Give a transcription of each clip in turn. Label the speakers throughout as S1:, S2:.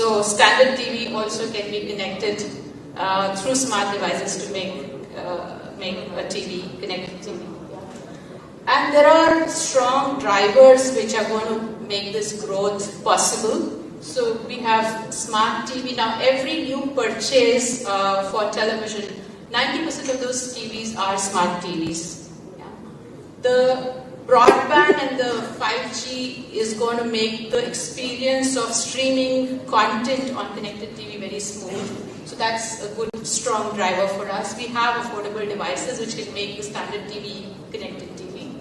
S1: So standard TV also can be connected through smart devices to make a TV, connected TV. And there are strong drivers which are going to make this growth possible. So we have smart TV. Now every new purchase for television, 90% of those TVs are smart TVs. Yeah. The broadband and the 5G is going to make the experience of streaming content on connected TV very smooth. So that's a good, strong driver for us. We have affordable devices which can make the standard TV connected TV.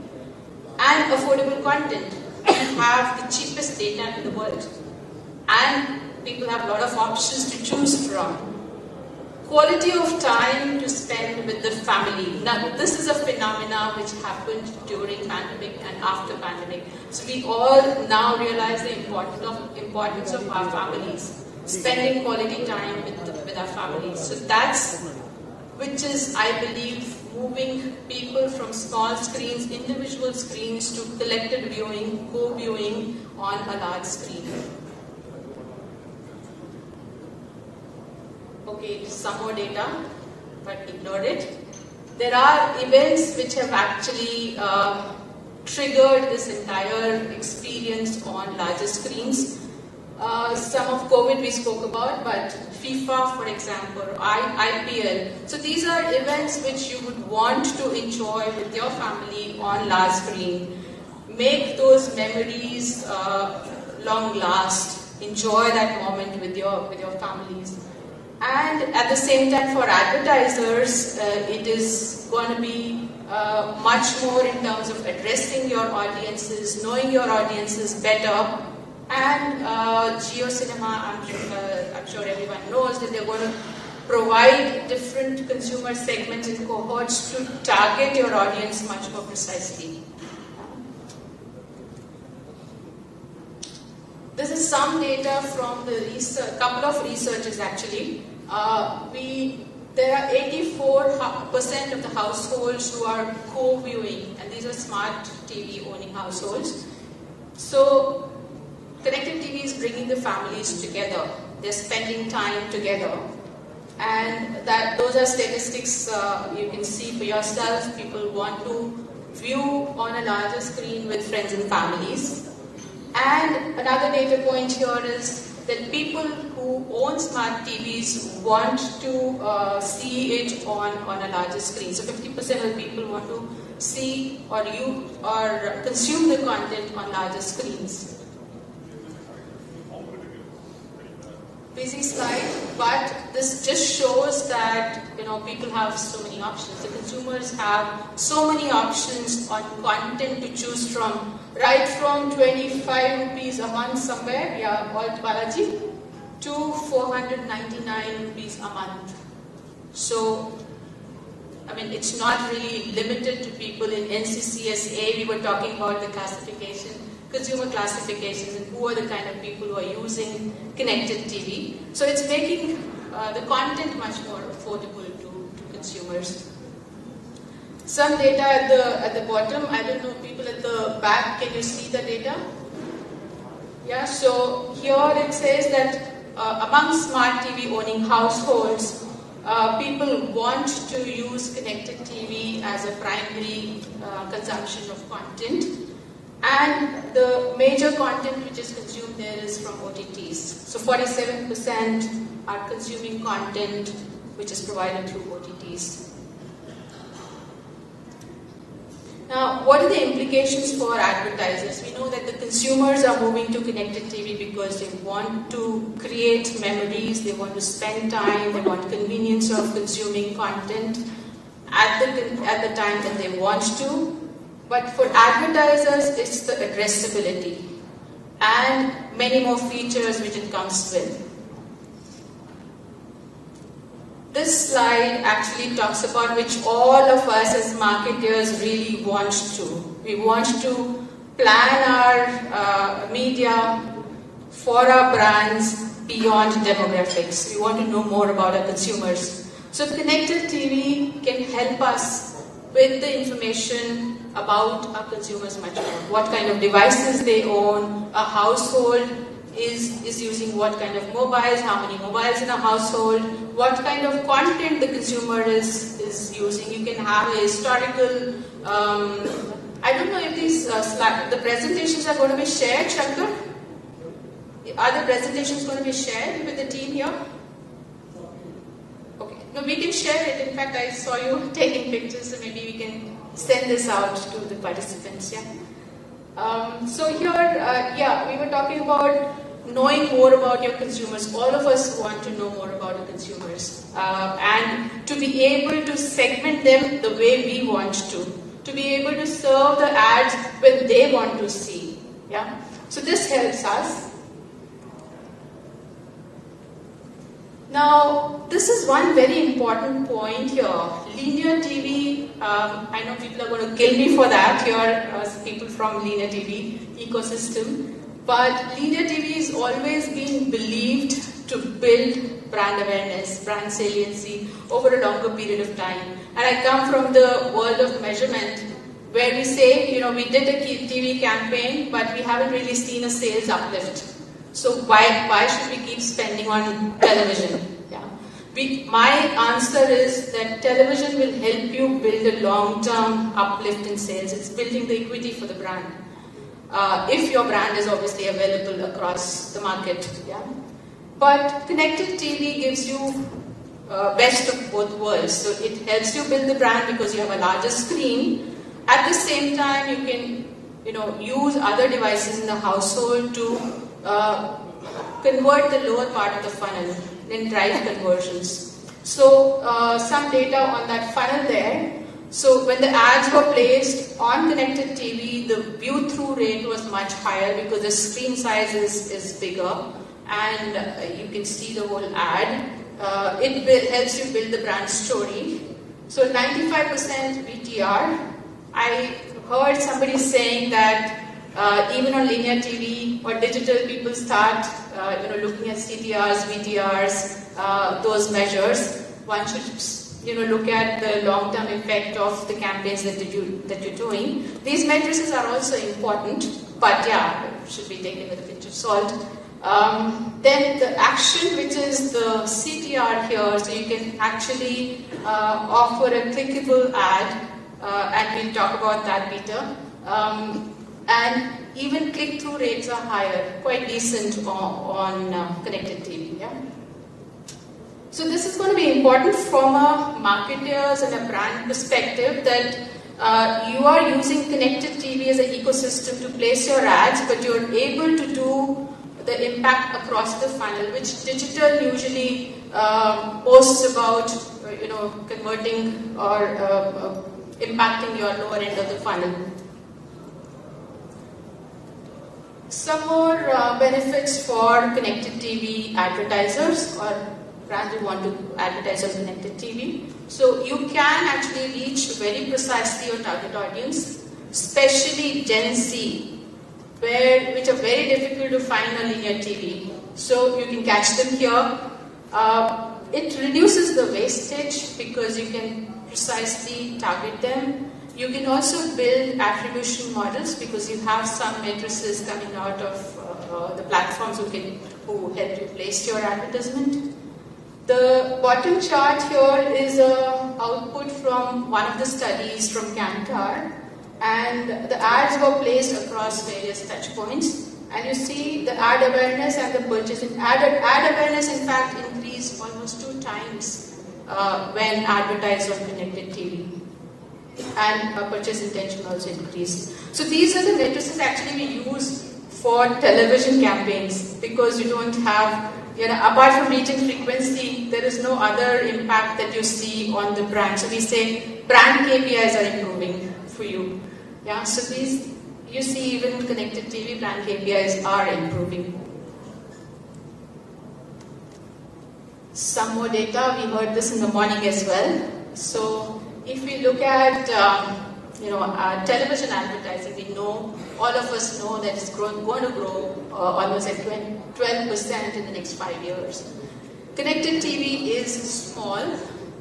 S1: And affordable content. We have the cheapest data in the world. And people have a lot of options to choose from. Quality of time to spend with the family. Now, this is a phenomenon which happened during pandemic and after pandemic. So we all now realize the importance of our families, spending quality time with our families. So that's, which is, I believe, moving people from small screens, individual screens, to collective viewing, co-viewing on a large screen. Okay, some more data, but ignore it. There are events which have actually triggered this entire experience on larger screens. Some of COVID we spoke about, but FIFA, for example, IPL. So these are events which you would want to enjoy with your family on large screen. Make those memories long last. Enjoy that moment with your families. And at the same time, for advertisers, it is going to be much more in terms of addressing your audiences, knowing your audiences better. And JioCinema, I'm sure everyone knows that they're going to provide different consumer segments and cohorts to target your audience much more precisely. This is some data from the research, couple of researchers actually. There are 84% of the households who are co-viewing, and these are smart TV owning households. So connected TV is bringing the families together. They're spending time together. And those are statistics you can see for yourself. People want to view on a larger screen with friends and families. And another data point here is that people who own smart TVs want to see it on a larger screen. So 50% of people want to see or consume the content on larger screens. Busy slide, but this just shows that people have so many options. The consumers have so many options on content to choose from, right from 25 rupees a month somewhere, yeah, Balaji, to 499 rupees a month. So, I mean, it's not really limited to people in NCCSA. We were talking about the classification, consumer classifications, and who are the kind of people who are using connected TV. So it's making the content much more affordable to consumers. Some data at the bottom. I don't know, people at the back, can you see the data? Yeah, so here it says that among smart TV owning households, people want to use connected TV as a primary consumption of content. And the major content which is consumed there is from OTTs. So 47% are consuming content which is provided through OTTs. Now, what are the implications for advertisers? We know that the consumers are moving to connected TV because they want to create memories, they want to spend time, they want convenience of consuming content at the time that they want to. But for advertisers, it's the addressability and many more features which it comes with. This slide actually talks about which all of us as marketers really want to. We want to plan our media for our brands beyond demographics. We want to know more about our consumers. So connected TV can help us with the information about our consumers much more. What kind of devices they own, a household is using what kind of mobiles, how many mobiles in a household, what kind of content the consumer is using. You can have a historical, I don't know if these the presentations are going to be shared, Shankar? Are the presentations going to be shared with the team here? Okay, no, we can share it. In fact, I saw you taking pictures, so maybe we can send this out to the participants, yeah? So here, we were talking about knowing more about your consumers. All of us want to know more about our consumers and to be able to segment them the way we want to be able to serve the ads when they want to see. Yeah. So this helps us. Now, this is one very important point here. Linear TV, I know people are going to kill me for that here, people from linear TV ecosystem, but linear TV is always being believed to build brand awareness, brand saliency over a longer period of time. And I come from the world of measurement, where we say, we did a TV campaign, but we haven't really seen a sales uplift. So why should we keep spending on television? Yeah. My answer is that television will help you build a long-term uplift in sales. It's building the equity for the brand. If your brand is obviously available across the market. Yeah. But connected TV gives you best of both worlds. So it helps you build the brand because you have a larger screen. At the same time, you can use other devices in the household to convert the lower part of the funnel, then drive conversions. So some data on that funnel there. So when the ads were placed on connected TV, the view-through rate was much higher because the screen size is bigger and you can see the whole ad. It helps you build the brand story. So 95% VTR. I heard somebody saying that even on linear TV or digital, people start looking at CTRs, VTRs, those measures. One should look at the long-term effect of the campaigns that you're doing. These metrics are also important, but yeah, should be taken with a pinch of salt. Then the action, which is the CTR here, so you can actually offer a clickable ad, and we'll talk about that later. And even click-through rates are higher, quite decent on connected TV. Yeah? So this is going to be important from a marketer's and a brand perspective, that you are using connected TV as an ecosystem to place your ads, but you're able to do the impact across the funnel, which digital usually posts about converting or impacting your lower end of the funnel. Some more benefits for connected TV advertisers or brands who want to advertise on connected TV. So you can actually reach very precisely your target audience, especially Gen Z, which are very difficult to find on linear TV. So you can catch them here. It reduces the wastage because you can precisely target them. You can also build attribution models because you have some matrices coming out of the platforms who help you place your advertisement. The bottom chart here is an output from one of the studies from Kantar, and the ads were placed across various touch points. And you see the ad awareness and the purchase. Ad awareness, in fact, increased almost 2 times when advertised on connected TV. And purchase intention also increased. So these are the matrices actually we use for television campaigns because you don't have, apart from reaching frequency, there is no other impact that you see on the brand. So we say brand KPIs are improving for you. Yeah, so these, you see even connected TV brand KPIs are improving. Some more data, we heard this in the morning as well. So if we look at television advertising, we know, all of us know that it's going to grow almost at 12% in the next 5 years. Connected TV is small.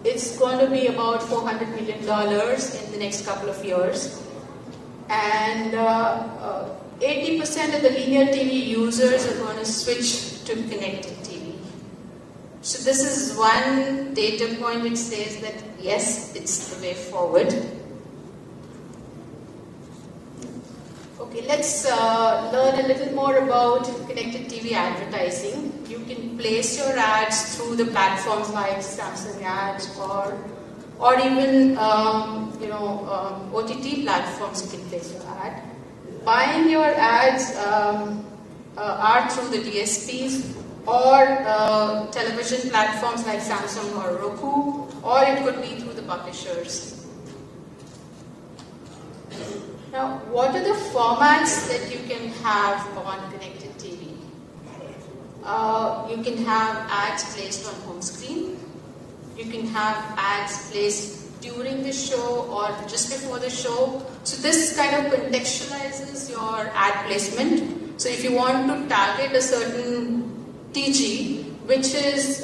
S1: It's going to be about $400 million in the next couple of years. And 80% of the linear TV users are going to switch to connected TV. So this is one data point which says that yes, it's the way forward. Okay, let's learn a little more about connected TV advertising. You can place your ads through the platforms like Samsung Ads or even OTT platforms. You can place your ad. Buying your ads are through the DSPs or television platforms like Samsung or Roku, or it could be through the publishers. Now, what are the formats that you can have on connected TV? You can have ads placed on home screen. You can have ads placed during the show or just before the show. So this kind of contextualizes your ad placement. So if you want to target a certain TG which is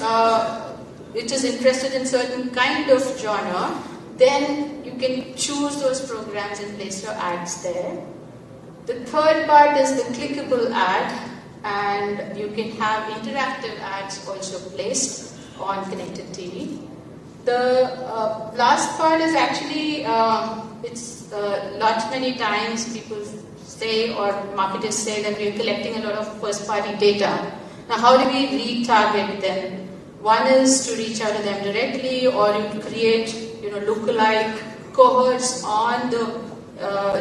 S1: interested in certain kind of genre, then you can choose those programs and place your ads there. The third part is the clickable ad, and you can have interactive ads also placed on connected TV. The last part is actually, many times people say or marketers say that we are collecting a lot of first party data. Now how do we retarget them? One is to reach out to them directly, or you create lookalike cohorts on the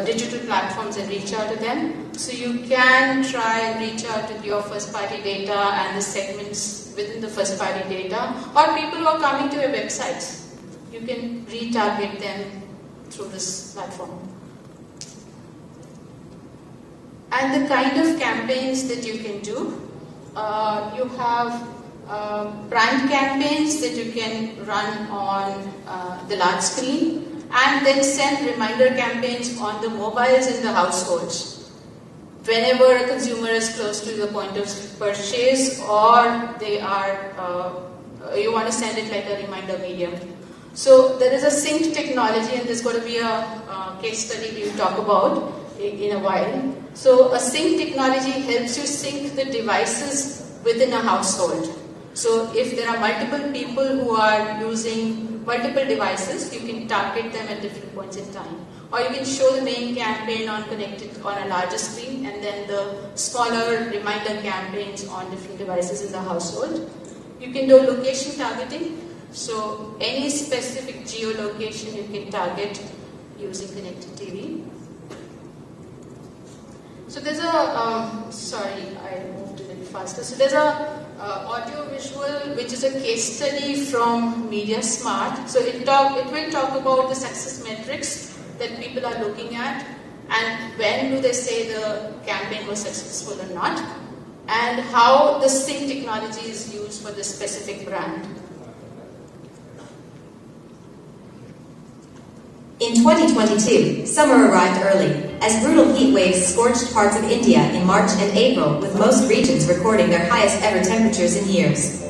S1: digital platforms and reach out to them. So you can try and reach out to your first party data and the segments within the first party data, or people who are coming to your websites. You can retarget them through this platform. And the kind of campaigns that you can do, you have brand campaigns that you can run on the large screen, and then send reminder campaigns on the mobiles in the households. Whenever a consumer is close to the point of purchase, or they are, you want to send it like a reminder medium. So there is a sync technology, and there's going to be a case study we'll talk about in a while. So a sync technology helps you sync the devices within a household. So if there are multiple people who are using multiple devices, you can target them at different points in time. Or you can show the main campaign on a larger screen, and then the smaller reminder campaigns on different devices in the household. You can do location targeting. So any specific geolocation you can target using connected TV. So there's a, sorry, I moved a little faster. So there's a audio visual, which is a case study from MediaSmart. So it will talk about the success metrics that people are looking at, and when do they say the campaign was successful or not, and how the sync technology is used for this specific brand.
S2: In 2022, summer arrived early, as brutal heat waves scorched parts of India in March and April, with most regions recording their highest ever temperatures in years.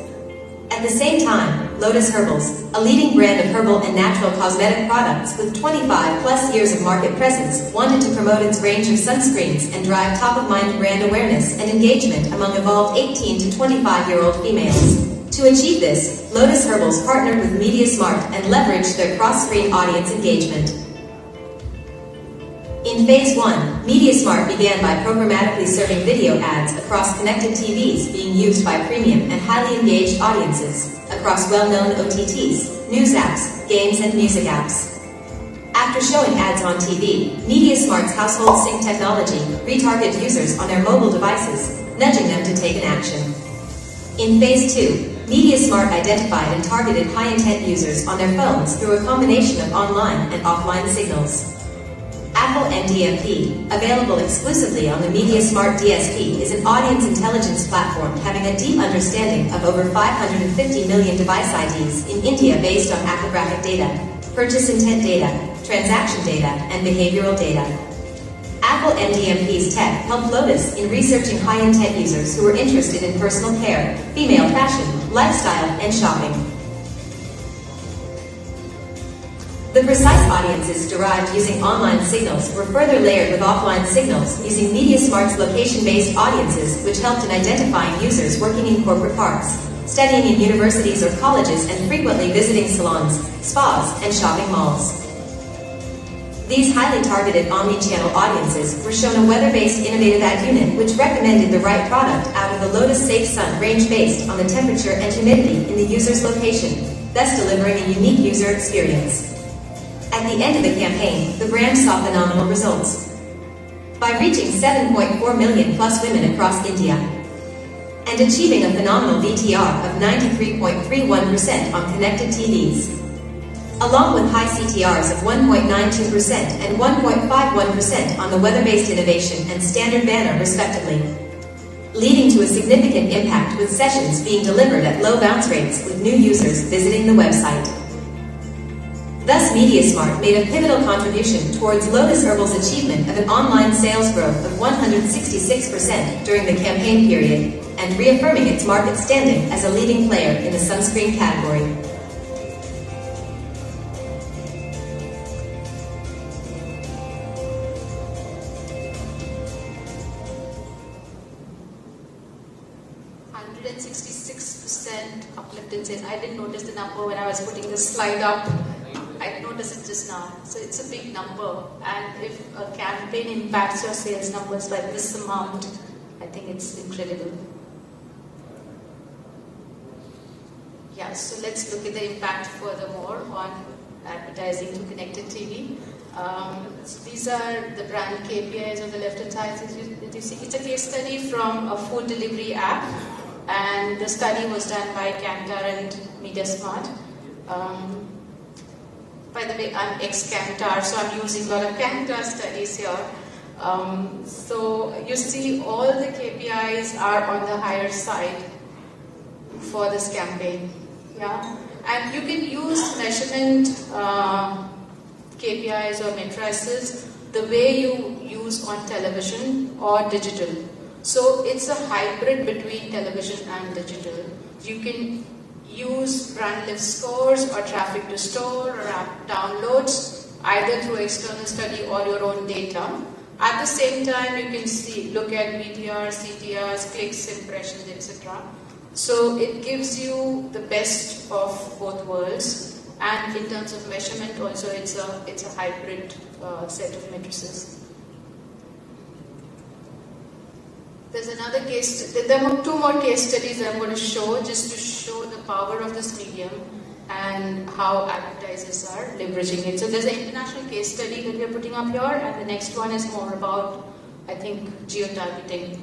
S2: At the same time, Lotus Herbals, a leading brand of herbal and natural cosmetic products with 25+ years of market presence, wanted to promote its range of sunscreens and drive top-of-mind brand awareness and engagement among evolved 18 to 25-year-old females. To achieve this, Lotus Herbals partnered with MediaSmart and leveraged their cross-screen audience engagement. In Phase 1, MediaSmart began by programmatically serving video ads across connected TVs being used by premium and highly engaged audiences, across well-known OTTs, news apps, games, and music apps. After showing ads on TV, MediaSmart's household sync technology retargeted users on their mobile devices, nudging them to take an action. In Phase 2, MediaSmart identified and targeted high-intent users on their phones through a combination of online and offline signals. Apple MDMP, available exclusively on the MediaSmart DSP, is an audience intelligence platform having a deep understanding of over 550 million device IDs in India based on appographic data, purchase intent data, transaction data, and behavioral data. Apple MDMP's tech helped Lotus in researching high-intent users who were interested in personal care, female fashion, lifestyle, and shopping. The precise audiences derived using online signals were further layered with offline signals using MediaSmart's location-based audiences, which helped in identifying users working in corporate parks, studying in universities or colleges, and frequently visiting salons, spas, and shopping malls. These highly targeted omni-channel audiences were shown a weather-based innovative ad unit which recommended the right product out of the Lotus Safe Sun range based on the temperature and humidity in the user's location, thus delivering a unique user experience. At the end of the campaign, the brand saw phenomenal results by reaching 7.4 million plus women across India and achieving a phenomenal VTR of 93.31% on connected TVs, along with high CTRs of 1.92% and 1.51% on the weather-based innovation and standard banner respectively, leading to a significant impact with sessions being delivered at low bounce rates with new users visiting the website. Thus, MediaSmart made a pivotal contribution towards Lotus Herbal's achievement of an online sales growth of 166% during the campaign period and reaffirming its market standing as a leading player in the sunscreen category.
S1: Uplift in sales. I didn't notice the number when I was putting the slide up. I noticed it just now. So it's a big number, and if a campaign impacts your sales numbers by this amount, I think it's incredible. Yeah, so let's look at the impact furthermore on advertising to connected TV. So these are the brand KPIs on the left-hand side. So you see, it's a case study from a food delivery app, and the study was done by Kantar and MediaSmart. By the way, I'm ex-Kantar, so I'm using a lot of Kantar studies here. So you see all the KPIs are on the higher side for this campaign. Yeah, and you can use measurement KPIs or matrices the way you use on television or digital. So it's a hybrid between television and digital. You can use brand lift scores or traffic to store or app downloads either through external study or your own data. At the same time, you can look at VTRs, CTRs, clicks, impressions, etc. So it gives you the best of both worlds. And in terms of measurement, also it's a hybrid set of matrices. There's another case. There are two more case studies that I'm going to show, just to show the power of this medium and how advertisers are leveraging it. So there's an international case study that we're putting up here, and the next one is more about, I think, geo-targeting.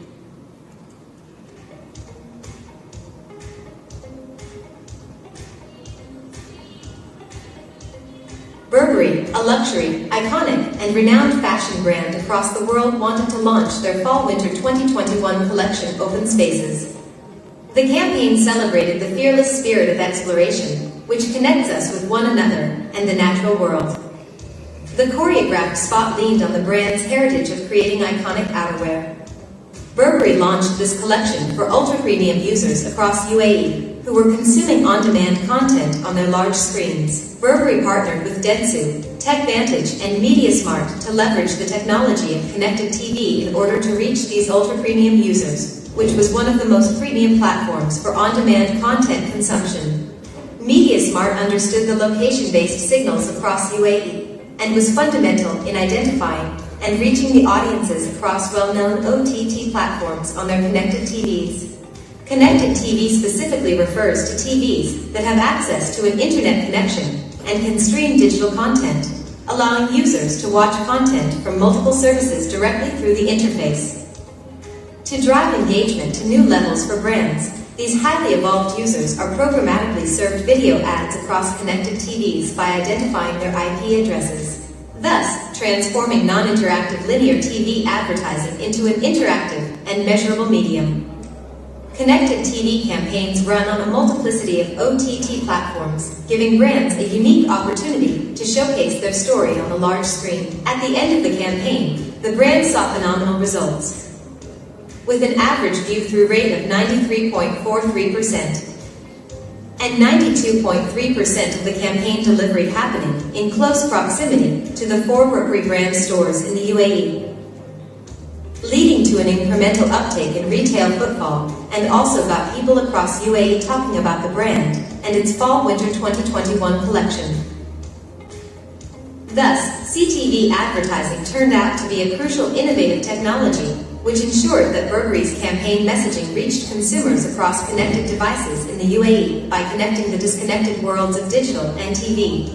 S2: Burberry, a luxury, iconic, and renowned fashion brand across the world, wanted to launch their Fall-Winter 2021 collection, Open Spaces. The campaign celebrated the fearless spirit of exploration, which connects us with one another and the natural world. The choreographed spot leaned on the brand's heritage of creating iconic outerwear. Burberry launched this collection for ultra-premium users across UAE who were consuming on-demand content on their large screens. Burberry partnered with Dentsu, TechVantage, and MediaSmart to leverage the technology of connected TV in order to reach these ultra-premium users, which was one of the most premium platforms for on-demand content consumption. MediaSmart understood the location-based signals across UAE and was fundamental in identifying and reaching the audiences across well-known OTT platforms on their connected TVs. Connected TV specifically refers to TVs that have access to an internet connection and can stream digital content, allowing users to watch content from multiple services directly through the interface. To drive engagement to new levels for brands, these highly evolved users are programmatically served video ads across connected TVs by identifying their IP addresses, thus transforming non-interactive linear TV advertising into an interactive and measurable medium. Connected TV campaigns run on a multiplicity of OTT platforms, giving brands a unique opportunity to showcase their story on the large screen. At the end of the campaign, the brand saw phenomenal results, with an average view-through rate of 93.43%. and 92.3% of the campaign delivery happening in close proximity to the 4 Rookery brand stores in the UAE, leading to an incremental uptake in retail footfall and also got people across UAE talking about the brand and its Fall-Winter 2021 collection. Thus, CTV advertising turned out to be a crucial innovative technology which ensured that Burberry's campaign messaging reached consumers across connected devices in the UAE by connecting the disconnected worlds of digital and TV.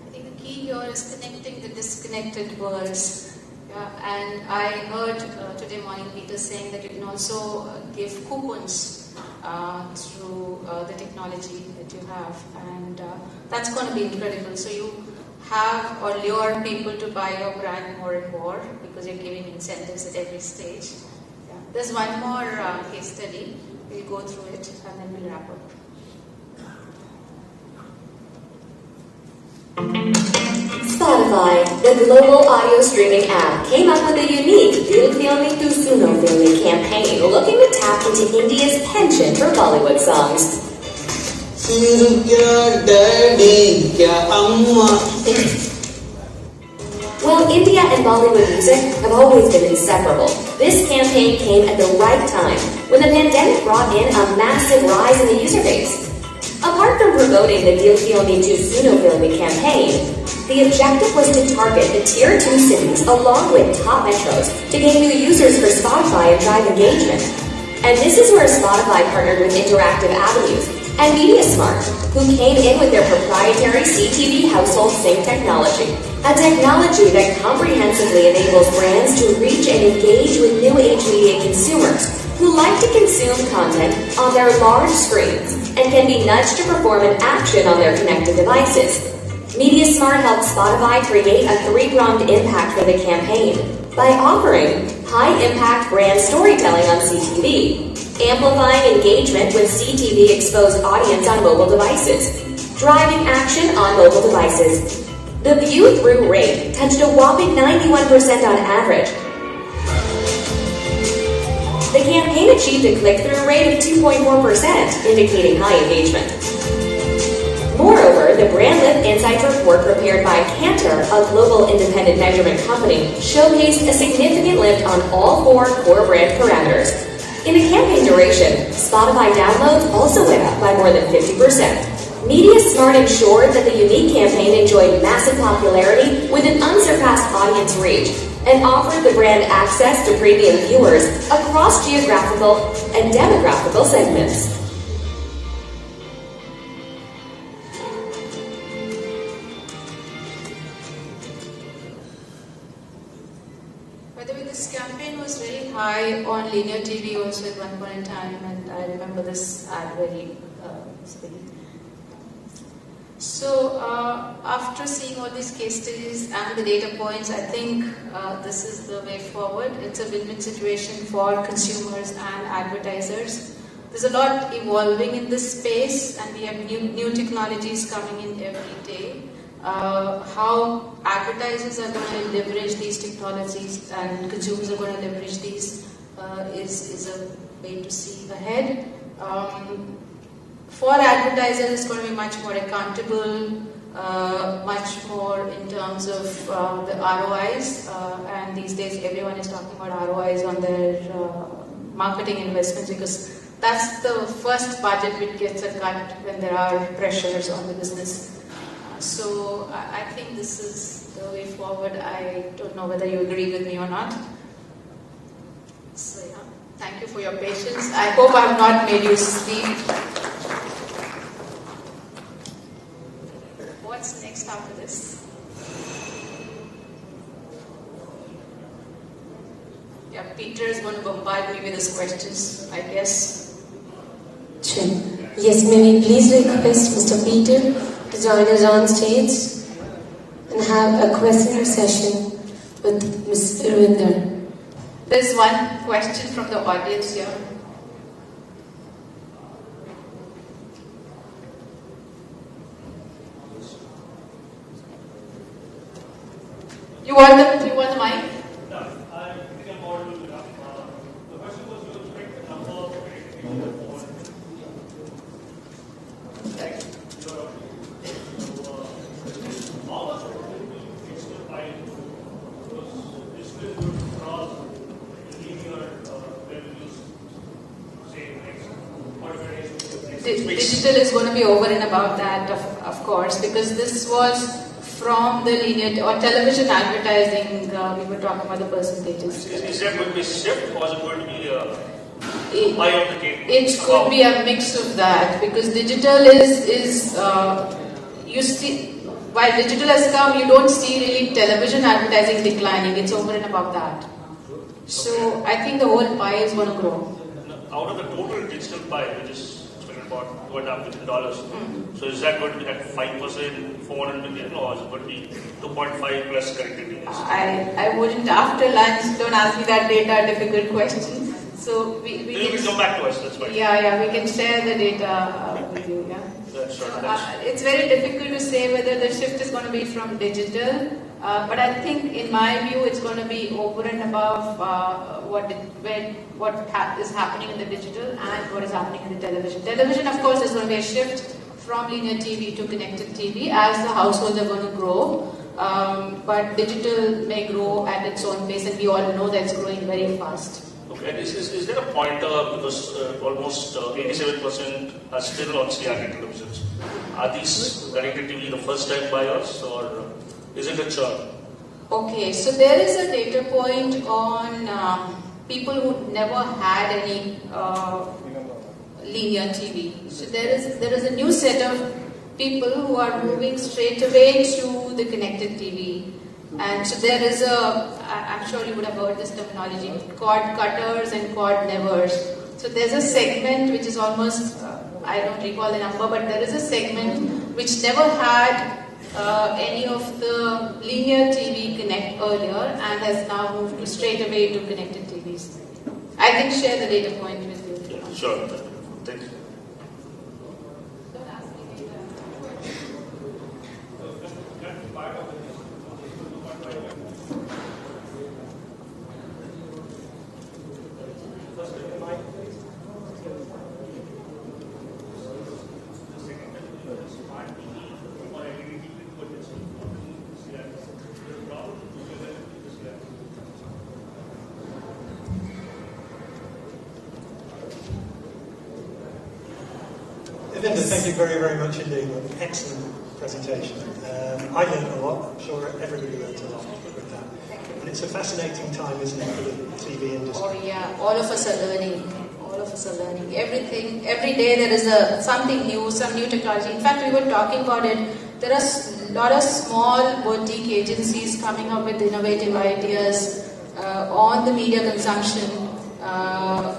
S1: I think the key here is connecting the disconnected worlds. And I heard today morning Peter saying that you can also give coupons through the technology that you have, and that's going to be incredible. So you have or lure people to buy your brand more and more because you're giving incentives at every stage. Yeah. There's one more case study. We'll go through it and then we'll wrap up.
S3: Spotify, the global audio streaming app, came up with a unique Dil Feel Me Tu Suno Feel Me campaign looking to tap into India's penchant for Bollywood songs. While India and Bollywood music have always been inseparable, this campaign came at the right time when the pandemic brought in a massive rise in the user base. Apart from promoting the Dil Feel Me Tu Suno Feel Me campaign, the objective was to target the Tier 2 cities along with top metros to gain new users for Spotify and drive engagement. And this is where Spotify partnered with Interactive Avenues and MediaSmart, who came in with their proprietary CTV household sync technology, a technology that comprehensively enables brands to reach and engage with new age media consumers who like to consume content on their large screens and can be nudged to perform an action on their connected devices. MediaSmart helped Spotify create a 3-pronged impact for the campaign by offering high-impact brand storytelling on CTV, amplifying engagement with CTV-exposed audience on mobile devices, driving action on mobile devices. The view-through rate touched a whopping 91% on average. The campaign achieved a click-through rate of 2.4%, indicating high engagement. Moreover, the Brand Lift Insights report prepared by Kantar, a global independent measurement company, showcased a significant lift on all 4 core brand parameters. In the campaign duration, Spotify downloads also went up by more than 50%. MediaSmart ensured that the unique campaign enjoyed massive popularity with an unsurpassed audience reach and offered the brand access to premium viewers across geographical and demographical segments.
S1: By the way, this campaign was very high on linear TV also at one point in time, and I remember this ad very vividly. So after seeing all these case studies and the data points, I think this is the way forward. It's a win-win situation for consumers and advertisers. There's a lot evolving in this space, and we have new technologies coming in every day. How advertisers are going to leverage these technologies and consumers are going to leverage these is a way to see ahead. For advertisers, it's going to be much more accountable, much more in terms of the ROIs, and these days everyone is talking about ROIs on their marketing investments because that's the first budget which gets a cut when there are pressures on the business. So I think this is the way forward. I don't know whether you agree with me or not. So yeah, thank you for your patience. I hope I have not made you sleep. What's next after this? Yeah, Peter is going to bombard me with his questions, I guess.
S3: Sure. Yes, may we please request Mr. Peter to join us on stage and have a question session with Ms. Irwinder.
S1: There's one question from the audience here. You want the mic?
S4: No, I think I'm audible enough. The question was with respect to the number of credit
S1: Digital is going to be over and above that, of course, because this was from the linear or television advertising. We were talking about the percentages.
S4: Is there going to be a shift, or is it going to be a pie on the cake?
S1: It could be a mix of that, because digital is you see, while digital has come, you don't see really television advertising declining. It's over and above that. So I think the whole pie is going to grow.
S4: Out of the total digital pie, which is about $2.5 billion, so is that going to be at 5%, 400 million, or is it going to be 2.5 plus connected TVs?
S1: I wouldn't, after lunch, don't ask me that data, difficult question. So we
S4: can come back to us, that's fine.
S1: Yeah, we can share the data with you, yeah.
S4: That's
S1: it's very difficult to say whether the shift is going to be from digital, but I think, in my view, it's going to be over and above what is happening in the digital and what is happening in the television. Television, of course, is going to be a shift from linear TV to connected TV as the households are going to grow, but digital may grow at its own pace, and we all know that it's growing very fast.
S4: Okay, and is there a pointer, because almost 87% are still on CRT televisions. Are these connected TV the first time buyers, or is it a churn?
S1: Okay, so there is a data point on people who never had any linear TV. So there is a new set of people who are moving straight away to the connected TV. And so there is I'm sure you would have heard this terminology, cord cutters and cord nevers. So there's a segment which is almost, I don't recall the number, but there is a segment which never had any of the linear TV connect earlier and has now moved to straight away to connected TVs. I can share the data point with you.
S4: Yeah, sure. Thank you.
S5: Thank you very, very much indeed. An excellent presentation. I learned a lot. I'm sure everybody learned a lot with that. And it's a fascinating time, isn't it, for the TV industry?
S1: Oh yeah, all of us are learning. All of us are learning. Everything, every day there is something new, some new technology. In fact, we were talking about it. There are a lot of small boutique agencies coming up with innovative ideas on the media consumption,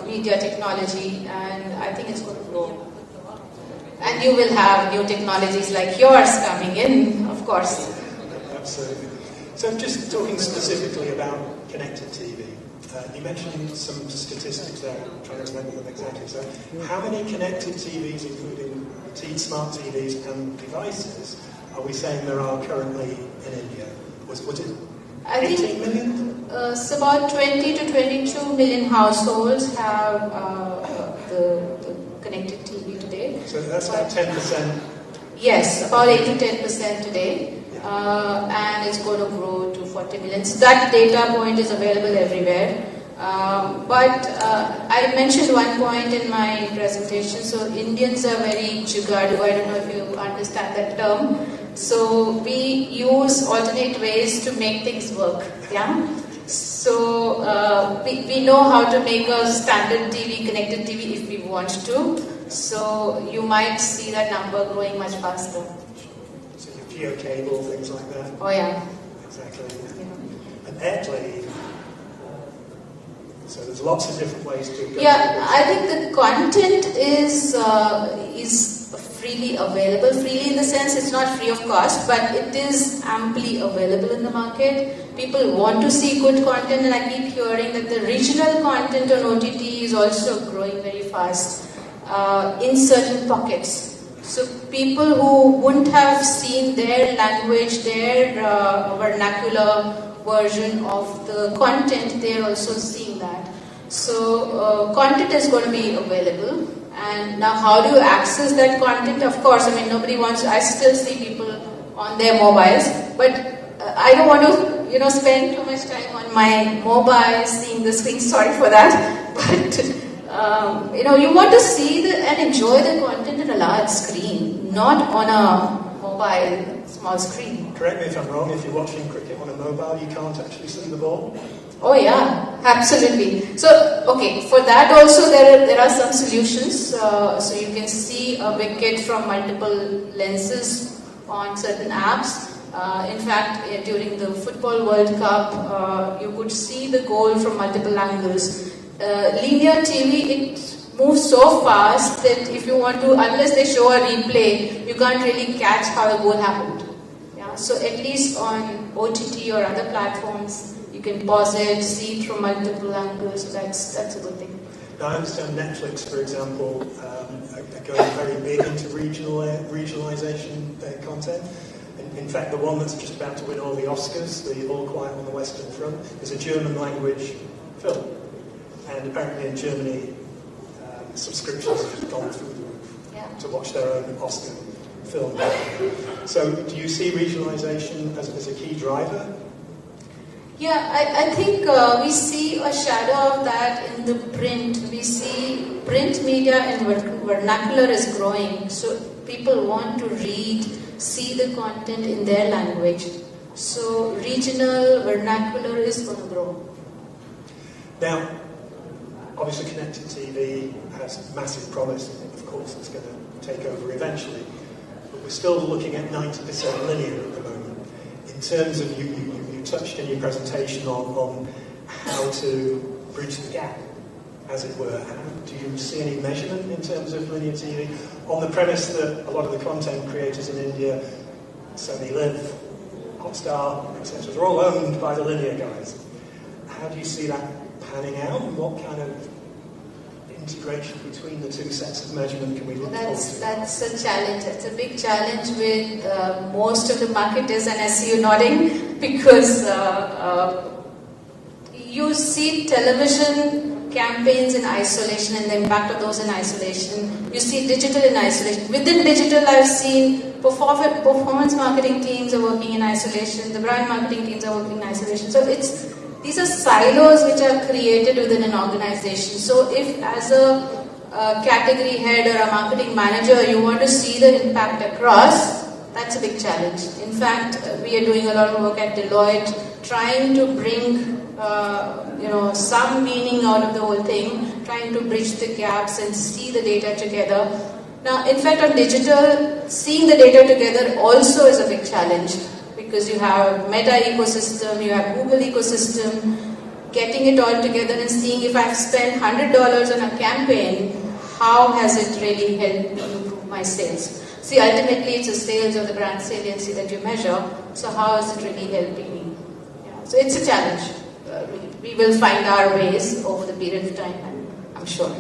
S1: media technology, and I think it's going to grow. And you will have new technologies like yours coming in, of course.
S5: Absolutely. So just talking specifically about connected TV, you mentioned some statistics there, I'm trying to remember them exactly. So how many connected TVs, including smart TVs and devices, are we saying there are currently in India? Was it 18 million?
S1: So about 20 to 22 million households have the connected TV today.
S5: So that's about 10%?
S1: Yes, about 8 to 10% today. And it's going to grow to 40 million. So that data point is available everywhere. But I mentioned one point in my presentation. So Indians are very jugadu. I don't know if you understand that term. So we use alternate ways to make things work. Yeah. So we know how to make a standard TV, connected TV if we want to. So you might see that number growing much faster.
S5: So your Qyou cable, things like that?
S1: Oh yeah.
S5: Exactly.
S1: Yeah.
S5: And AirPlay. So there's lots of different ways to go.
S1: Yeah, I think the content is freely available. Freely in the sense it's not free of cost, but it is amply available in the market. People want to see good content, and I keep hearing that the regional content on OTT is also growing very fast in certain pockets. So people who wouldn't have seen their language, their vernacular version of the content, they're also seeing that. So content is going to be available. And now how do you access that content? Of course, I mean, nobody wants, I still see people on their mobiles, but I don't want to, spend too much time on my mobile seeing the screen, sorry for that. But you want to see and enjoy the content in a large screen, not on a mobile small screen.
S5: Correct me if I'm wrong, if you're watching cricket on a mobile, you can't actually see the ball?
S1: Oh yeah, absolutely. So, okay, for that also there are some solutions. So you can see a wicket from multiple lenses on certain apps. In fact, during the Football World Cup, you could see the goal from multiple angles. Linear TV, it moves so fast that if you want to, unless they show a replay, you can't really catch how the goal happened. Yeah? So at least on OTT or other platforms, you can pause it, see it from multiple angles. That's a good thing.
S5: Now, I understand Netflix, for example, are going very big into regionalization content. In fact, the one that's just about to win all the Oscars, the All Quiet on the Western Front, is a German language film. And apparently in Germany, subscriptions have just gone through the roof to watch their own Oscar film. So do you see regionalization as a key driver?
S1: Yeah, I think we see a shadow of that in the print. We see print media and vernacular is growing. So people want to read, see the content in their language. So regional vernacular is going to grow.
S5: Now, obviously connected TV has massive promise, and of course it's going to take over eventually. But we're still looking at 90% linear at the moment. In terms of, you touched in your presentation on how to bridge the gap, as it were. Do you see any measurement in terms of linear TV? On the premise that a lot of the content creators in India, Sony Live, Hotstar, etc., are all owned by the linear guys. How do you see that panning out, and what kind of integration between the two sets of measurement can we look forward to?
S1: That's a challenge. It's a big challenge with most of the marketers, and I see you nodding because you see television campaigns in isolation and the impact of those in isolation. You see digital in isolation. Within digital, I've seen performance marketing teams are working in isolation, the brand marketing teams are working in isolation. So these are silos which are created within an organization. So if as a category head or a marketing manager, you want to see the impact across, that's a big challenge. In fact, we are doing a lot of work at Deloitte, trying to bring some meaning out of the whole thing, trying to bridge the gaps and see the data together. Now, in fact, on digital, seeing the data together also is a big challenge. Because you have Meta ecosystem, you have Google ecosystem, getting it all together and seeing if I've spent $100 on a campaign, how has it really helped me improve my sales? See, ultimately it's the sales or the brand saliency that you measure, so how is it really helping me? Yeah. So it's a challenge. We will find our ways over the period of time, I'm sure.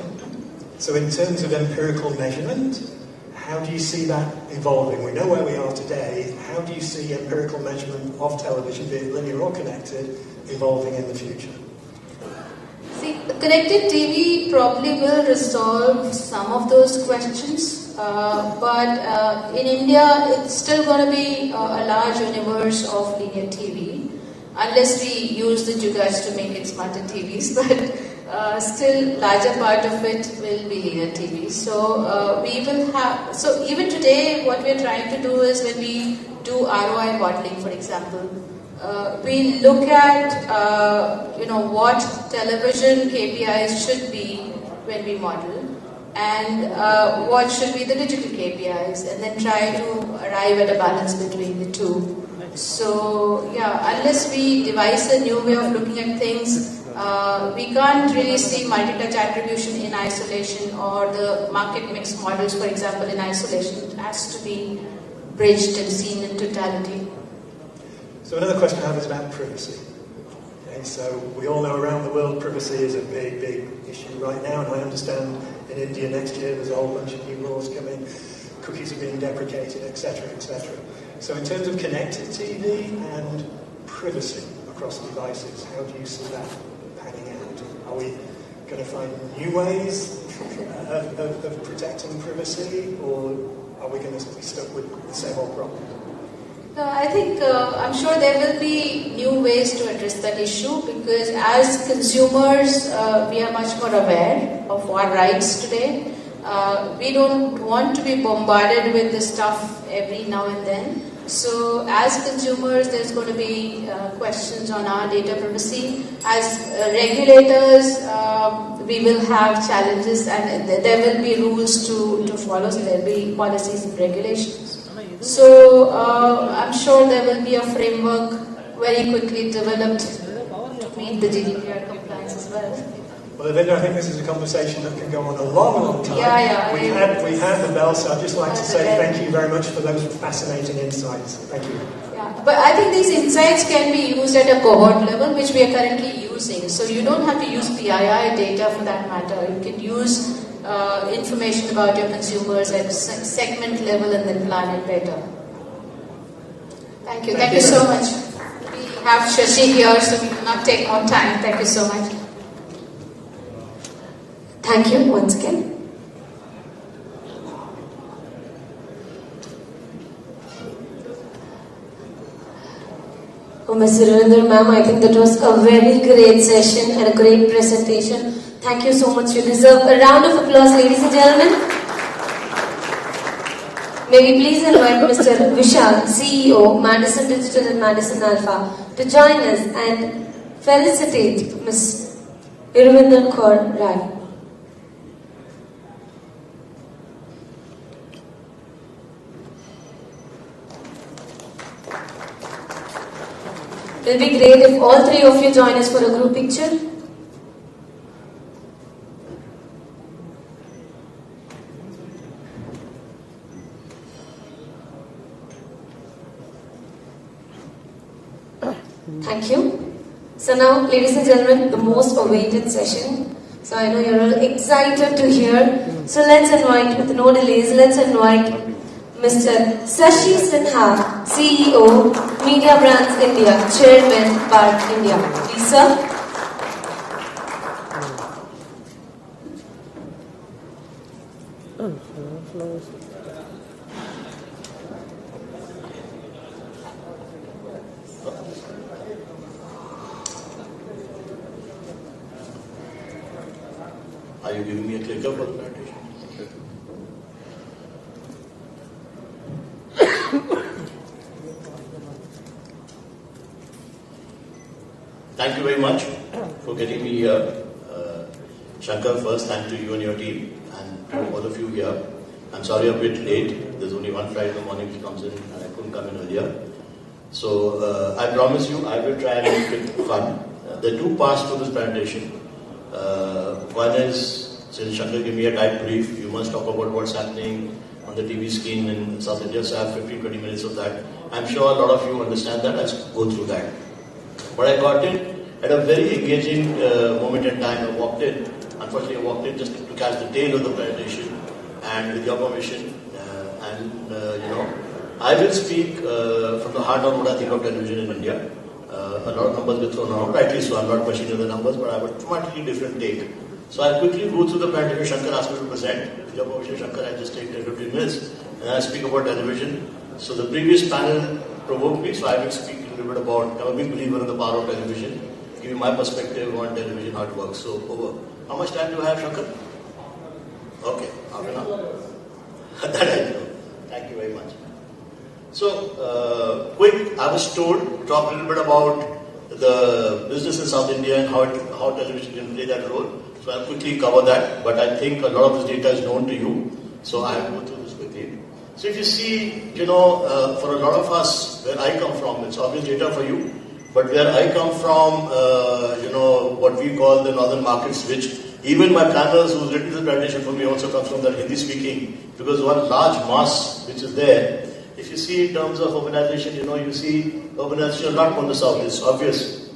S5: So in terms of empirical measurement, how do you see that evolving? We know where we are today. How do you see empirical measurement of television, be it linear or connected, evolving in the future?
S1: See, connected TV probably will resolve some of those questions, but in India, it's still going to be a large universe of linear TV, unless we use the jugaad to make it smarter TVs, but still larger part of it will be linear TV. So we will have, so even today what we are trying to do is when we do ROI modeling, for example, we look at what television KPIs should be when we model and what should be the digital KPIs, and then try to arrive at a balance between the two. So yeah, unless we devise a new way of looking at things, we can't really see multi-touch attribution in isolation or the market mix models, for example, in isolation. It has to be bridged and seen in totality.
S5: So another question I have is about privacy. Okay, so we all know around the world privacy is a big, big issue right now, and I understand in India next year there's a whole bunch of new laws coming, cookies are being deprecated, etc., etc. So in terms of connected TV and privacy across devices, how do you see that panning out? Are we going to find new ways of protecting privacy, or are we going to be stuck with the same old problem?
S1: I think I'm sure there will be new ways to address that issue, because as consumers we are much more aware of our rights today. We don't want to be bombarded with this stuff every now and then. So as consumers, there's going to be questions on our data privacy. As regulators, we will have challenges, and there will be rules to follow. So there will be policies and regulations. So I'm sure there will be a framework very quickly developed to meet the GDPR compliance as well.
S5: Well, Avinda, I think this is a conversation that can go on a long time.
S1: Yeah.
S5: We had the bell, so I'd just like to say thank you very much for those fascinating insights. Thank you.
S1: Yeah, but I think these insights can be used at a cohort level, which we are currently using. So you don't have to use PII data for that matter. You can use information about your consumers at segment level and then plan it better. Thank you. Thank you so much. We have Shashi here, so we will not take more time. Thank you so much.
S3: Thank you once again. Oh, Ms. Surendra ma'am, I think that was a very great session and a great presentation. Thank you so much. You deserve a round of applause, ladies and gentlemen. May we please invite Mr. Vishal, CEO, Madison Digital and Madison Alpha, to join us and felicitate Ms. Irvindar Kaur Rai. It will be great if all three of you join us for a group picture. Thank you. So now, ladies and gentlemen, the most awaited session. So I know you're all excited to hear. So let's invite, with no delays, let's invite Mr. Sashi Sinha, CEO, Media Brands India, Chairman, BARC India. Please, sir.
S6: Are you giving me a clicker for the presentation? Thank you very much for getting me here. Shankar, first, thank to you and your team, and to all of you here. I'm sorry I'm a bit late. There's only one flight in the morning which comes in, and I couldn't come in earlier. So I promise you, I will try and make it fun. There are two parts to this presentation. One is, since Shankar gave me a tight brief, you must talk about what's happening on the TV screen in South India, so I have 15-20 minutes of that. I'm sure a lot of you understand that. Let's go through that. But I got in at a very engaging moment in time. I walked in. Unfortunately, I walked in just to catch the tail of the presentation, and with your permission, I will speak from the heart of what I think of television in India. A lot of numbers were thrown around, rightly so. I'm not questioning the numbers, but I have a dramatically different take. So I'll quickly go through the presentation Shankar asked me to present. With your permission, Shankar, I just take 10-15 minutes, and I'll speak about television. So the previous panel provoked me, so I will speak a little bit about, I'm a big believer in the power of television, give you my perspective on television, how it works. So over. How much time do I have, Shankar? Okay, half an hour. That I know. Thank you very much. So, quick, I was told to talk a little bit about the business in South India and how television can play that role. So I'll quickly cover that, but I think a lot of this data is known to you, so I'll go through this quickly. So if you see, for a lot of us, where I come from, it's obvious data for you, but where I come from, what we call the northern markets, which even my planners who's written this presentation for me also comes from that Hindi speaking, because one large mass which is there. If you see in terms of urbanization, you see urbanization not on the south, it's obvious.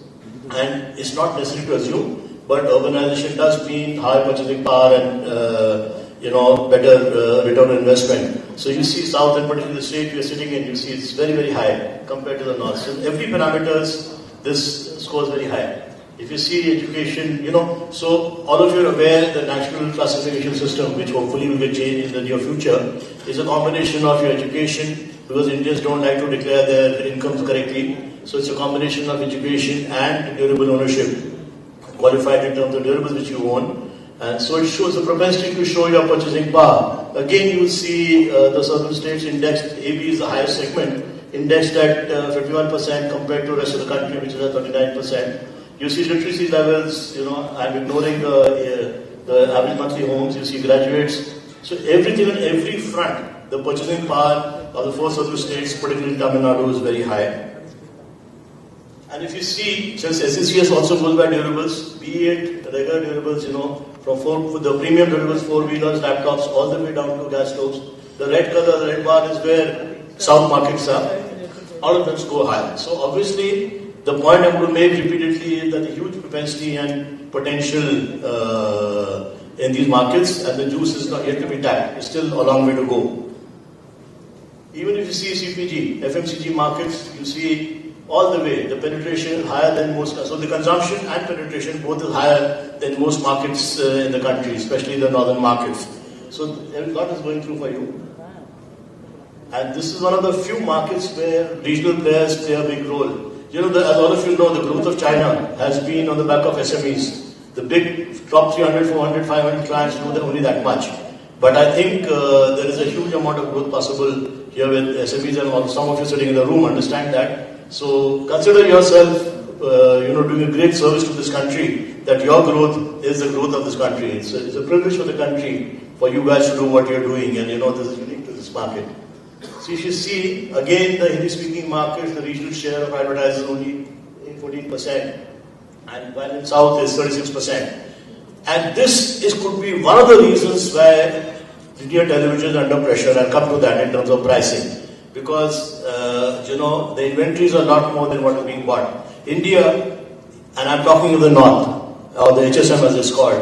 S6: And it's not necessary to assume, but urbanization does mean higher purchasing power and, better return on investment. So you see south, and particularly the state you're sitting in, you see it's very, very high compared to the north. So every parameters, this scores very high. If you see education, so all of you are aware the national classification system, which hopefully will get changed in the near future, is a combination of your education, because Indians don't like to declare their incomes correctly. So it's a combination of education and durable ownership, qualified in terms of durables which you own. And so it shows a propensity to show your purchasing power. Again, you will see the southern states indexed, AB is the highest segment, indexed at 51% compared to the rest of the country, which is at 39%. You see literacy levels, I'm ignoring the average monthly homes, you see graduates. So everything on every front, the purchasing power of the four southern states, particularly Tamil Nadu, is very high. And if you see, since SCCS also goes by durables, be it regular durables, from the premium durables, four-wheelers, laptops, all the way down to gas stoves, the red color, the red bar is where south markets are. All of them go high. So obviously, the point I'm going to make repeatedly is that the huge propensity and potential in these markets, and the juice is not yet to be tapped. It's still a long way to go. Even if you see CPG, FMCG markets, you see all the way, the penetration is higher than most. So the consumption and penetration both is higher than most markets in the country, especially the northern markets. So a lot is going through for you. And this is one of the few markets where regional players play a big role. As all of you know, the growth of China has been on the back of SMEs. The big top 300, 400, 500 clients do only that much. But I think there is a huge amount of growth possible here with SMEs, and some of you sitting in the room understand that. So consider yourself, doing a great service to this country, that your growth is the growth of this country. It's a privilege for the country for you guys to do what you're doing, and this is unique to this market. So if you see, again, the Hindi-speaking markets, the regional share of advertisers is only 14%, and while in South is 36%. And this could be one of the reasons why linear television is under pressure. I'll come to that in terms of pricing. Because, the inventories are a lot more than what is being bought. India, and I'm talking of the North, or the HSM as it's called,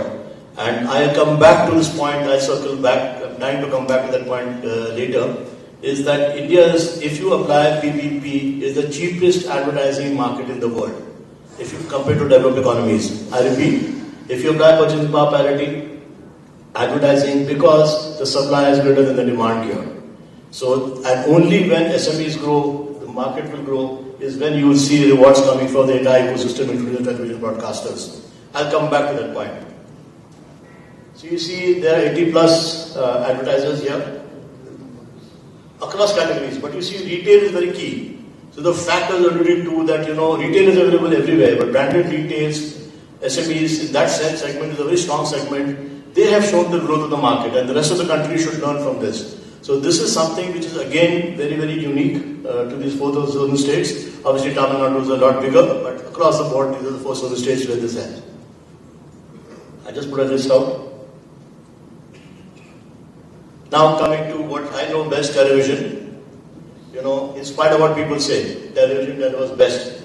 S6: and I'll come back to this point, I'll circle back, I'm trying to come back to that point later, is that India is, if you apply PPP, is the cheapest advertising market in the world, if you compare to developed economies. I repeat, if you apply purchasing power parity, advertising, because the supply is greater than the demand here. So, and only when SMEs grow, the market will grow, is when you will see rewards coming from the entire ecosystem, including the television broadcasters. I'll come back to that point. So you see there are 80 plus advertisers here, across categories, but you see retail is very key. So the factors alluded to that, retail is available everywhere, but branded retails, SMEs, in that segment is a very strong segment. They have shown the growth of the market, and the rest of the country should learn from this. So this is something which is again very, very unique to these four southern states. Obviously Tamil Nadu is a lot bigger, but across the board these are the four southern states where this ends. I just put a list out. Now coming to what I know best, television. In spite of what people say, television that was best.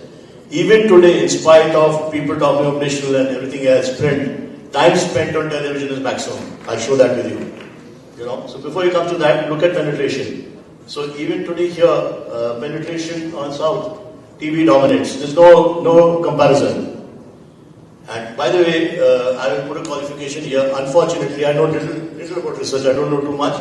S6: Even today, in spite of people talking of digital and everything else, print, time spent on television is maximum. I'll show that with you. So before you come to that, look at penetration. So even today here, penetration on South, TV dominates. There's no comparison. And by the way, I will put a qualification here. Unfortunately, I know little about research. I don't know too much.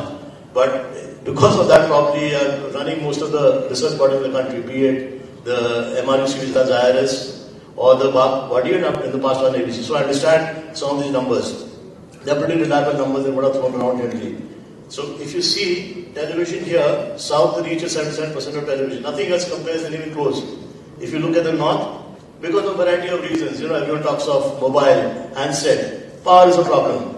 S6: But because of that, probably I'm running most of the research bodies in the country, be it the MRUC, which does IRS, or the BARC body, and in the past on ABC. So I understand some of these numbers. They're pretty reliable numbers and what are thrown around generally. So if you see television here, South reaches 77% of television. Nothing else compares anything close. If you look at the North, because of a variety of reasons, everyone talks of mobile, handset. Power is a problem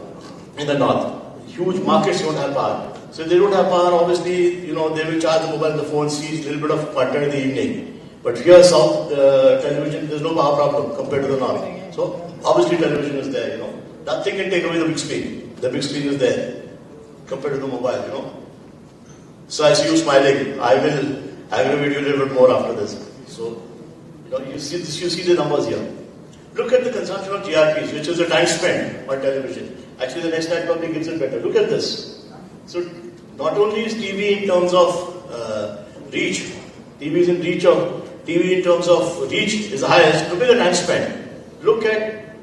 S6: in the North. Huge markets don't have power. So if they don't have power, obviously, they will charge the mobile, the phone, see a little bit of content in the evening. But here, South television, there's no power problem compared to the North. So obviously television is there, Nothing can take away the big screen. The big screen is there compared to the mobile, So I see you smiling. I will aggravate you a little bit more after this. So, you see the numbers here. Look at the consumption of GRPs, which is the time spent on television. Actually, the next slide probably gives it better. Look at this. So, not only is TV in terms of reach, TV in terms of reach is the highest. Look at the time spent. Look at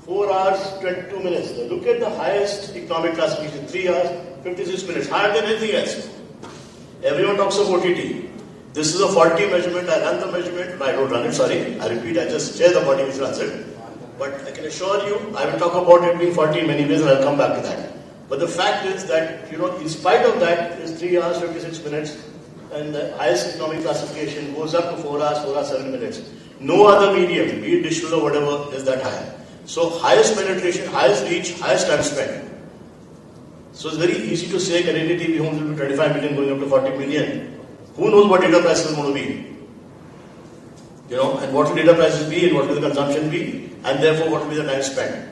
S6: 4 hours, 22 minutes. Look at the highest economic classification, 3 hours, 56 minutes, higher than anything else. Everyone talks of OTT. This is a 40 measurement. I run the measurement. I don't run it, sorry. I repeat, I just share the body which runs it. But I can assure you, I will talk about it being 40 in many ways and I'll come back to that. But the fact is that, in spite of that, it's 3 hours, 56 minutes. And the highest economic classification goes up to 4 hours, 4 hours, 7 minutes. No other medium, be it digital or whatever, is that high. So highest penetration, highest reach, highest time spent. So it's very easy to say connected TV homes will be 25 million going up to 40 million. Who knows what data prices are going to be? And what will data prices be and what will the consumption be, and therefore what will be the time spent.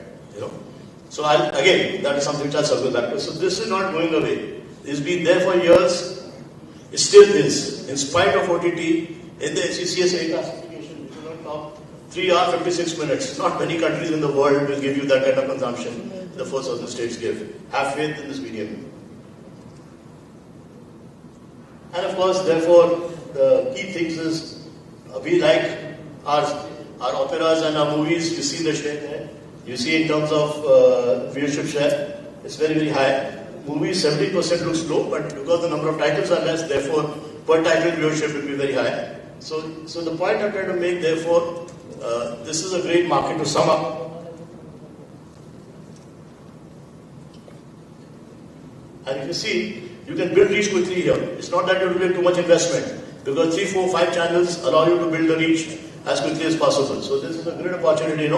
S6: So again, that is something which I'll circle back to. So this is not going away. It's been there for years. It still is. In spite of OTT, in the SCCS classification, which is on top, 3 hours, 56 minutes. Not many countries in the world will give you that kind of consumption the first southern states give. Have faith in this medium. And of course, therefore, the key things is we like our operas and our movies. You see the share there. You see in terms of viewership share, it's very, very high. Movies, 70% looks low, but because the number of titles are less, therefore, per title viewership will be very high. So the point I'm trying to make, therefore, this is a great market to sum up. And if you see, you can build reach quickly here. It's not that you will make too much investment, because 3, 4, 5 channels allow you to build the reach as quickly as possible. So this is a great opportunity,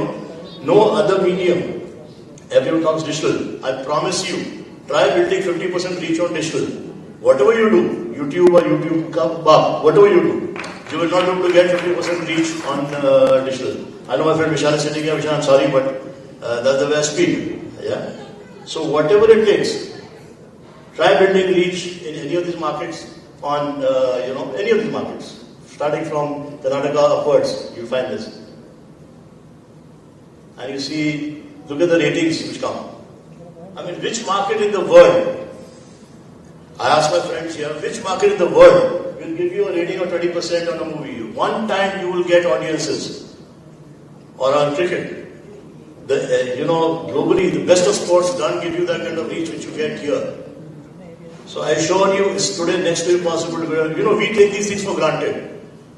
S6: No other medium. Everyone talks digital. I promise you, try building 50% reach on digital. Whatever you do, YouTube or YouTube, BARC, whatever you do, you will not be able to get 50% reach on digital. I know my friend Vishal is sitting here. Vishal, I'm sorry, but that's the way I speak. Yeah. So whatever it takes, try building reach in any of these markets on, any of these markets. Starting from Karnataka upwards, you'll find this. And you see, look at the ratings which come. I mean, which market in the world, I ask my friends here, which market in the world will give you a rating of 20% on a movie? One time you will get audiences. Or on cricket. Globally, the best of sports don't give you that kind of reach which you get here. So I assure you, it's today next to impossible to we take these things for granted.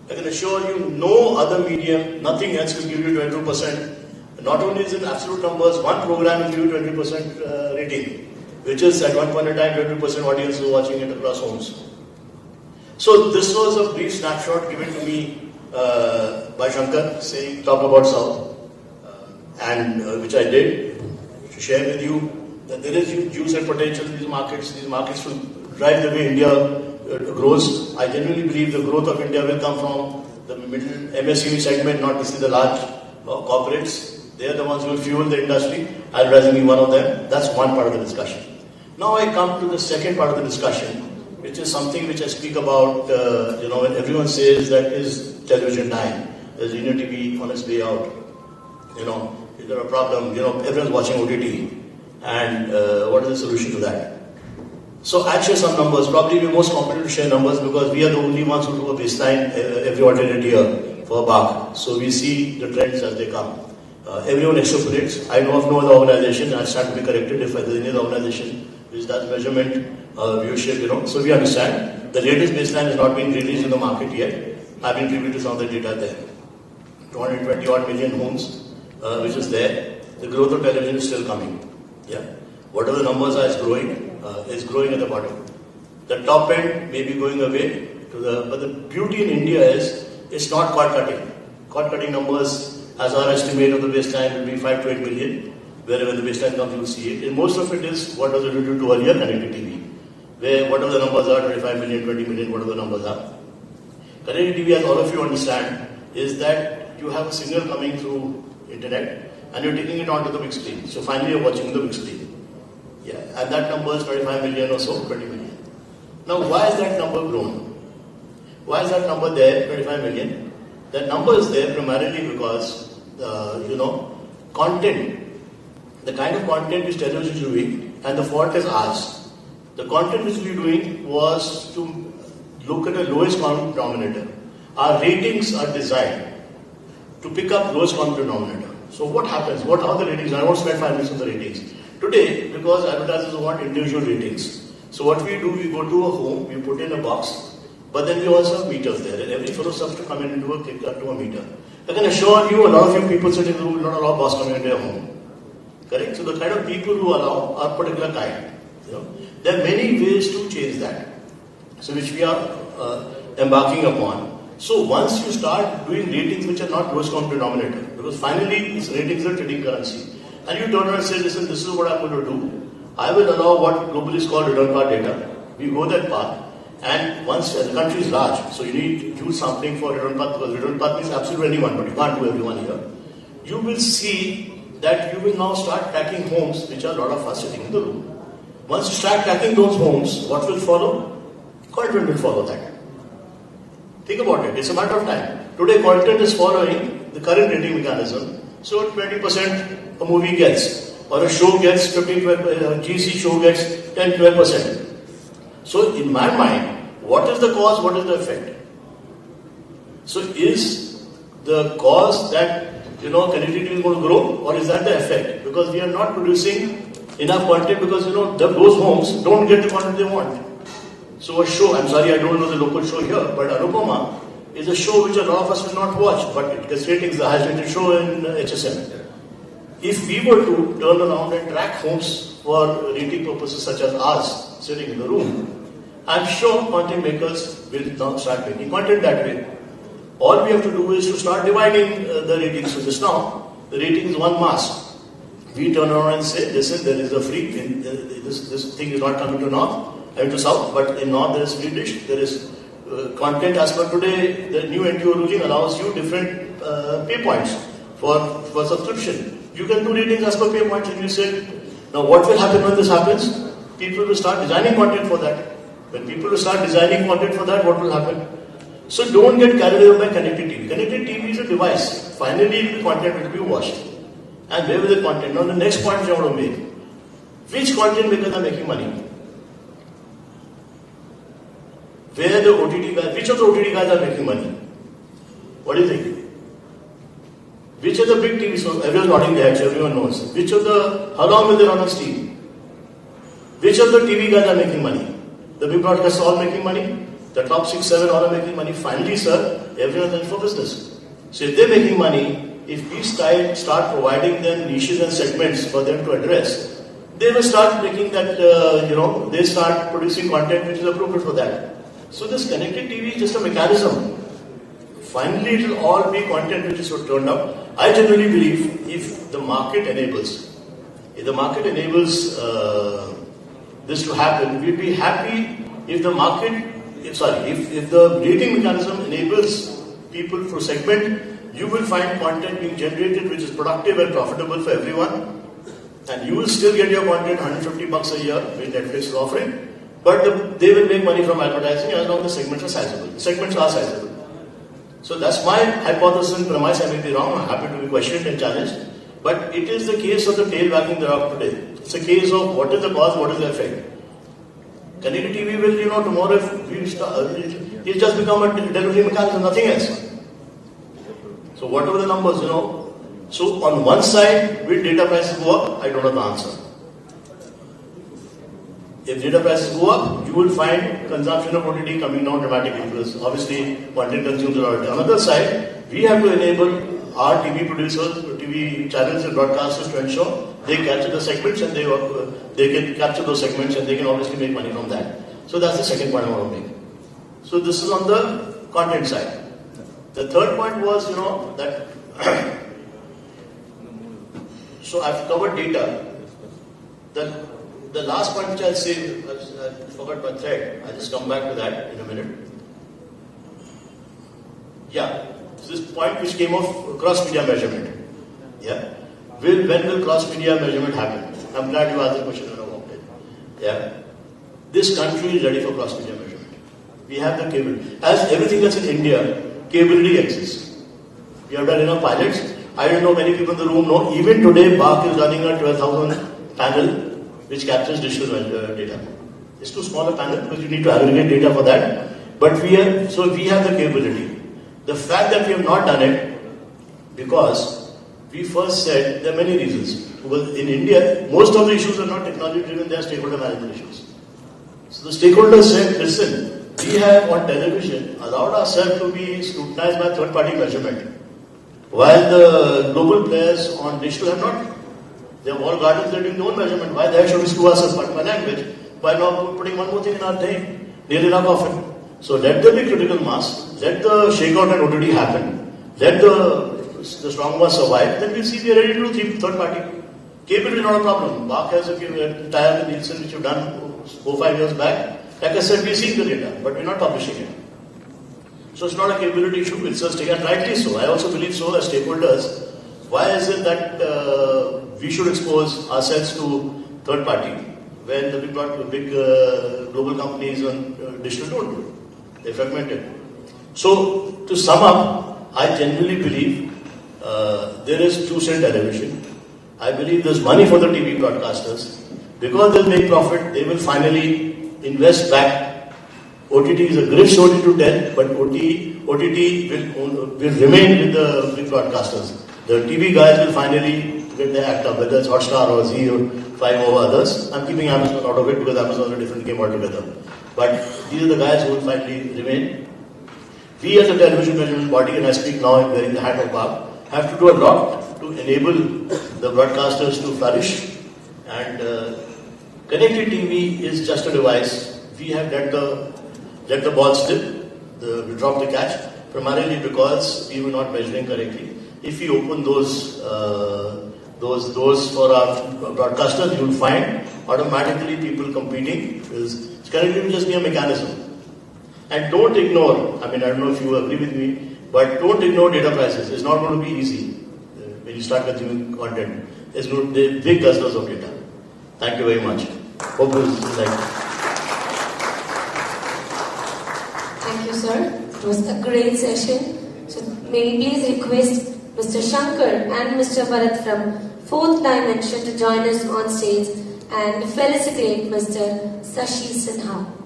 S6: I can assure you, no other medium, nothing else will give you 22%. Not only is it absolute numbers, one program will give you 20% rating, which is at one point in time 20% audience who are watching it across homes. So this was a brief snapshot given to me by Shankar, saying talk about South, and which I did to share with you that there is huge use and potential in these markets. These markets will drive the way India grows. I genuinely believe the growth of India will come from the middle MSME segment, not to see the large corporates. They are the ones who will fuel the industry. Advertising being one of them. That's one part of the discussion. Now I come to the second part of the discussion, which is something which I speak about, when everyone says that is television dying, is linear TV on its way out. Is there a problem? Everyone's watching OTT. And what is the solution to that? So I'll share some numbers. Probably we're most competent to share numbers because we are the only ones who do a baseline every alternate year for BARC. So we see the trends as they come. Everyone extrapolates. I know of no other organization, and I stand to be corrected if there's any other organization which does measurement, viewership, So we understand. The latest baseline has not been released in the market yet. I've been privy to some of the data there. 220 odd million homes, which is there. The growth of television is still coming. Yeah. Whatever the numbers are, is growing at the bottom. The top end may be going away but the beauty in India is it's not cord cutting. Cord cutting numbers, as our estimate of the baseline will be 5 to 8 million. Wherever the baseline comes, you will see it. And most of it is what was alluded to earlier, connected TV. Where whatever the numbers are, 25 million, 20 million, whatever the numbers are. Connected TV, as all of you understand, is that you have a signal coming through internet and you're taking it onto the big screen. So finally you're watching the big screen. Yeah, and that number is 25 million or so, 20 million. Now why is that number grown? Why is that number there, 25 million? That number is there primarily because, content, the kind of content which television is doing, and the fault is ours. The content which we were doing was to look at the lowest common denominator. Our ratings are designed to pick up lowest common denominator. So what happens? What are the ratings? I won't spend 5 minutes on the ratings. Today, because advertisers want individual ratings, so what we do, we go to a home, we put in a box, but then we also have meters there, and every fellow has to come in and do a meter. I can assure you, a lot of you people sitting in the room will not allow boss coming into your home. Correct? So the kind of people who allow are particular kind. You know, there are many ways to change that, so which we are embarking upon. So once you start doing ratings which are not lowest common denominator, because finally ratings are trading currency, and you turn around and say, listen, this is what I'm going to do. I will allow what globally is called return path data. We go that path, and once the country is large, so you need huge sampling for return path, because return path means absolutely anyone, but you can't do everyone here. You will see that you will now start tracking homes which are a lot of us sitting in the room. Once you start tracking those homes, what will follow? Content will follow that. Think about it, it's a matter of time. Today content is following the current rating mechanism. So 20% a movie gets, or a show gets 15-12%, GC show gets 10-12%. So in my mind, what is the cause, what is the effect? So is the cause that, connectivity is going to grow, or is that the effect? Because we are not producing enough content, because those homes don't get the content they want. So a show, I'm sorry I don't know the local show here, but Anupama is a show which a lot of us will not watch, but it gets ratings, the highest rated show in HSM. If we were to turn around and track homes for rating purposes such as ours, sitting in the room, I'm sure content makers will now start making content that way. All we have to do is to start dividing the ratings. So just now, the rating is one mass. We turn around and say, listen, there is a free, this thing is not coming to north, and to south, but in north there is free dish, there is content as per today, the new NTO ruling allows you different pay points for subscription. You can do ratings as per pay points, and you say, now what will happen when this happens? People will start designing content for that. When people will start designing content for that, what will happen? So don't get carried away by connected TV. Connected TV is a device. Finally, the content will be watched. And where will the content? Now the next point I want to make. Which content makers are making money? Where the OTT guys, which of the OTT guys are making money? What do you think? Which of the big TV shows? Everyone's nodding their heads, everyone knows. Which of the, how long will they run on Steam? Which of the TV guys are making money? The big broadcasters are all making money. The top 6, 7 all are making money. Finally, sir, everyone's in for business. So if they're making money, if we start providing them niches and segments for them to address, they will start making that, they start producing content which is appropriate for that. So this connected TV is just a mechanism. Finally, it will all be content which is turned up. I generally believe if the market enables, this to happen, we'd be happy if the market, if the rating mechanism enables people to segment, you will find content being generated which is productive and profitable for everyone, and you will still get your content $150 a year which Netflix is offering, but they will make money from advertising as long as the segments are sizable. The segments are sizable. So that's my hypothesis and premise. I may be wrong, I'm happy to be questioned and challenged, but it is the case of the tail wagging the dog today. It's a case of what is the cause, what is the effect. Connected TV will, tomorrow it'll just become a delivery mechanism, nothing else. So whatever the numbers, So on one side, will data prices go up? I don't know the answer. If data prices go up, you will find consumption of OTT coming down dramatically, because obviously content consumes a lot. On the other side, we have to enable our TV producers, TV channels and broadcasters to ensure they capture the segments, and they can capture those segments, and they can obviously make money from that. So that's the second point I want to make. So this is on the content side. The third point was, that so I've covered data. The last point which I'll say, I forgot my thread. I'll just come back to that in a minute. Yeah, so this point which came off cross-media measurement. Yeah, when will cross-media measurement happen? I'm glad you asked the question when I walked in. Yeah, this country is ready for cross-media measurement. We have the capability. As everything else in India, capability exists. We have done enough pilots. I don't know many people in the room know. Even today, BARC is running a 12,000 panel which captures digital data. It's too small a panel because you need to aggregate data for that. But we have the capability. The fact that we have not done it because we first said there are many reasons. Because in India, most of the issues are not technology driven, they are stakeholder management issues. So the stakeholders said, listen, we have on television allowed ourselves to be scrutinized by third-party measurement, while the global players on digital have not. They have all gardens, they are doing their own measurement. Why the heck should we screw ourselves, pardon my language, by not putting one more thing in our thing, nail in our coffin? So let there be critical mass, let the shakeout and OTT happen, let the strong ones survive, then we'll see we are ready to do third party. Cable is not a problem. BARC has a tie-up with Nielsen, which you've done 4-5 years back. Like I said, we're seeing the data, but we're not publishing it. So it's not a capability issue, it's a stake, and rightly so. I also believe so as stakeholders. Why is it that we should expose ourselves to third party when the big global companies on digital don't do it? They're fragmented. So to sum up, I genuinely believe there is truth in television. I believe there's money for the TV broadcasters. Because they'll make profit, they will finally invest back. OTT is a great story to tell, but OTT will remain with the big broadcasters. The TV guys will finally get their act up, whether it's Hotstar or Z or 5 or others. I'm keeping Amazon out of it because Amazon is a different game altogether. But these are the guys who will finally remain. We as a television measurement body, and I speak now wearing the hat of BARC, have to do a lot to enable the broadcasters to flourish. And connected TV is just a device. We have let the ball slip, we dropped the catch, primarily because we were not measuring correctly. If we open those doors for our broadcasters, you will find automatically people competing. It's connected to just be a mechanism. And don't ignore, I don't know if you agree with me, but don't ignore data prices. It's not going to be easy when you start consuming content. It's going to be big guzzlers of data. Thank you very much. Hope you like.
S7: Thank you, sir. It was a great session. So may we please request Mr. Shankar and Mr. Bharat from 4th Dimension to join us on stage and felicitate Mr. Sashi Sinha.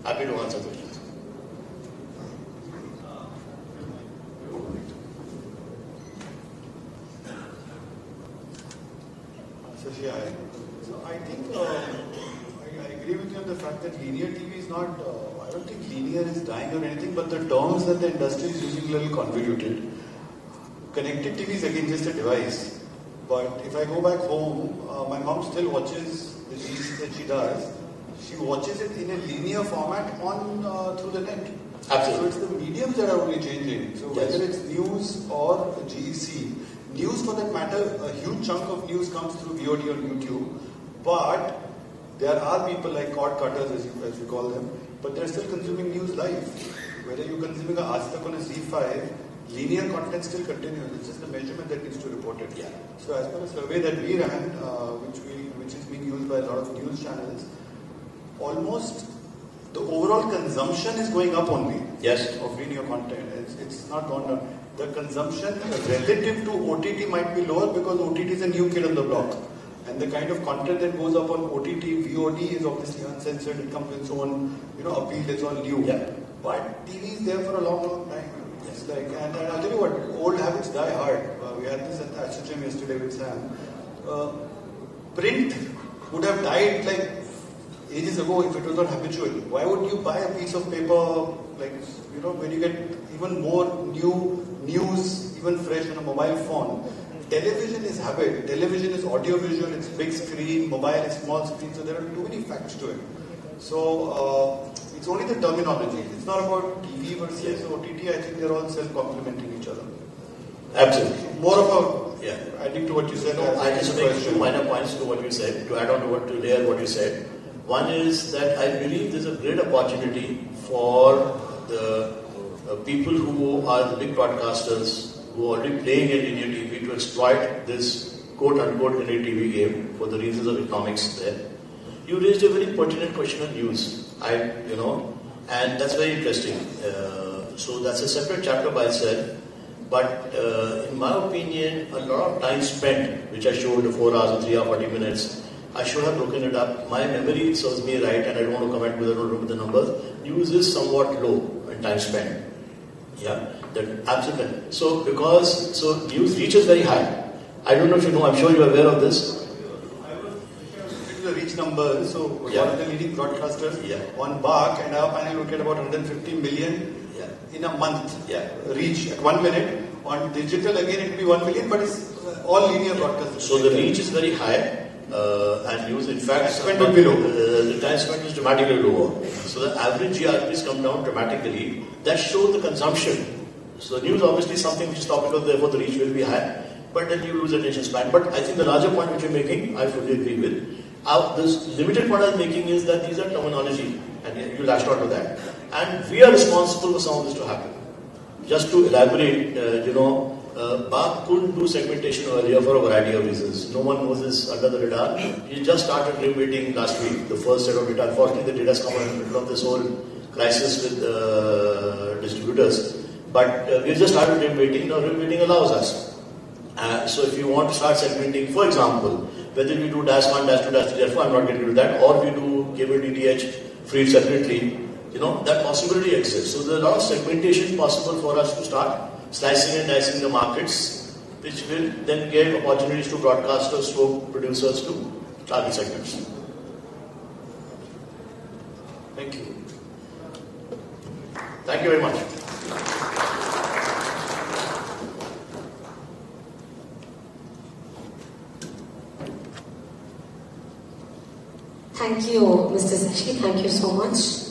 S6: Happy to answer questions.
S8: So I think I agree with you on the fact that linear TV is not, I don't think linear is dying or anything, but the terms that the industry is using a little convoluted. Connected TV is again just a device, but if I go back home, my mom still watches the G's that she does. She watches it in a linear format on through the net.
S6: Absolutely.
S8: So it's the mediums that are only changing. So whether it's news or GEC, news for that matter, a huge chunk of news comes through VOD on YouTube. But there are people like cord cutters, as we call them, but they're still consuming news live. Whether you're consuming a Aaj Tak on a Z5, linear content still continues. It's just the measurement that needs to report it.
S6: Yeah.
S8: So as per a survey that we ran, which is being used by a lot of news channels, almost the overall consumption is going up only.
S6: Yes.
S8: Of linear content. It's not gone down. The consumption relative to OTT might be lower because OTT is a new kid on the block. And the kind of content that goes up on OTT, VOD is obviously uncensored. It comes with its own, appeal. It's all new.
S6: Yeah.
S8: But TV is there for a long, long time. It's like, and I'll tell you what, old habits die hard. We had this at SHM yesterday with Sam. Print would have died like ages ago if it was not habitual. Why would you buy a piece of paper when you get even more new news, even fresh on a mobile phone? Television is habit. Television is audio-visual. It's big screen. Mobile is small screen. So there are too many facts to it. So it's only the terminology. It's not about TV versus OTT. I think they're all self-complementing each other.
S6: Absolutely.
S8: So more of adding to what you said.
S6: I just make two minor points to what you said, to add on to what you said. One is that I believe there's a great opportunity for the people who are the big broadcasters who are already playing in linear TV to exploit this quote-unquote linear TV game for the reasons of economics there. You raised a very pertinent question on news. And that's very interesting. So that's a separate chapter by itself. But in my opinion, a lot of time spent, which I showed the 4 hours or 3 hours, 40 minutes, I should have broken it up. My memory serves me right, and I don't want to comment whether I don't remember the numbers. News is somewhat low in time spent. Yeah, that absolutely. So news reach is very high. I don't know if you know. I'm sure you are aware of this.
S8: The reach numbers. So one of the leading broadcasters on BARC, and our panel look at about 150 million in a month reach at 1 minute. On digital again it will be 1 million, but it's all linear broadcasting.
S6: So the reach is very high. And news, in fact,
S8: spent will be low.
S6: The time spent is dramatically lower. So the average GRPs come down dramatically. That shows the consumption. So news obviously is something which is topical, therefore the reach will be high. But then you lose attention span. But I think the larger point which you're making, I fully agree with. This limited point I'm making is that these are terminology, and you latched on to that. And we are responsible for some of this to happen. Just to elaborate, BARC couldn't do segmentation earlier for a variety of reasons. No one knows this under the radar. We just started waiting last week, the first set of data. Unfortunately, the data has come in the middle of this whole crisis with distributors. But we just started waiting. Now, waiting allows us. So if you want to start segmenting, for example, whether we do dash 1, dash 2, dash 3, dash 4, I'm not getting into that, or we do cable DTH free separately, that possibility exists. So there's a lot of segmentation possible for us to start slicing and dicing the markets, which will then give opportunities to broadcasters, to producers to target segments.
S8: Thank you.
S6: Thank you very much.
S7: Thank you, Mr. Sashi. Thank you so much.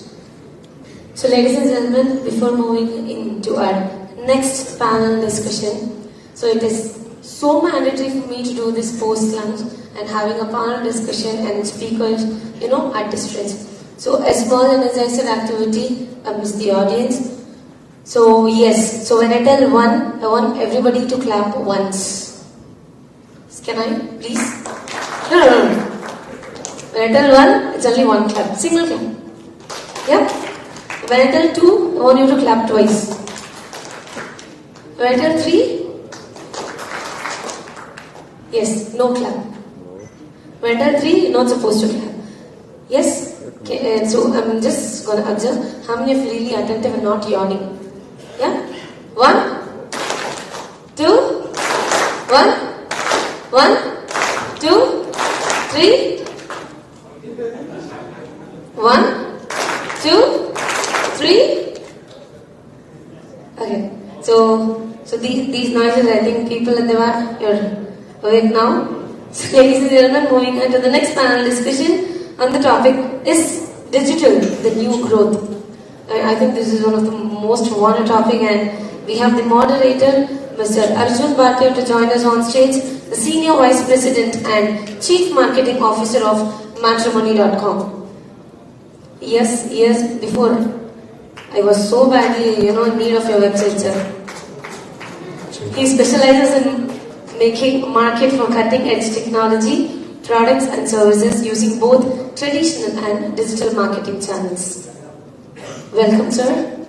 S7: So, ladies and gentlemen, before moving into our next panel discussion, so it is so mandatory for me to do this post-lunch and having a panel discussion and speakers, at the stretch. So, a small energizer activity amidst the audience. So, yes, so when I tell one, I want everybody to clap once. Can I, please? No. When I tell one, it's only one clap, single clap. Yeah? When I tell two, I want you to clap twice. When I tell three, yes, no clap. When I tell three, you're not supposed to clap. Yes? Okay, so I'm just going to observe how many of you really attentive and not yawning. Yeah? 1, 2, 1, 2, 3. 1, 2, 3. Okay. So these noises, I think people in the back, you're awake now. So ladies and gentlemen, moving on to the next panel discussion on the topic is digital, the new growth. I think this is one of the most wanted topic, and we have the moderator, Mr. Arjun Bhatia, to join us on stage, the Senior Vice President and Chief Marketing Officer of Matrimony.com. Yes, before I was so badly, in need of your website, sir. He specializes in making market for cutting-edge technology, products and services using both traditional and digital marketing channels. Welcome, sir.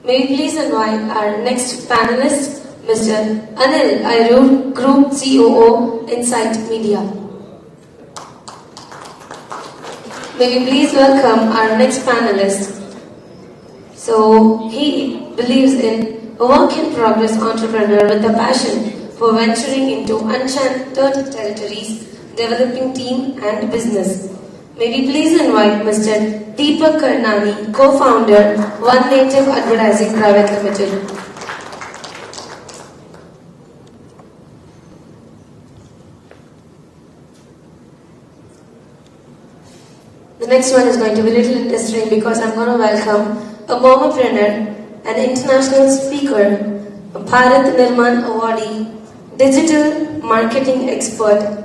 S7: May we please invite our next panelist, Mr. Anil Airur, Group COO, Insight Media. May we please welcome our next panelist. So, he believes in a work-in-progress entrepreneur with a passion for venturing into uncharted territories, developing team and business. May we please invite Mr. Deepak Karnani, co-founder, One Native Advertising Private Limited. The next one is going to be a little interesting because I'm going to welcome a momopreneur, an international speaker, a Bharat Nirman awardee, digital marketing expert.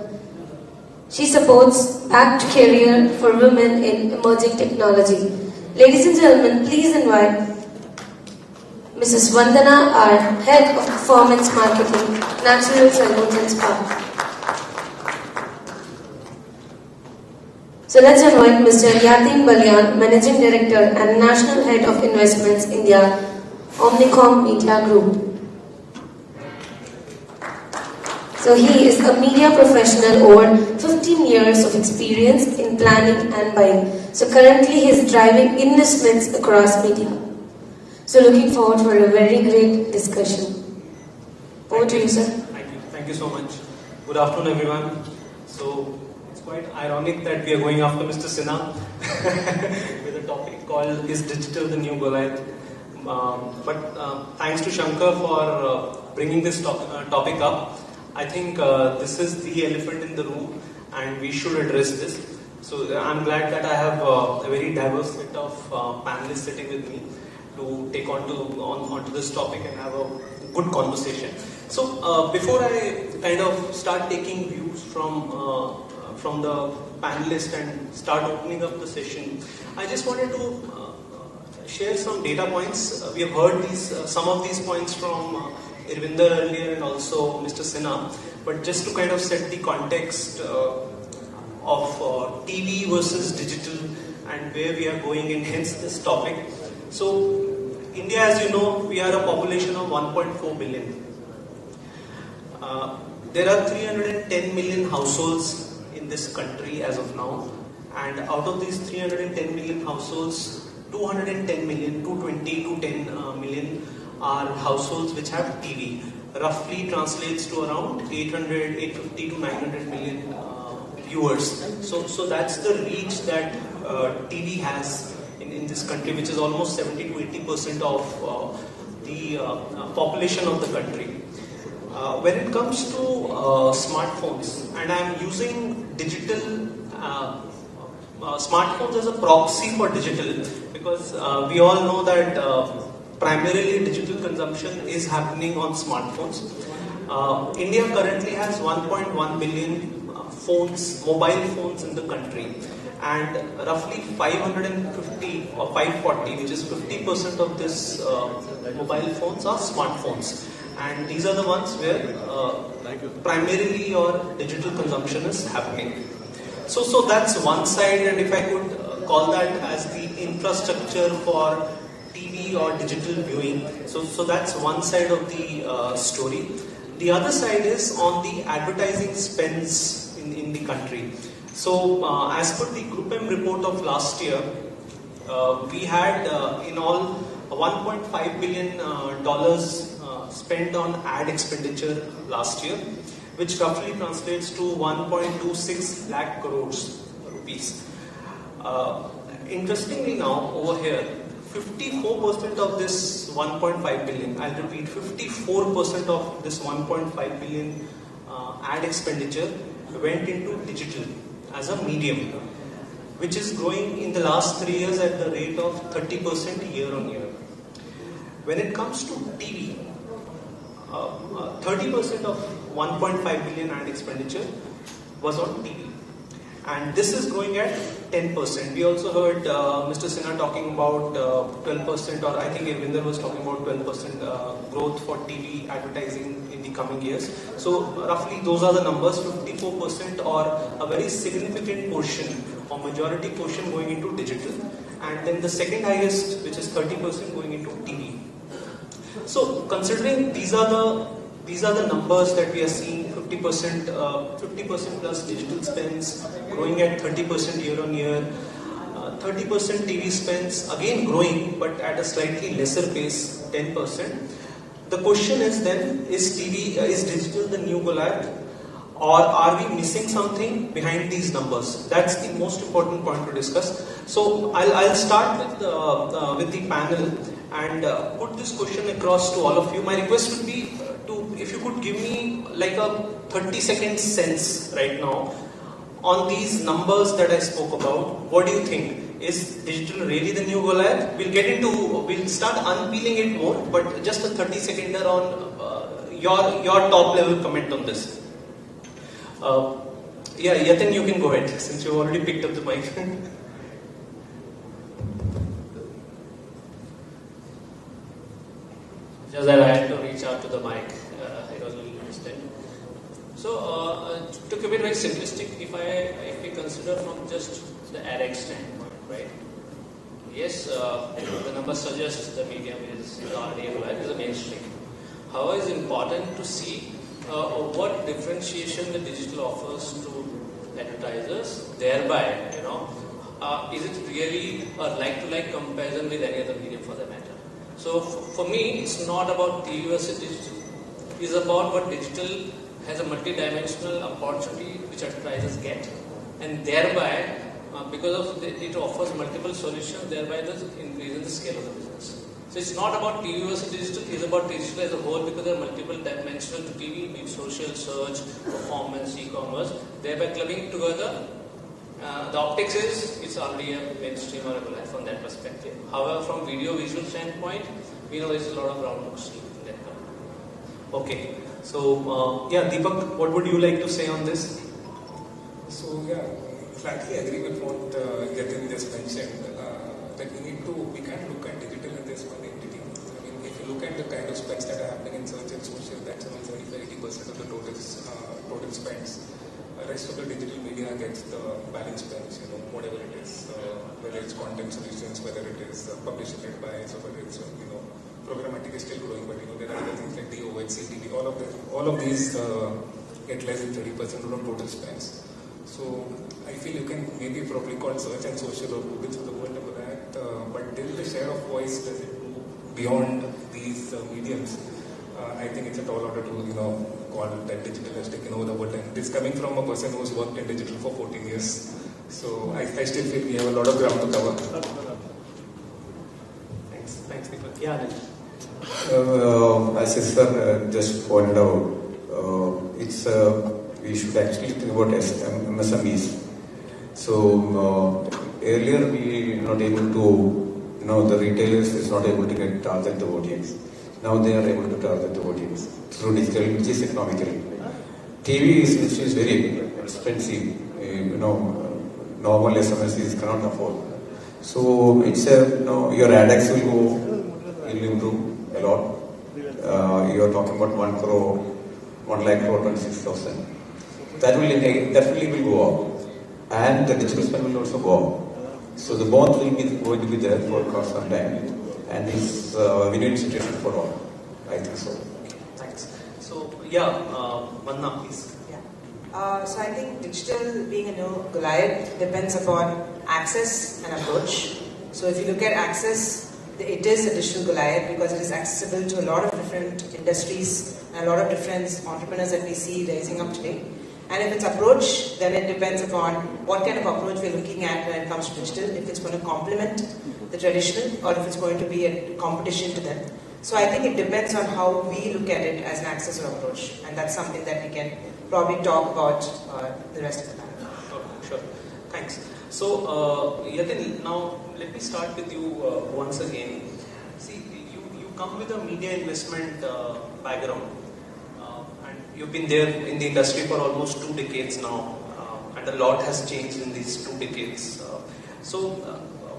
S7: She supports backed career for women in emerging technology. Ladies and gentlemen, please invite Mrs. Vandana, our Head of Performance Marketing, Natural Salons and Spa. So let's invite Mr. Yatin Balyan, Managing Director and National Head of Investments, India, Omnicom Media Group. So he is a media professional over 15 years of experience in planning and buying. So currently he is driving investments across media. So looking forward for a very great discussion. Over to you, sir.
S9: Thank you so much. Good afternoon, everyone. So it's quite ironic that we are going after Mr. Sinha with a topic called "Is Digital the New Goliath?" But thanks to Shankar for bringing this topic up. I think this is the elephant in the room, and we should address this. So I'm glad that I have a very diverse set of panelists sitting with me to take onto this topic and have a good conversation. So before I kind of start taking views from the panelists and start opening up the session, I just wanted to share some data points. We have heard some of these points from Irvinder earlier and also Mr. Sinha, but just to kind of set the context of TV versus digital and where we are going, and hence this topic. So India, as you know, we are a population of 1.4 billion. There are 310 million households in this country as of now, and out of these 310 million households, 210 million, 220 to 10 million are households which have TV. Roughly translates to around 850 to 900 million viewers. So that's the reach that TV has in this country, which is almost 70 to 80% of the population of the country. When it comes to smartphones, and I'm using digital smartphones as a proxy for digital, because we all know that primarily digital consumption is happening on smartphones. India currently has 1.1 billion mobile phones in the country, and roughly 550 or 540, which is 50% of this mobile phones are smartphones. And these are the ones where primarily your digital consumption is happening. So that's one side, and if I could call that as the infrastructure for TV or digital viewing. So that's one side of the story. The other side is on the advertising spends in the country. So as per the Group M report of last year, we had in all $1.5 billion spent on ad expenditure last year, which roughly translates to 1.26 lakh crores rupees. Interestingly now, over here, 54% of this 1.5 billion, I'll repeat, 54% of this 1.5 billion ad expenditure went into digital as a medium, which is growing in the last 3 years at the rate of 30% year on year. When it comes to TV, 30% of 1.5 billion ad expenditure was on TV. And this is growing at 10%. We also heard Mr. Sinha talking about 12%, or I think Irvinder was talking about 12% growth for TV advertising in the coming years. So roughly those are the numbers, 54% or a very significant portion or majority portion going into digital. And then the second highest, which is 30% going into TV. So considering these are the numbers that we are seeing, 50% plus digital spends growing at 30% year on year, 30% TV spends again growing but at a slightly lesser pace, 10%. The question is then, is digital the new Goliath, or are we missing something behind these numbers? That's the most important point to discuss. So I'll start with the panel and put this question across to all of you. My request would be if you could give me like a 30-second sense right now on these numbers that I spoke about. What do you think? Is digital really the new Goliath? We'll start unpeeling it more, but just a 30-seconder on your top level comment on this. Yeah, Yatin, you can go ahead since you already picked up the mic.
S10: Just that I had to reach out to the mic. It was a little distant. So, to keep it very simplistic, if we consider from just the RX standpoint, right? Yes, the number suggests the medium is already available, is a mainstream. However, it's important to see what differentiation the digital offers to advertisers. Thereby, is it really a like-to-like comparison with any other medium for that matter? So, for me, it's not about TV versus digital. It's about what digital has a multi-dimensional opportunity which advertisers get, and thereby, because of it offers multiple solutions, thereby it increases the scale of the business. So it's not about TV versus digital, it's about digital as a whole, because there are multiple dimensions to TV, be it social, search, performance, e-commerce, thereby clubbing together. The optics is, it's already a mainstream or a reliant from that perspective. However, from video visual standpoint, we know there's a lot of ground to see in that term.
S9: Okay, so yeah, Deepak, what would you like to say on this?
S11: So yeah, exactly agree with what Yatin just mentioned. That we can't look at digital as one entity. I mean, if you look at the kind of spends that are happening in search and social, that's around 75-80% of the total spends. The rest of the digital media gets the balance spends, whatever it is, whether it's content solutions, whether it is publisher-led buys, or whether it's programmatic is still growing, but there are other things like DOH, CTV, all of these get less than 30% of the total spends. So I feel you can maybe probably call search and social or Google of the world over that, but till the share of voice does it go beyond these mediums, I think it's a tall order to call that digital has taken over the world. And this coming from a person who's worked in digital for 14 years. So I still feel we have a lot of ground to cover.
S9: Thanks, Deepak. Yeah,
S12: as Sir just pointed out, we should actually think about MSMEs. So earlier we were not able to, the retailers is not able to target the audience. Now they are able to target the audience through digital, which is economically. TV is very expensive. Normal SMSs cannot afford. So it's your ADX will improve a lot. You are talking about 1 crore, 1 lakh crore, 26,000. That will definitely will go up, and the digital spend will also go up. So the both will be going to be there for quite some time. And it's a win-win situation for all. I think so.
S9: Thanks. So, yeah, Manna, please.
S13: Yeah. So I think digital being a new Goliath depends upon access and approach. So if you look at access, it is a digital Goliath because it is accessible to a lot of different industries and a lot of different entrepreneurs that we see rising up today. And if it's approach, then it depends upon what kind of approach we're looking at when it comes to digital. If it's going to complement the traditional or if it's going to be a competition to them. So I think it depends on how we look at it as an access or approach, and that's something that we can probably talk about the rest of the time.
S9: Okay, sure. Thanks. So Yatin, now let me start with you once again. See, you come with a media investment background, and you've been there in the industry for almost 2 decades now, and a lot has changed in these 2 decades.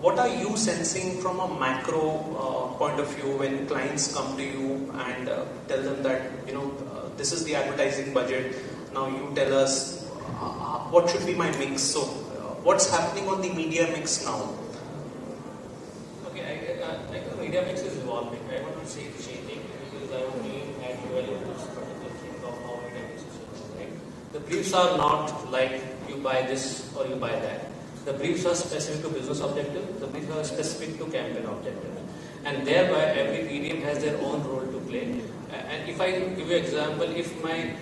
S9: What are you sensing from a macro point of view when clients come to you and tell them that, this is the advertising budget, now you tell us what should be my mix? So, what's happening on the media mix now?
S10: Okay, I think the media mix is evolving. I want to say it's changing because I only had developed this particular thing of how media mix is evolving. The briefs are not like you buy this or you buy that. The briefs are specific to business objective, the briefs are specific to campaign objective. And thereby every medium has their own role to play. And if I give you an example, if my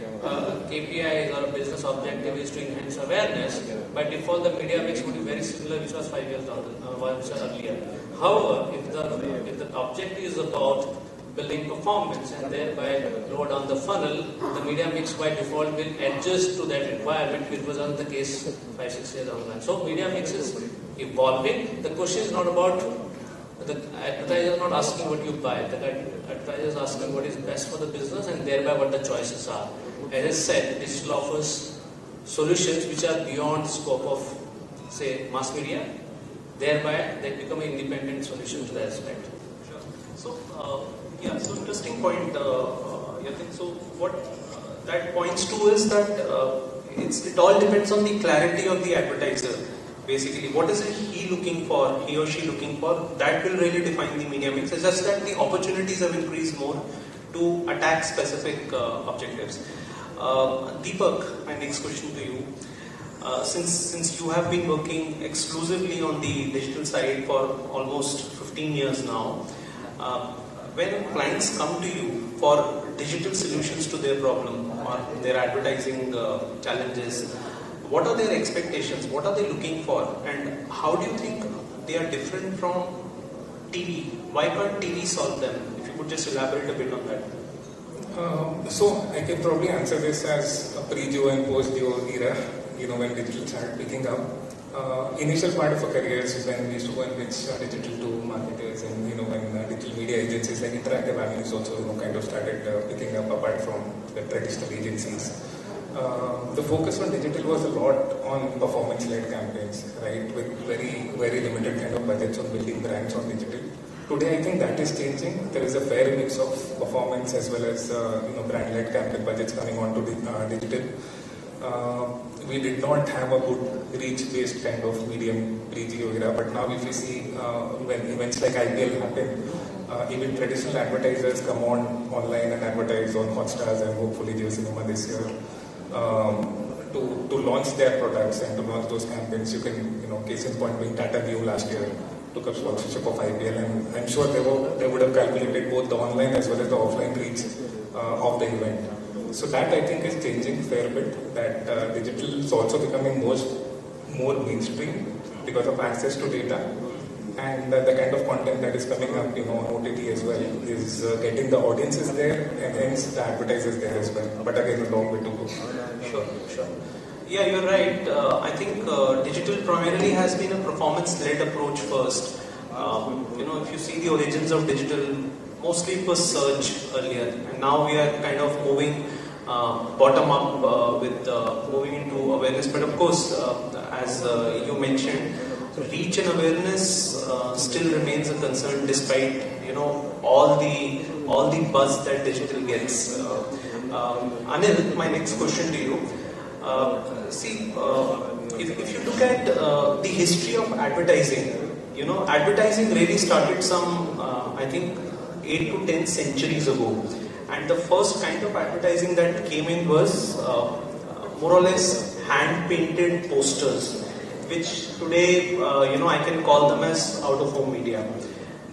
S10: KPI or a business objective is to enhance awareness, by default the media mix would be very similar which was 5 years earlier. However, if the objective is about building performance and thereby lower down the funnel, the media mix by default will adjust to that requirement, which was not the case 5-6 years down the line. So media mix is evolving. The question is not about the advertiser is not asking what you buy. The advertiser is asking what is best for the business and thereby what the choices are. As I said, digital offers solutions which are beyond the scope of, say, mass media. Thereby, they become an independent solution to that aspect.
S9: Sure. So, so interesting point, Yatin. So, what that points to is that it all depends on the clarity of the advertiser. basically what is it he or she looking for, that will really define the media mix. It's just that the opportunities have increased more to attack specific objectives. Deepak, my next question to you. Since you have been working exclusively on the digital side for almost 15 years now, when clients come to you for digital solutions to their problem or their advertising challenges, what are their expectations? What are they looking for? And how do you think they are different from TV? Why can't TV solve them? If you could just elaborate a bit on that.
S11: So I can probably answer this as a pre-Qyou and post-Qyou era, when digital started picking up. Initial part of our careers is when we used to go and pitch digital to marketers, and when digital media agencies like Interactive Avenues also kind of started picking up apart from the traditional agencies. The focus on digital was a lot on performance-led campaigns, right, with very, very limited kind of budgets on building brands on digital. Today, I think that is changing. There is a fair mix of performance as well as brand-led campaign budgets coming onto digital. We did not have a good reach-based kind of medium pre-Qyou era, but now if you see when events like IPL happen, even traditional advertisers come online and advertise on Hotstars and hopefully Jio Cinema this year to launch their products and to launch those campaigns. You can, case in point being Tata Neu last year took up sponsorship of IPL, and I'm sure they would have calculated both the online as well as the offline reach of the event. So that I think is changing a fair bit, that digital is also becoming more mainstream because of access to data, and the kind of content that is coming up on OTT as well is getting the audiences there and hence the advertisers there as well. But again, a long way to go.
S9: Sure. Yeah, you're right. I think digital primarily has been a performance-led approach first. If you see the origins of digital, mostly it was search earlier, and now we are kind of moving bottom up with moving into awareness. But of course, as you mentioned, reach and awareness still remains a concern despite all the buzz that digital gets. Anil, my next question to you. If you look at the history of advertising, advertising really started some, I think, 8 to 10 centuries ago. And the first kind of advertising that came in was more or less hand-painted posters, which today, I can call them as out-of-home media.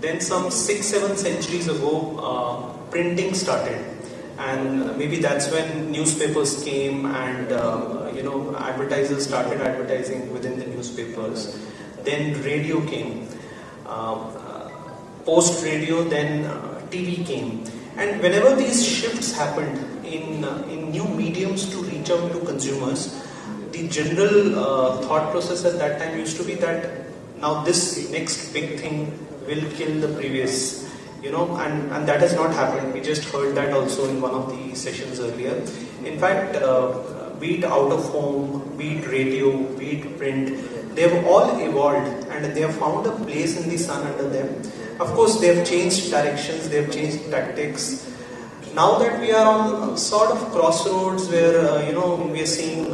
S9: Then some 6-7 centuries ago, printing started. And maybe that's when newspapers came and, advertisers started advertising within the newspapers. Then radio came. Post-radio, then TV came. And whenever these shifts happened in new mediums to reach out to consumers, the general thought process at that time used to be that now this next big thing will kill the previous. And that has not happened. We just heard that also in one of the sessions earlier. In fact, be it out of home, be it radio, be it print, they have all evolved and they have found a place in the sun under them. Of course, they have changed directions, they have changed tactics. Now that we are on sort of crossroads where, we are seeing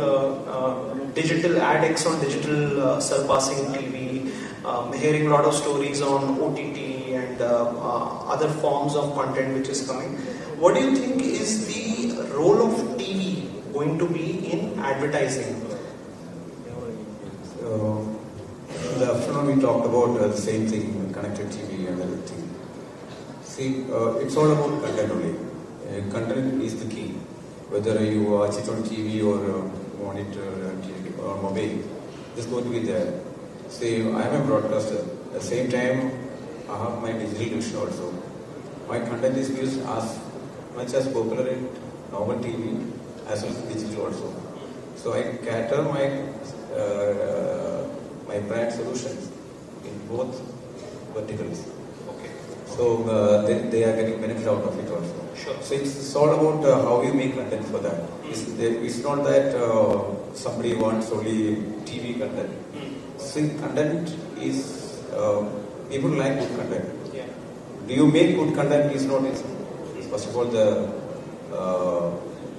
S9: digital addicts on digital surpassing TV, hearing a lot of stories on OTT, and other forms of content which is coming. What do you think is the role of TV going to be in advertising?
S12: In the afternoon we talked about the same thing, connected TV and everything. See, it's all about content only. Content is the key. Whether you watch it on TV or monitor or mobile, it's going to be there. See, I am a broadcaster. At the same time, I have my digital division also. My content is used as much as popular in normal TV as well as digital also. So I cater my brand solutions in both verticals.
S9: Okay.
S12: So they are getting benefit out of it also.
S9: Sure.
S12: So it's all about how you make content for that. It's not that somebody wants only TV content. See, content is people like good content.
S9: Yeah.
S12: Do you make good content is not easy. First of all, the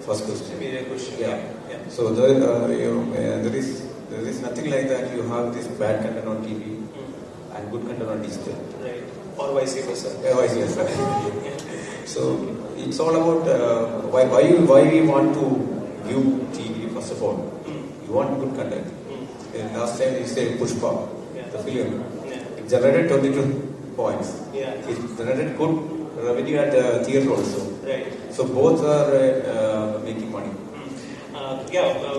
S12: first question.
S9: Immediate question.
S12: Yeah. So there is there is nothing like that. You have this bad content on TV and good content on digital.
S9: Right. Or vice versa.
S12: Yeah, vice versa. So it's all about why we want to view TV first of all. You want good content. And last time we said Pushpa, the film. It generated 22 points. It generated good revenue at the theatre also.
S9: Right.
S12: So both are making money.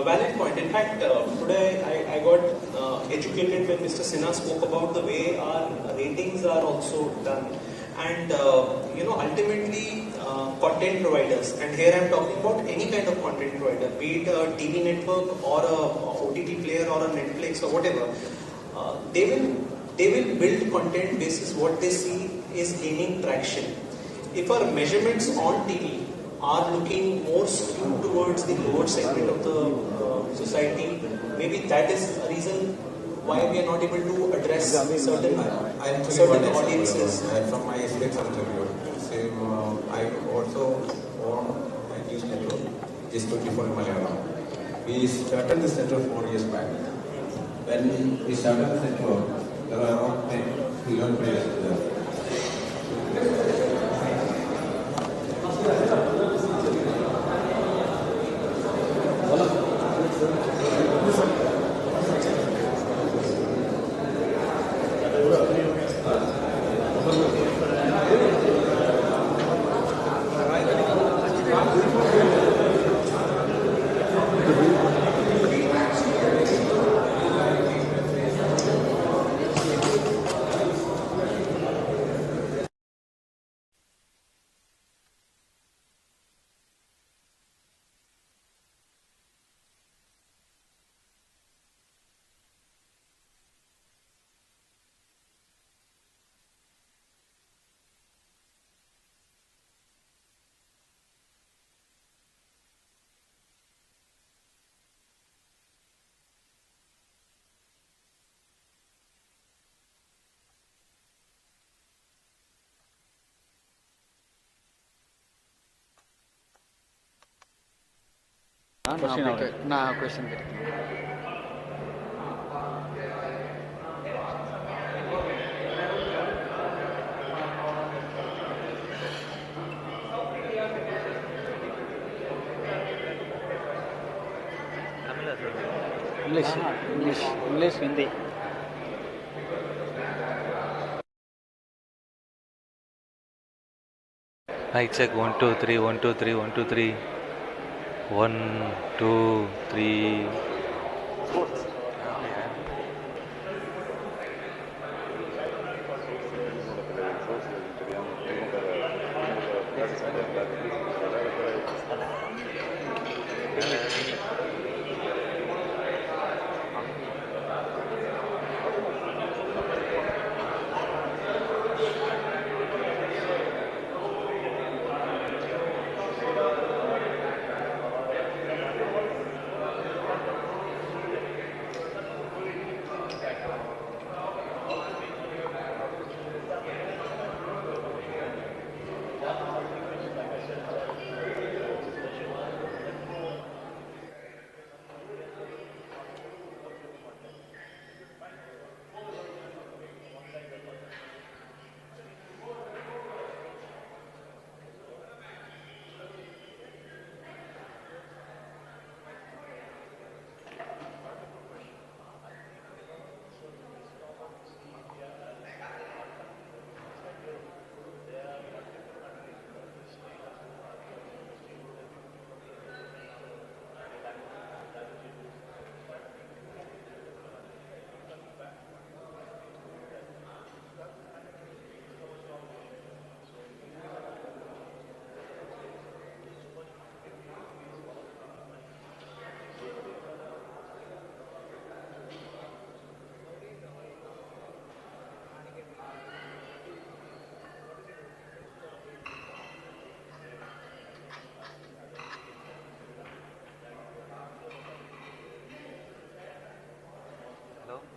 S9: Valid point. In fact, today I got educated when Mr. Sinha spoke about the way our ratings are also done. And, ultimately, content providers, and here I am talking about any kind of content provider, be it a TV network or a OTT player or a Netflix or whatever, they will build content basis what they see is gaining traction. If our measurements on TV are looking more skewed towards the lower segment of the society, maybe that is a reason why we are not able to address certain audiences.
S12: From my experience interview, I also own a news network, just 24 in Malayalam. We started this network 4 years back. When we started this network, there were around 10 11 players there.
S14: question English, Hindi.
S15: Mic check 1 2 3 1 2 3 1 2 3 1 2 3.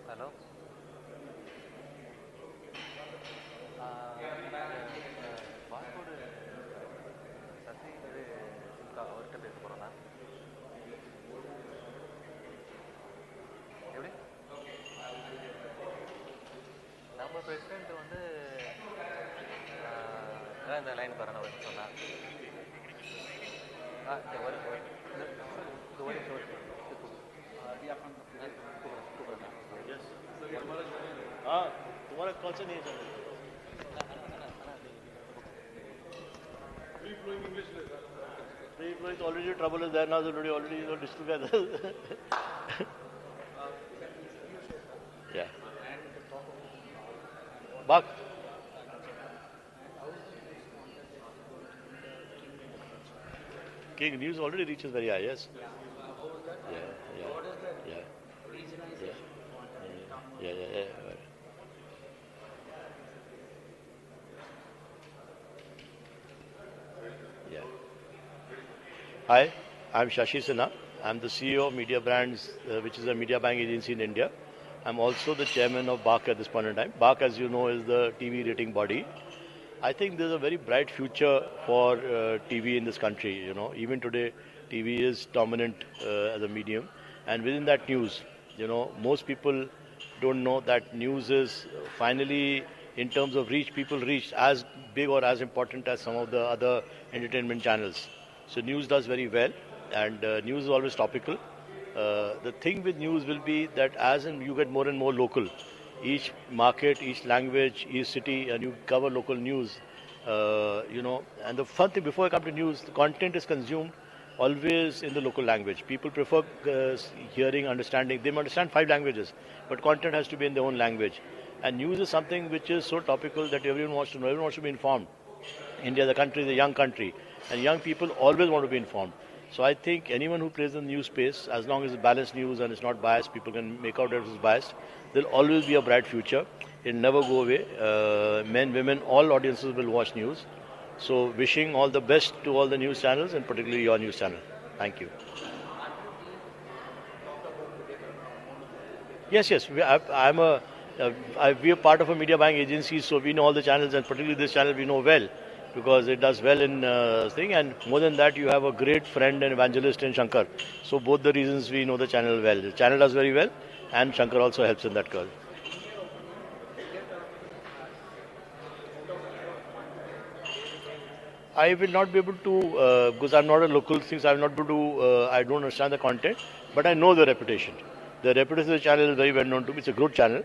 S15: Hello. Passport Sasi இது அவர்கிட்ட பேச போகிறோண்ணா. இந்த line பாருங்க அவர் சொன்னார்
S6: तुम्हारा कौन सा नहीं है free flowing already trouble is there now, already discussed together. Yeah. BARC. King news already reaches very high, yes. Yeah. Hi, I'm Shashi Sinha. I'm the CEO of Media Brands, which is a media buying agency in India. I'm also the chairman of BARC at this point in time. BARC, as you know, is the TV rating body. I think there's a very bright future for TV in this country. You know, even today, TV is dominant as a medium, and within that news, you know, most people don't know that news is finally, in terms of reach, people reach as big or as important as some of the other entertainment channels. So news does very well, and news is always topical. The thing with news will be that as you get more and more local, each market, each language, each city, and you cover local news, you know, and the fun thing, before I come to news, the content is consumed always in the local language. People prefer hearing, understanding. They understand 5 languages, but content has to be in their own language. And news is something which is so topical that everyone wants to know, everyone wants to be informed. India, the country, is a young country, and young people always want to be informed. So I think anyone who plays in the news space, as long as it's balanced news and it's not biased, people can make out that it's biased, there'll always be a bright future. It'll never go away. Men, women, all audiences will watch news. So wishing all the best to all the news channels, and particularly your news channel. Thank you. Yes. We are part of a media buying agency, so we know all the channels, and particularly this channel we know well, because it does well in thing, and more than that, you have a great friend and evangelist in Shankar. So both the reasons we know the channel well. The channel does very well, and Shankar also helps in that cause. I will not be able to, because I'm not a local thing, so I will not be able to, I don't understand the content, but I know the reputation. The reputation of the channel is very well known to me. It's a good channel.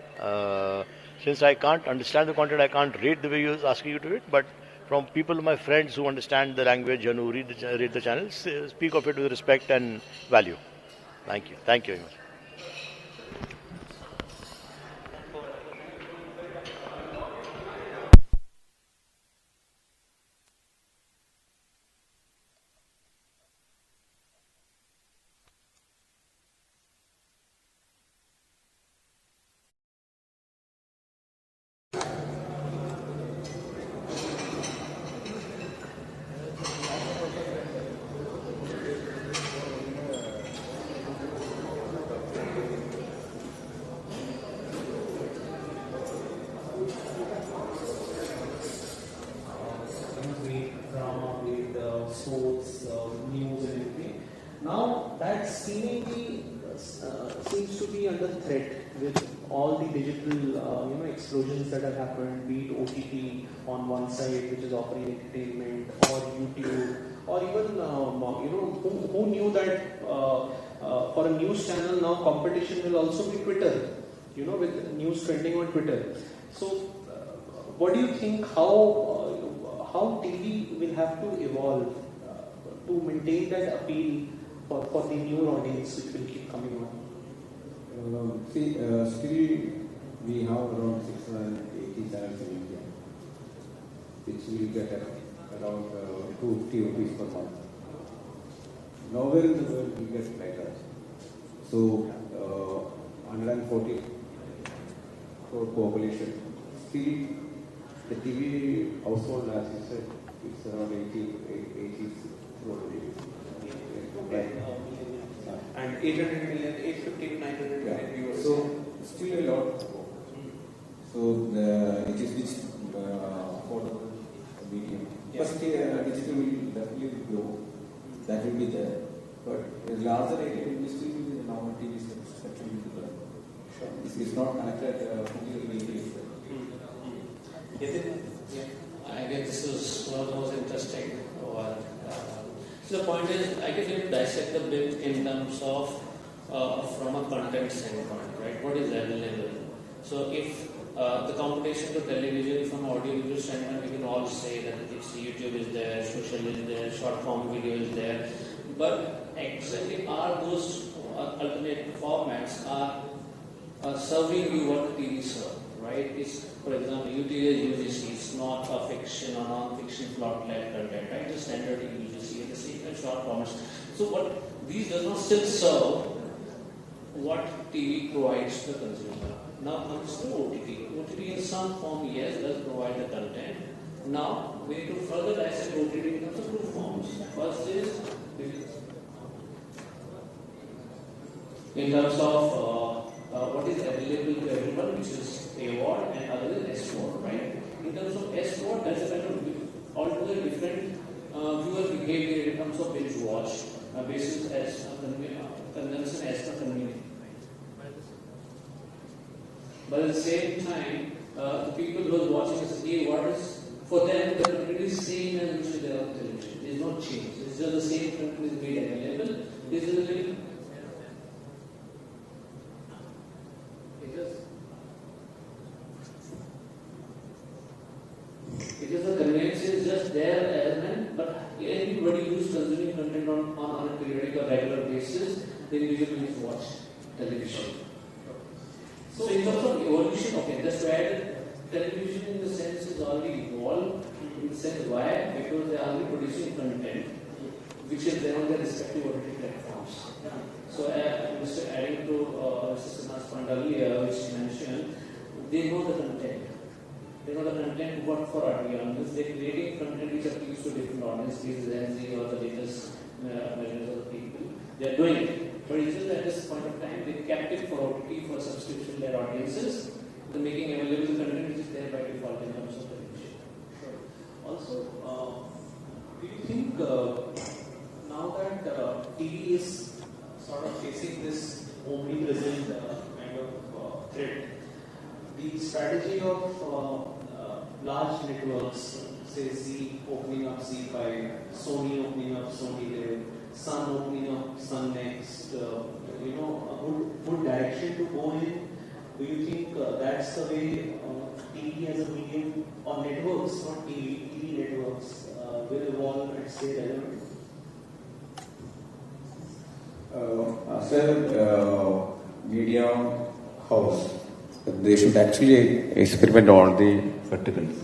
S6: Since I can't understand the content, I can't rate the way you're asking you to it, but from people, my friends who understand the language and who read the channel, speak of it with respect and value. Thank you. Thank you very much.
S9: Sports, news and everything. Now that seemingly seems to be under threat with all the digital explosions that have happened, be it OTT on one side which is offering entertainment, or YouTube, or even who knew that for a news channel now competition will also be Twitter, with news trending on Twitter. So what do you think, how TV will have to evolve to maintain that appeal for the newer audience which will keep coming on?
S12: Still we have around 680 channels in India, which will get around 250 rupees per month. Nowhere in the world we get like that. So 140 crore population. Still the TV household, as you said, it's around 80 crore.
S9: And 800 million, 850 to 900 million viewers.
S12: So still a lot to go. So it is which affordable medium. First, digital will definitely grow. That will be there. But a larger area will still be the normal TV section will be there. It's not connected fully with the
S9: Yeah.
S10: I guess this is one of the most interesting one. So the point is, I guess we have to dissect a bit in terms of from a content standpoint, right? What is available? So if the competition to television from audio-visual standpoint, we can all say that it's YouTube is there, social is there, short-form video is there, but actually are those alternate formats are serving you what the TV serve, right? It's, for example, UGC is not a fiction or non-fiction plot-led content, right? The standard UGC, the same short formats. So what these does not still serve what TV provides the consumer. Now comes to OTT. OTT in some form, yes, does provide the content. Now we need to further dissect OTT in terms of two forms. First is in terms of what is available to everyone, which is AVOD, and other is SVOD, right? In terms of SVOD, that's a kind of altogether different viewer behavior in terms of binge watch, basis as consumption as a community. But at the same time, the people who are watching this AVOD is, for them, the content is the same as which is there on television. There is no change. It's just the same content is made available. This is a little. Because the convenience is just there as an, but anybody who is consuming content on a periodic or regular basis, they usually watch television. So in terms of evolution, okay, just to add, television in the sense is already evolved. In the sense why? Because they are already producing content which is there on their respective OTT platforms. So Mr. adding to Mr. Sinha's point earlier, which he mentioned, they know the content. They know the content what for audience. They're creating content which appeals to different audiences, Gen Z or the latest measures of the people. They're doing it. But it's just at this point of time, they kept it for OTT for subscription-led audiences. They're making available content which is there by default in terms of television.
S9: Sure. Also, do you think now that TV is sort of facing this omnipresent kind of threat, the strategy of large networks, say Z opening up Z5, Sony opening up Sony Live, Sun opening up Sun Next, a good direction to go in? Do you think that's the way TV as a medium, or networks, not TV networks, will evolve and stay relevant?
S12: As a media house, they should actually experiment on the verticals,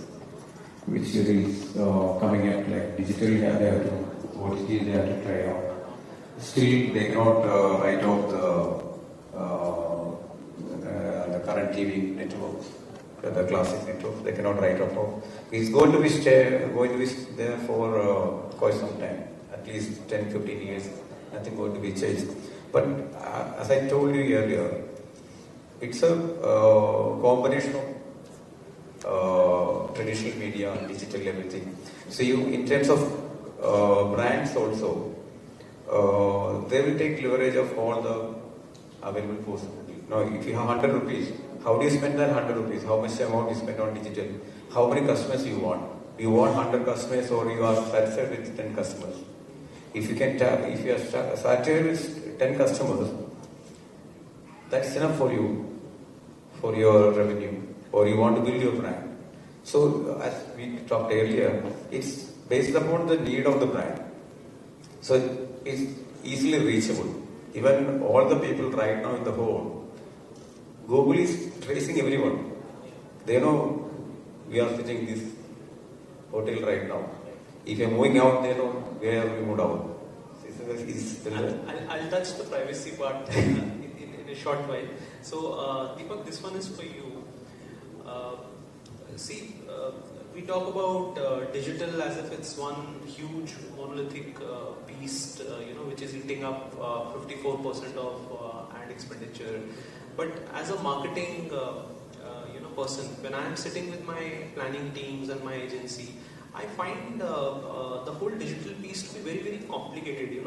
S12: which is coming up, like digital, they have to, OTT, they have to try out. Still, they cannot write off the current TV networks, the classic networks. They cannot write off. It's going to be there for quite some time, at least 10-15 years. Nothing going to be changed. But as I told you earlier, it's a combination of traditional media and digital everything. So in terms of brands also, they will take leverage of all the available possibilities. Now, if you have 100 rupees, how do you spend that 100 rupees? How much amount you spend on digital? How many customers you want? Do you want 100 customers or you are satisfied with 10 customers? If you can tap, if you are satisfied with 10 customers, that's enough for you, for your revenue, or you want to build your brand. So, as we talked earlier, it's based upon the need of the brand. So, it's easily reachable. Even all the people right now in the whole, Google is tracing everyone. They know we are sitting in this hotel right now. If you're moving out, they know where we moved out.
S9: I'll touch the privacy part in a short while. So, Deepak, this one is for you. We talk about digital as if it's one huge monolithic beast, which is eating up 54% of ad expenditure. But as a marketing person, when I'm sitting with my planning teams and my agency, I find the whole digital piece to be very, very complicated.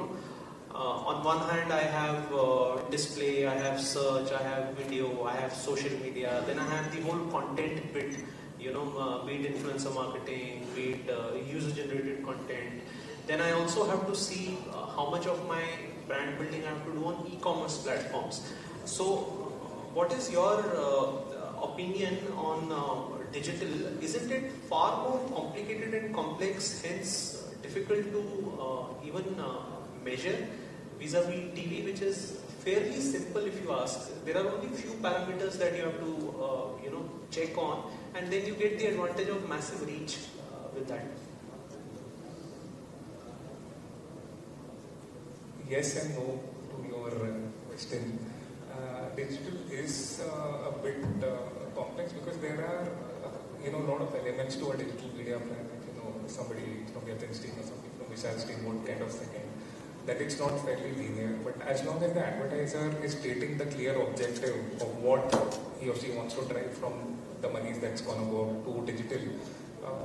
S9: On one hand, I have display, I have search, I have video, I have social media, then I have the whole content bit, be it influencer marketing, be it user-generated content. Then I also have to see how much of my brand building I have to do on e-commerce platforms. So, what is your opinion on digital? Isn't it far more complicated and complex, hence difficult to even measure vis-a-vis TV, which is fairly simple if you ask. There are only few parameters that you have to check on, and then you get the advantage of massive reach with that.
S11: Yes and no to your question. Digital is a bit complex because there are a lot of elements to a digital media plan. Somebody from Yatin's team or somebody from Vishal's team would kind of second that it's not fairly linear. But as long as the advertiser is stating the clear objective of what he or she wants to drive from the monies that's going to go to digital,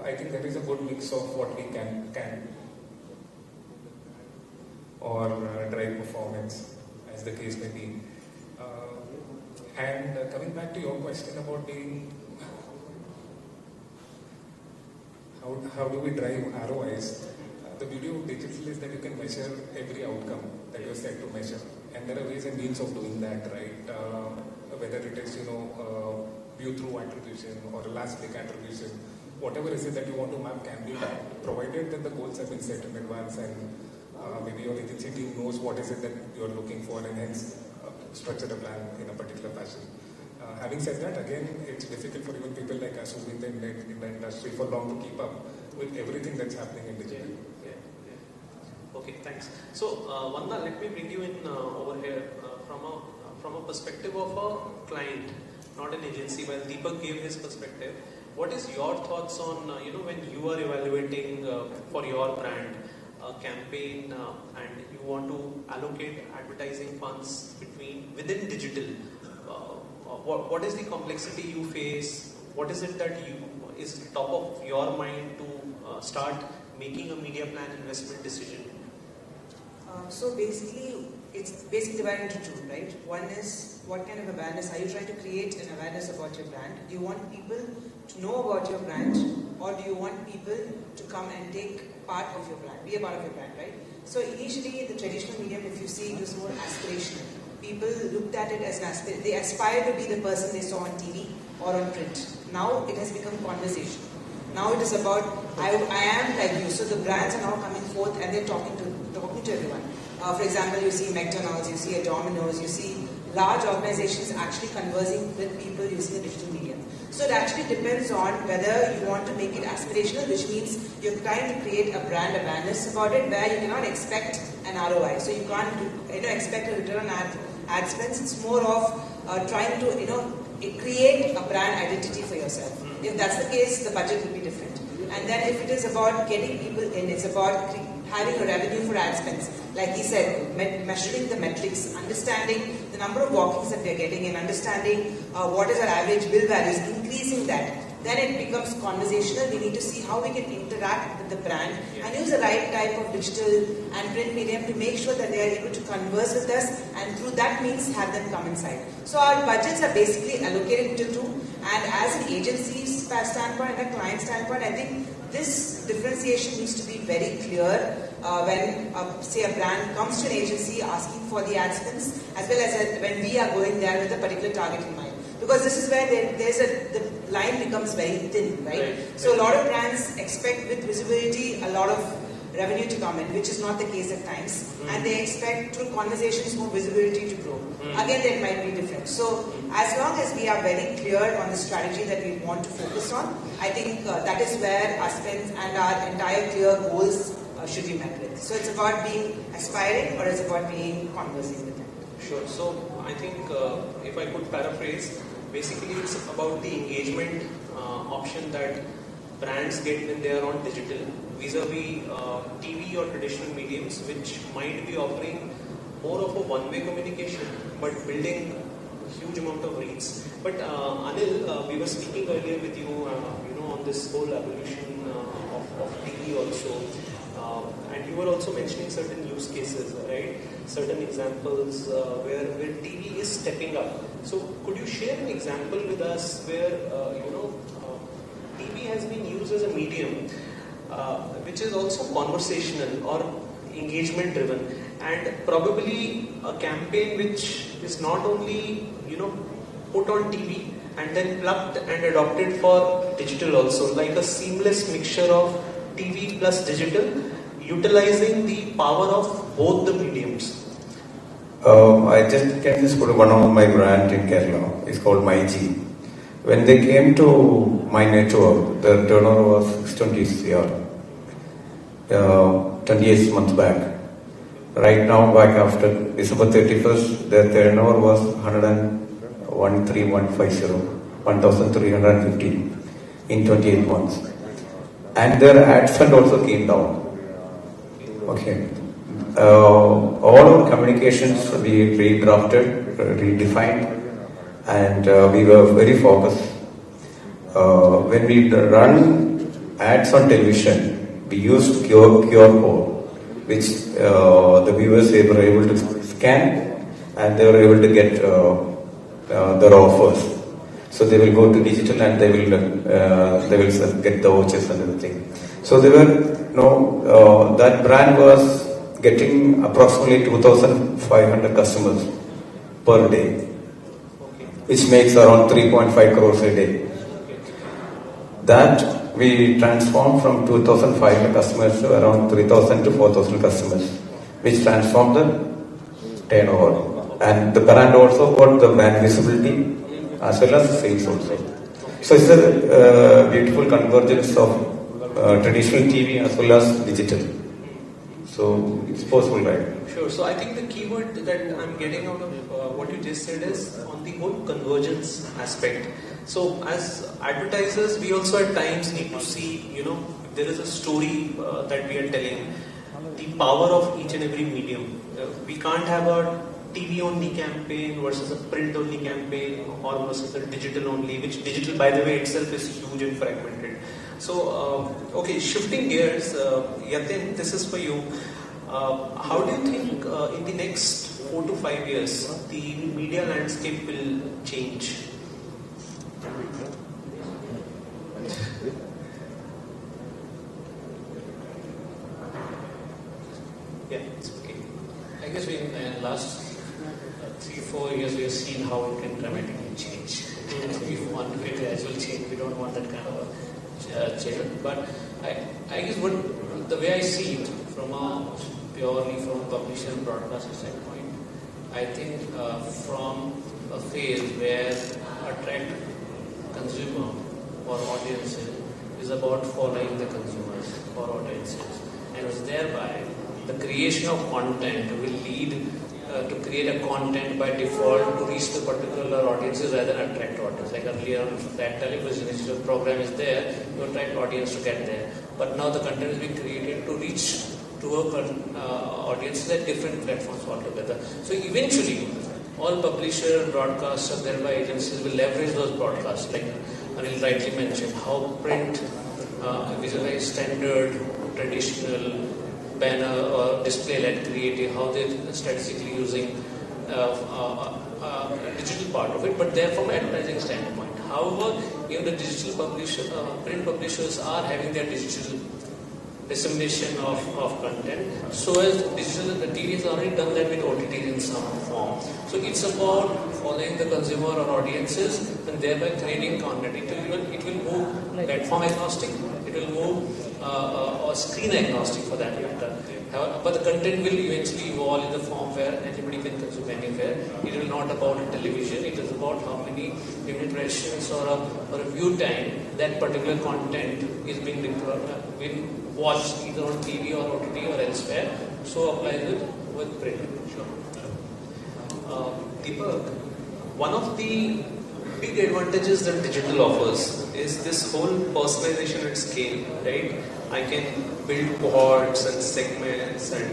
S11: I think there is a good mix of what we can or drive performance, as the case may be. And coming back to your question about being, how do we drive ROIs? The beauty of digital is that you can measure every outcome that you're set to measure, and there are ways and means of doing that, right? Whether it is view-through attribution or last-click attribution, whatever is it that you want to map can be done, provided that the goals have been set in advance and maybe your agency team knows what is it that you're looking for and hence structure a plan in a particular fashion. Having said that, again, it's difficult for even people like us who've been in the industry for long to keep up with everything that's happening in digital.
S9: Okay, thanks. So, Vanda, let me bring you in over here from a perspective of a client, not an agency. While Deepak gave his perspective, what is your thoughts on when you are evaluating for your brand campaign and you want to allocate advertising funds within digital? What is the complexity you face? What is it that is top of your mind to start making a media plan investment decision?
S13: So basically, it's basically divided into two, right? One is what kind of awareness are you trying to create an awareness about your brand? Do you want people to know about your brand, or do you want people to come and take part of your brand, be a part of your brand, right? So initially, the traditional medium, if you see, it was more aspirational. People looked at it as an aspiration. They aspired to be the person they saw on TV or on print. Now it has become conversation. Now it is about, I am like you. So the brands are now coming forth and they're talking to everyone. For example, you see McDonald's, you see a Domino's, you see large organizations actually conversing with people using a digital medium. So it actually depends on whether you want to make it aspirational, which means you're trying to create a brand awareness about it where you cannot expect an ROI. So you can't expect a return on ad spends. It's more of trying to create a brand identity for yourself. If that's the case, the budget will be different. And then if it is about getting people in, it's about having a revenue for ad spends. Like he said, measuring the metrics, understanding the number of walk-ins that we are getting and understanding what is our average bill values, increasing that. Then it becomes conversational. We need to see how we can interact with the brand and use the right type of digital and print medium to make sure that they are able to converse with us and through that means have them come inside. So our budgets are basically allocated to two, and as an agency standpoint and a client standpoint, I think this differentiation needs to be very clear when, say, a brand comes to an agency asking for the ad spends, as well as when we are going there with a particular target in mind. Because this is where the line becomes very thin, right? So a lot of brands expect with visibility a lot of revenue to come in, which is not the case at times. And they expect through conversations more visibility to grow. Again, that might be different. So as long as we are very clear on the strategy that we want to focus on, I think that is where our spends and our entire clear goals should be met with. So it's about being aspiring or it's about being conversing with them.
S9: Sure. So I think if I could paraphrase, basically it's about the engagement option that brands get when they are on digital vis-a-vis TV or traditional mediums, which might be offering more of a one-way communication but building a huge amount of reach. But Anil, we were speaking earlier with you, on this whole evolution of TV also. And you were also mentioning certain use cases, right? Certain examples where TV is stepping up. So could you share an example with us where, TV has been used as a medium which is also conversational or engagement driven, and probably a campaign which is not only put on TV and then plugged and adopted for digital also, like a seamless mixture of TV plus digital, utilizing the power of both the mediums.
S12: I can just put one of my brand in Kerala. It's called MyG. When they came to my network, the turnover was 620 CR, 28 months back. Right now, back after December 31st, their turnover was 1,350 in 28 months. And their ad spend also came down. Okay. All our communications we redrafted, redefined, and we were very focused. When we run ads on television, we used QR code, which the viewers were able to scan, and they were able to get their offers. So they will go to digital and they will get the vouchers and everything. So they were that brand was getting approximately 2,500 customers per day, which makes around 3.5 crores a day. That we transformed from 2,500 customers to around 3,000 to 4,000 customers, which transformed the turnover. And the brand also got the brand visibility as well as sales also. So it's a beautiful convergence of traditional TV as well as digital. So it's possible, right?
S9: Sure. So I think the keyword that I'm getting out of what you just said is on the whole convergence aspect. So as advertisers, we also at times need to see, if there is a story that we are telling, the power of each and every medium. We can't have a TV only campaign versus a print only campaign or versus a digital only, which digital by the way itself is huge and fragmented. So, okay, shifting gears, Yatin, this is for you. How do you think in the next 4 to 5 years the media landscape will change? Yeah, it's okay.
S10: I guess in the last 3-4 years we have seen how it can dramatically change. We want a gradual change. We don't want that kind of a change. But I guess the way I see it purely from a publisher and broadcaster standpoint, I think from a phase where attract consumer or audiences is about following the consumers or audiences, and thereby the creation of content will lead to create a content by default to reach the particular audiences rather than attract audience. Like earlier on that television program is there, you attract audience to get there. But now the content is being created to reach to audiences at different platforms altogether. So eventually, all publisher, broadcasters, thereby agencies will leverage those broadcasts. Like Anil rightly mentioned, how print is a very standard, traditional banner or display-led creative, how they're strategically using digital part of it, but they're from an advertising standpoint. However, even the digital print publishers are having their digital dissemination of content. So as the TV has already done that with OTTs in some form. So it's about following the consumer or audiences and thereby creating content. It will move platform agnostic, it will move or screen agnostic for that matter. But the content will eventually evolve in the form where anybody can consume anywhere. It is not about television, it is about how many impressions or a view time that particular content is being watched either on TV or OTT or elsewhere. So applies it with print. Sure.
S9: Deepak, one of the big advantages that digital offers is this whole personalization at scale, right? I can build cohorts and segments and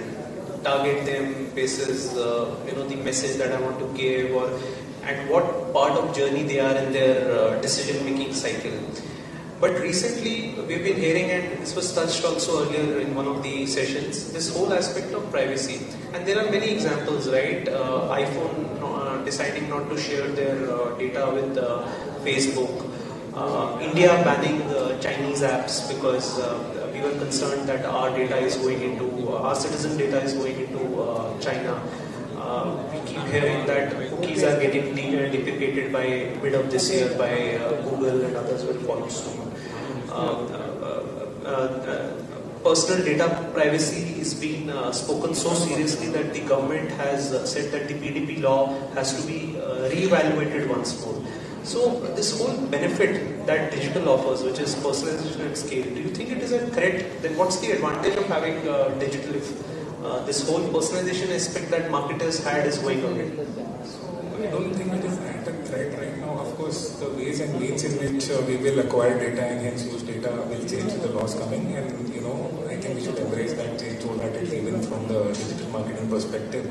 S9: target them basis the message that I want to give or at what part of journey they are in their decision making cycle. But recently we've been hearing, and this was touched also earlier in one of the sessions, this whole aspect of privacy. And there are many examples, right? iPhone deciding not to share their data with Facebook, India banning Chinese apps because we were concerned that our data is going into, our citizen data is going into China. We keep hearing that cookies are getting deprecated by mid of this year by Google, and others will follow soon. Personal data privacy is being spoken so seriously that the government has said that the PDP law has to be re-evaluated once more. So this whole benefit that digital offers, which is personalization at scale, do you think it is a threat? Then what's the advantage of having digital if this whole personalization aspect that marketers had is going away?
S11: I don't think it is at a threat right now. Of course, the ways and means in which we will acquire data and hence use data will change with the laws coming, and I think we should embrace that change wholeheartedly, even from the digital marketing perspective.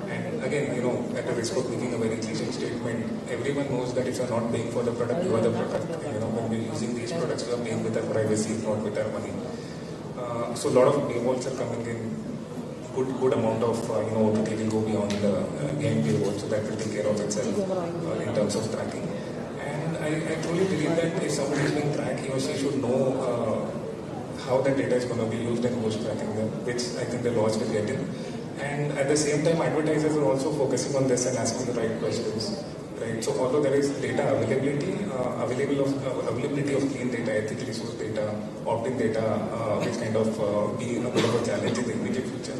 S11: And again, at the risk of making a very cliche statement, everyone knows that if you're not paying for the product, you are the product. When we're using these products, we are paying with our privacy, not with our money. So a lot of paywalls are coming in. Good amount of OTT will go beyond the game paywall, so that will take care of itself in terms of tracking. And I truly believe that if somebody is being tracked, he or she should know how that data is going to be used and who's tracking them, which I think the laws will get in. And at the same time, advertisers are also focusing on this and asking the right questions. Right? So although there is data availability, availability of clean data, ethically sourced data, opt-in data, which kind of be a bit of a challenge in the immediate future.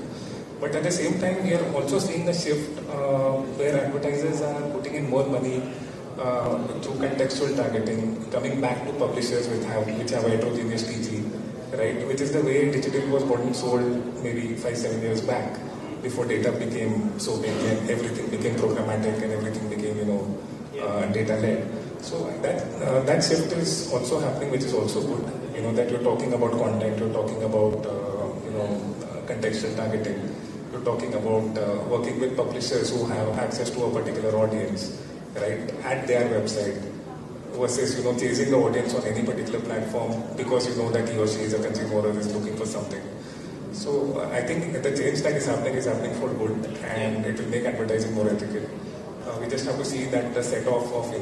S11: But at the same time, we are also seeing a shift where advertisers are putting in more money through contextual targeting, coming back to publishers which have heterogeneous TG, right? Which is the way digital was bought and sold maybe 5-7 years back, before data became so big and everything became programmatic and everything became data-led. So that shift is also happening, which is also good. That you're talking about content, you're talking about contextual targeting. You're talking about working with publishers who have access to a particular audience, right, at their website, versus chasing the audience on any particular platform because you know that he or she is a consumer or is looking for something. So I think the change that is happening for good, and it will make advertising more ethical. We just have to see that the set-off of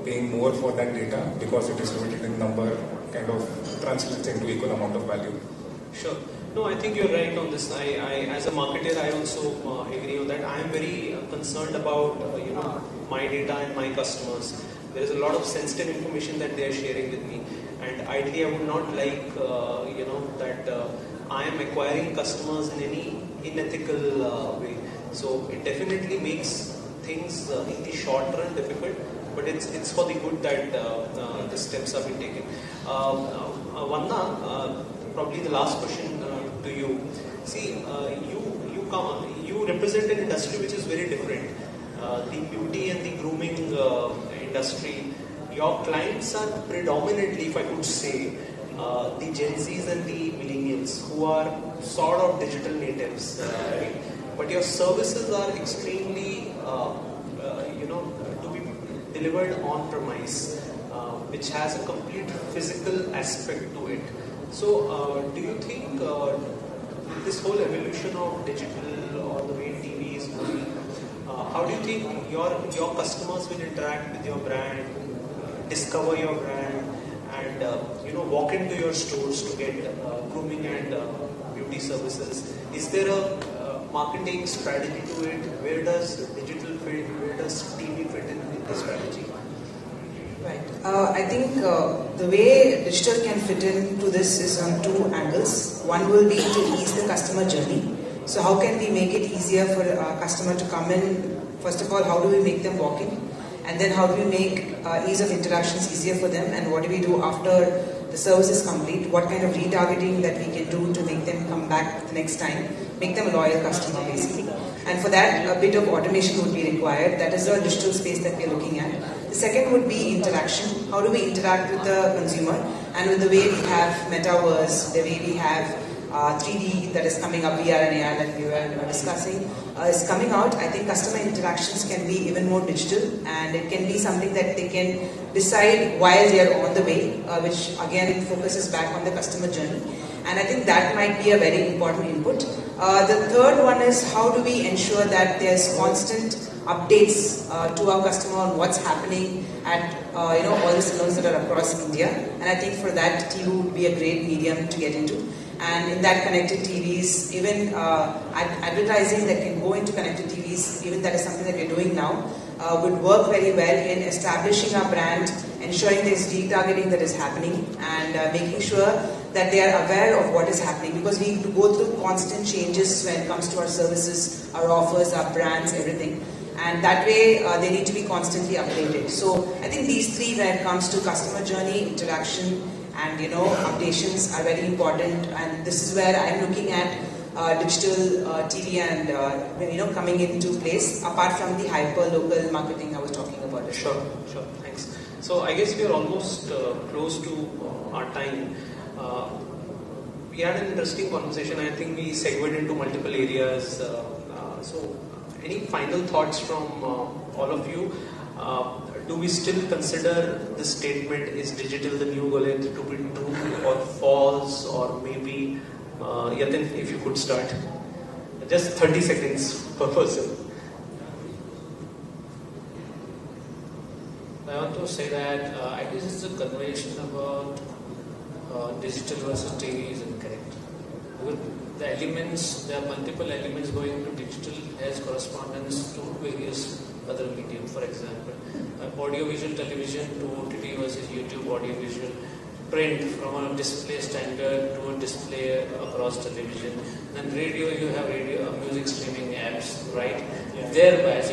S11: paying more for that data because it is limited in number kind of translates into equal amount of value.
S9: Sure. No, I think you're right on this. I as a marketer, I also agree on that. I am very concerned about my data and my customers. There is a lot of sensitive information that they are sharing with me, and ideally, I would not like that I am acquiring customers in any unethical way. So it definitely makes things in the short run difficult, but it's for the good that the steps have been taken. Vanna, probably the last question to you. See, you represent an industry which is very different. The beauty and the grooming industry. Your clients are predominantly, if I could say, the Gen Zs and the millennials who are sort of digital natives, right? But your services are extremely, to be delivered on premise, which has a complete physical aspect to it. So, do you think this whole evolution of digital or the way TV is moving, how do you think your customers will interact with your brand, discover your brand, and walk into your stores to get grooming and beauty services? Is there a marketing strategy to it? Where does digital fit? Where does TV fit in the strategy?
S13: Right. I think the way digital can fit into this is on two angles. One will be to ease the customer journey. So how can we make it easier for a customer to come in? First of all, how do we make them walk in? And then how do we make ease of interactions easier for them? And what do we do after the service is complete? What kind of retargeting that we can do to make them come back the next time? Make them a loyal customer, basically. And for that, a bit of automation would be required. That is the digital space that we are looking at. The second would be interaction. How do we interact with the consumer? And with the way we have metaverse, the way we have 3D that is coming up, VR and AR that we were discussing, is coming out. I think customer interactions can be even more digital, and it can be something that they can decide while they are on the way, which again focuses back on the customer journey. And I think that might be a very important input. The third one is how do we ensure that there's constant updates to our customer on what's happening at all the salons that are across India. And I think for that, TV would be a great medium to get into. And in that, connected TVs, even advertising that can go into connected TVs, even that is something that we're doing now, would work very well in establishing our brand, ensuring there's retargeting that is happening, and making sure that they are aware of what is happening, because we need to go through constant changes when it comes to our services, our offers, our brands, everything. And that way, they need to be constantly updated. So I think these three, when it comes to customer journey, interaction, and updations, are very important. And this is where I'm looking at digital TV and coming into place, apart from the hyper local marketing I was talking about.
S9: Sure, thanks. So I guess we are almost close to our time. We had an interesting conversation. I think we segued into multiple areas. So any final thoughts from all of you? Do we still consider this statement, is digital the new Goliath, to be true or false, or maybe Yatin, if you could start. Just 30 seconds per person.
S10: I want to say that I guess it's a conversation about digital versus TV is incorrect. With the elements, there are multiple elements going into digital as correspondence to various other medium. For example, audiovisual television to OTT versus YouTube audiovisual, print from a display standard to a display across television, and radio, you have radio music streaming apps, right? Thereby,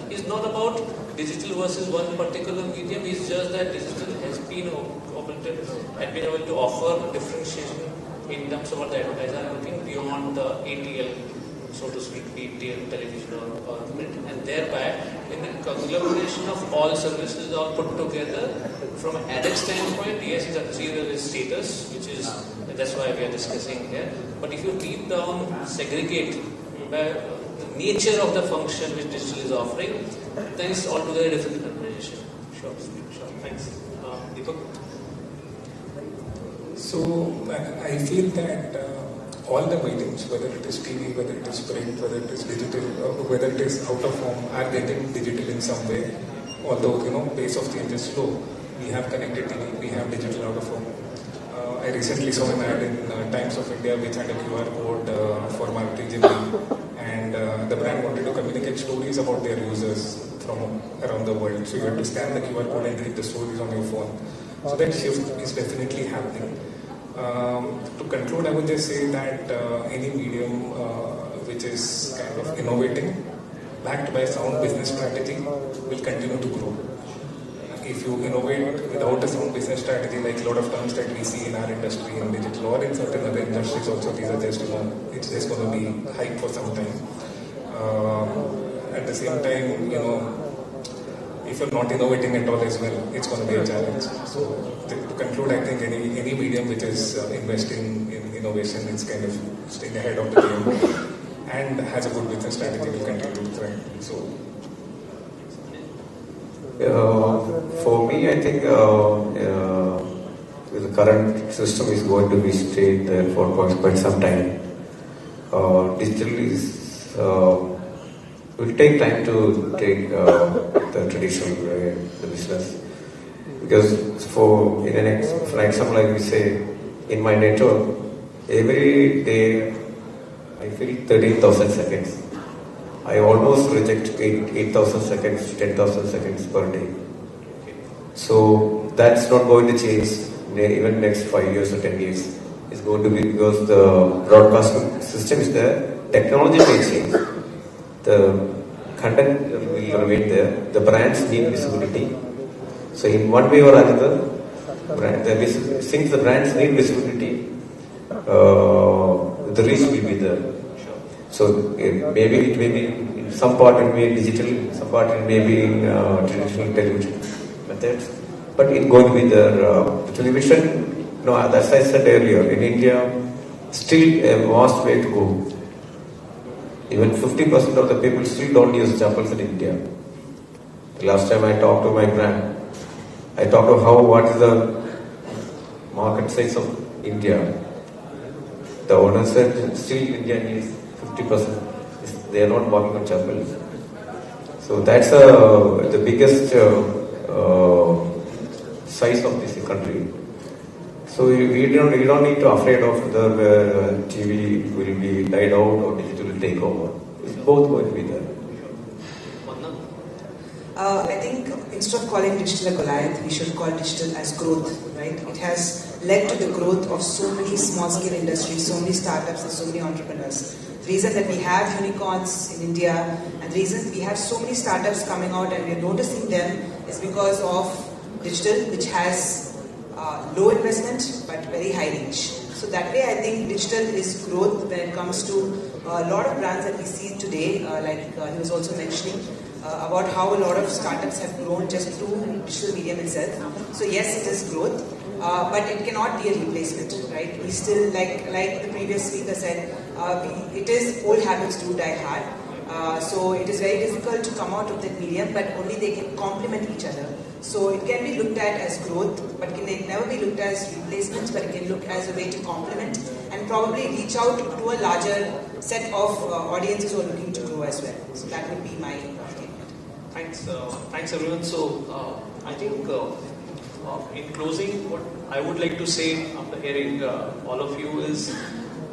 S10: it's not about digital versus one particular medium. It's just that digital has been able to offer differentiation in terms of what the advertiser are looking beyond the ATL, so to speak, ATL television or print, and thereby in the conglomeration of all services all put together from an addict standpoint, yes, it's considered as status, which is, that's why we are discussing here. But if you deep down segregate the nature of the function which digital is offering, then it's altogether different conversation. Sure, thanks. Deepak?
S11: So I feel that all the mediums, whether it is TV, whether it is print, whether it is digital, whether it is out of home, are getting digital in some way. Although pace of change is slow, we have connected TV, we have digital out of home. I recently saw an ad in Times of India which had a QR code for Maruti Jimny, and the brand wanted to communicate stories about their users from around the world. So you have to scan the QR code and read the stories on your phone. So that shift is definitely happening. To conclude, I would just say that any medium which is kind of innovating, backed by sound business strategy, will continue to grow. If you innovate without a sound business strategy, like a lot of terms that we see in our industry, in digital or in certain other industries also, these are just, it's just going to be hype for some time. At the same time, if you're not innovating at all as well, it's going to be a challenge. So to conclude, I think any medium which is investing in innovation is kind of staying ahead of the game and has a good business strategy will continue to thrive. So
S12: for me, I think the current system is going to be stayed there for quite some time. Digital is will take time to take the traditional the business, because for example, like we say, in my network, every day I fill 13,000 seconds. I almost reject 8,000 seconds, 10,000 seconds per day. So that's not going to change even next 5 years or 10 years. It's going to be because the broadcast system is there. Technology may change. The content will remain there. The brands need visibility. So in one way or another, since the brands need visibility, the reach will be there. So maybe it may be in some part it may be digital, some part it may be in traditional television methods, but it's going to be there. The television, as I said earlier, in India, still a vast way to go. Even 50% of the people still don't use chapels in India. The last time I talked to my brand, I talked about what is the market size of India. The owner said still India needs 50%. They are not working on chapels. So that's the biggest size of this country. So we don't need to afraid of whether TV will be died out or digital will take over. It's both going to be there.
S13: I think instead of calling digital a Goliath, we should call digital as growth, right? It has led to the growth of so many small-scale industries, so many startups and so many entrepreneurs. The reason that we have unicorns in India and the reason we have so many startups coming out and we're noticing them is because of digital, which has low investment but very high reach. So that way I think digital is growth when it comes to a lot of brands that we see today, like he was also mentioning, about how a lot of startups have grown just through digital medium itself. So yes, it is growth, but it cannot be a replacement, right? We still, like the previous speaker said, it is old habits do die hard. So it is very difficult to come out of that medium, but only they can complement each other. So it can be looked at as growth, but can never be looked at as replacement, but it can look as a way to complement and probably reach out to a larger set of audiences who are looking to grow as well. So that would be my statement.
S9: Thanks everyone. So I think in closing, what I would like to say after hearing all of you is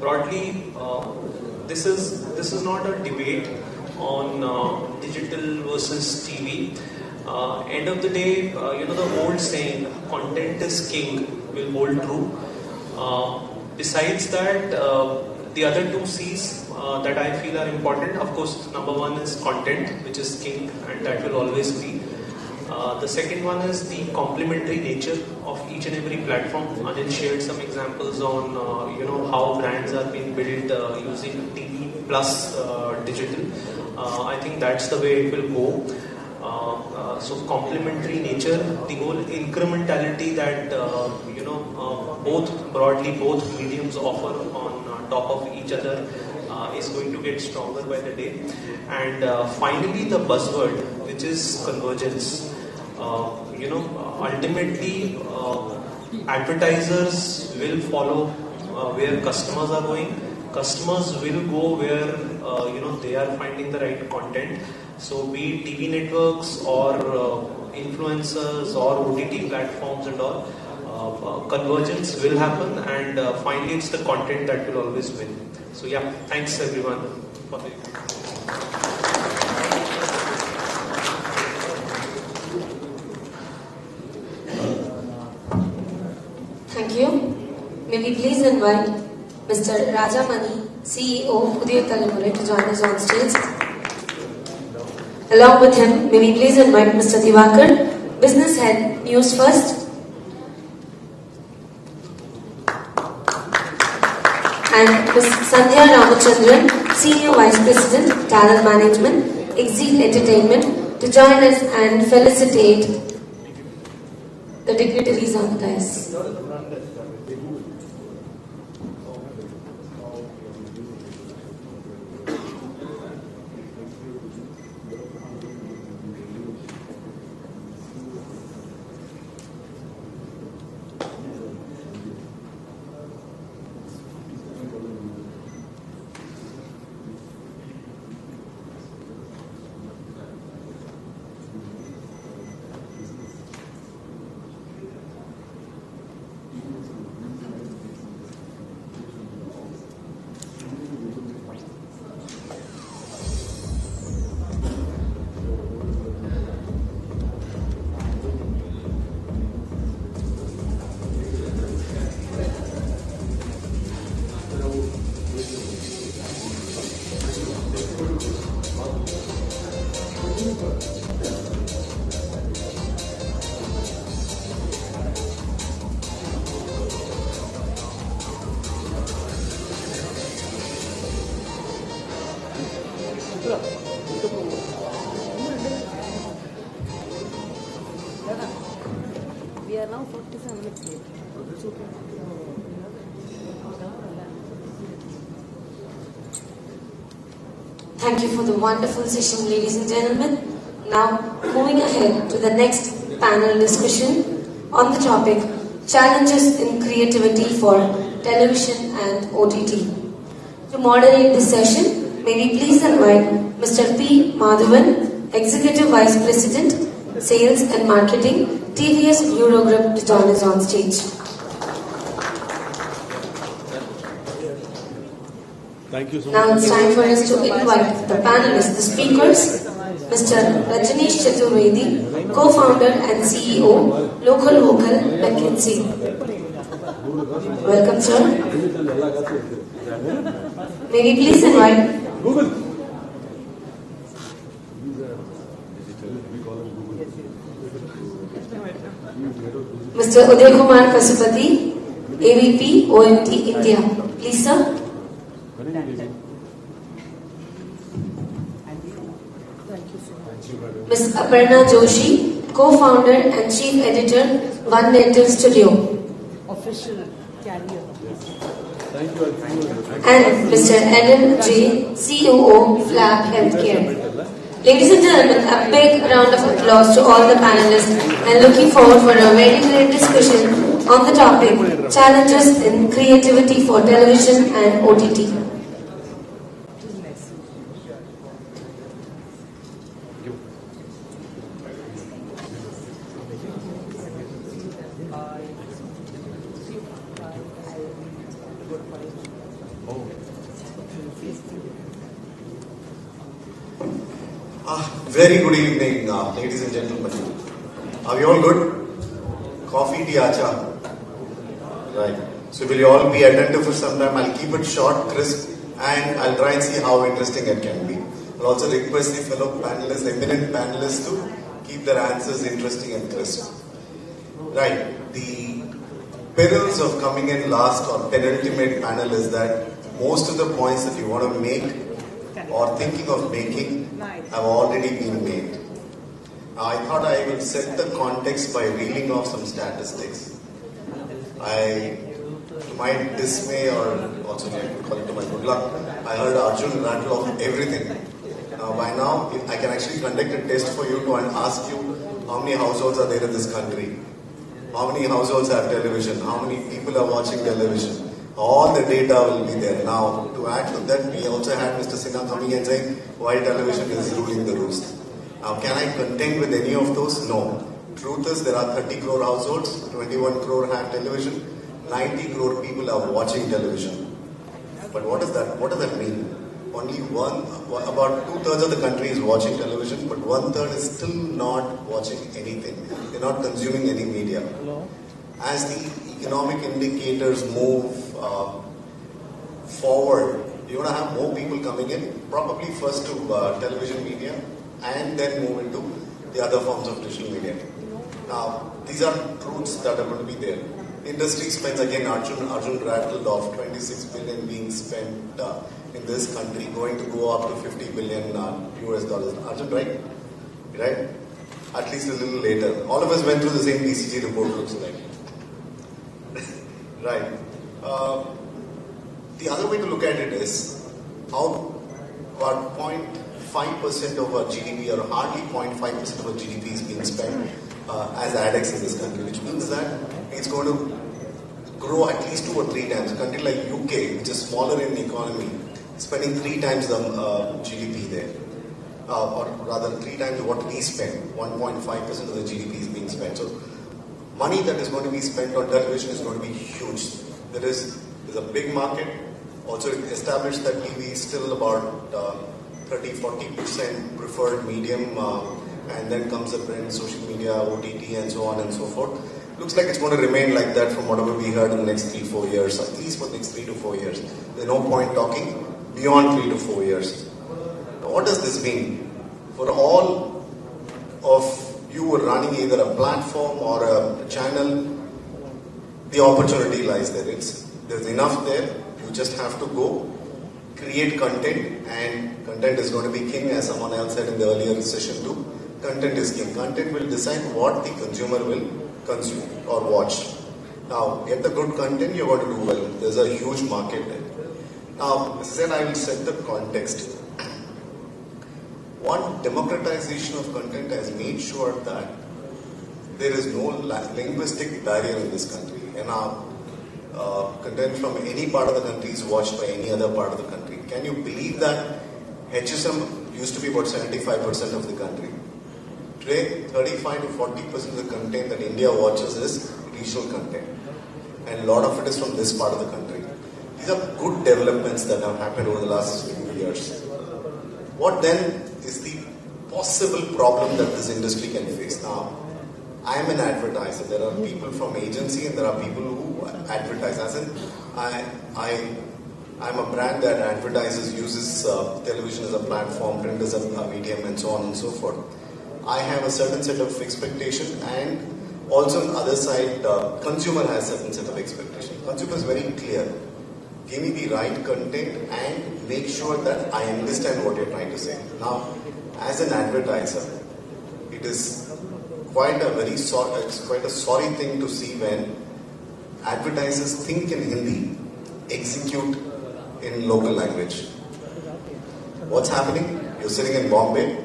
S9: broadly, this is not a debate on digital versus TV. End of the day, the old saying, content is king, will hold true. Besides that, the other two C's that I feel are important, of course, number one is content, which is king, and that will always be. The second one is the complementary nature of each and every platform. Anil shared some examples on how brands are being built using TV plus digital. I think that's the way it will go. So complementary nature, the whole incrementality that both mediums offer on top of each other is going to get stronger by the day. And finally, the buzzword, which is convergence. Ultimately, advertisers will follow where customers are going. Customers will go where they are finding the right content. So be it TV networks or influencers or OTT platforms and all, convergence will happen, and finally it's the content that will always win. So yeah, thanks everyone for the
S7: Thank you. May we please invite Mr. Rajamani, CEO Puthiyathalaimurai, to join us on stage. Along with him, may we please invite Mr. Diwakar, Business Head, News First, and Ms. Sandhya Ramachandran, Senior Vice President, Talent Management, Exceed Entertainment, to join us and felicitate the dignitaries on the dais.
S16: We are now 47 minutes late.
S7: Thank you for the wonderful session, ladies and gentlemen. Now, moving ahead to the next panel discussion on the topic, Challenges in Creativity for Television and OTT. To moderate this session, may we please invite Mr. P. Madhavan, Executive Vice President, Sales and Marketing, TVS Eurogroup, to join us on stage.
S17: Thank you so much.
S7: Now it's time for us to invite the panelists, the speakers. Mr. Rajneesh Chaturvedi, co-founder and CEO, Local Vocal, McKinsey. Welcome, sir. May we please invite Mr. Uday Kumar Kasupati, AVP, OMT, India. Please, sir. Ms. Aparna Joshi, co-founder and chief editor, One Native Studio.
S16: Official carrier.
S7: And Mr. Ellen J, COO, Flap Healthcare. Ladies and gentlemen, a big round of applause to all the panelists and looking forward for a very great discussion on the topic, Challenges in Creativity for Television and OTT.
S18: Very good evening, ladies and gentlemen. Are we all good? Coffee, tea, acha. Right. So will you all be attentive for some time? I'll keep it short, crisp, and I'll try and see how interesting it can be. I'll also request the fellow panelists, eminent panelists, to keep their answers interesting and crisp. Right. The perils of coming in last or penultimate panel is that most of the points that you want to make or thinking of making have already been made. Now, I thought I will set the context by reeling off some statistics. To my dismay, or also I could call it to my good luck, I heard Arjun rattle off everything. Now, by now, I can actually conduct a test for you to ask you how many households are there in this country, how many households have television, how many people are watching television. All the data will be there. Now, to add to that, we also had Mr. Sinha coming and saying why television is ruling the roost. Now, can I contend with any of those? No. Truth is, there are 30 crore households, 21 crore have television, 90 crore people are watching television. But what does that mean? Only about 2/3 of the country is watching television, but 1/3 is still not watching anything. They're not consuming any media. As the economic indicators move forward, you're going to have more people coming in, probably first to television media, and then move into the other forms of digital media. Now, these are truths that are going to be there. Industry spends, again, Arjun rattled off 26 billion being spent in this country, going to go up to 50 billion US dollars. Arjun, right? Right? At least a little later. All of us went through the same BCG report, looks like. Right. The other way to look at it is how about 0.5% of our GDP, or hardly 0.5% of our GDP is being spent as ADEX in this country, which means that it's going to grow at least 2 or 3 times. A country like UK, which is smaller in economy, is spending 3 times the GDP there. Or rather 3 times what we spend. 1.5% of the GDP is being spent. So money that is going to be spent on television is going to be huge. There's a big market. Also established that TV is still about 30-40% preferred medium, and then comes the print, social media, OTT, and so on and so forth. Looks like it's going to remain like that from whatever we heard in the next 3-4 years, at least for the next 3 to 4 years. There's no point talking beyond 3 to 4 years. What does this mean? For all of you who are running either a platform or a channel, the opportunity lies there. There's enough there. You just have to go, create content, and content is going to be king, as someone else said in the earlier session too. Content is king. Content will decide what the consumer will consume or watch. Now, get the good content, you're going to do well. There's a huge market there. Now, as I said, I will set the context. One, democratization of content has made sure that there is no linguistic barrier in this country. And content from any part of the country is watched by any other part of the country. Can you believe that HSM used to be about 75% of the country. Today, 35 to 40% of the content that India watches is regional content. And a lot of it is from this part of the country. These are good developments that have happened over the last few years. What then is the possible problem that this industry can face? Now, I am an advertiser. There are people from agency and there are people who advertise. As in, I'm a brand that advertises, uses television as a platform, print as a medium, and so on and so forth. I have a certain set of expectation, and also on the other side, consumer has a certain set of expectation. Consumer is very clear. Give me the right content and make sure that I understand what you're trying to say. Now, as an advertiser, it is quite a sorry thing to see when advertisers think in Hindi, execute in local language. What's happening? You're sitting in Bombay,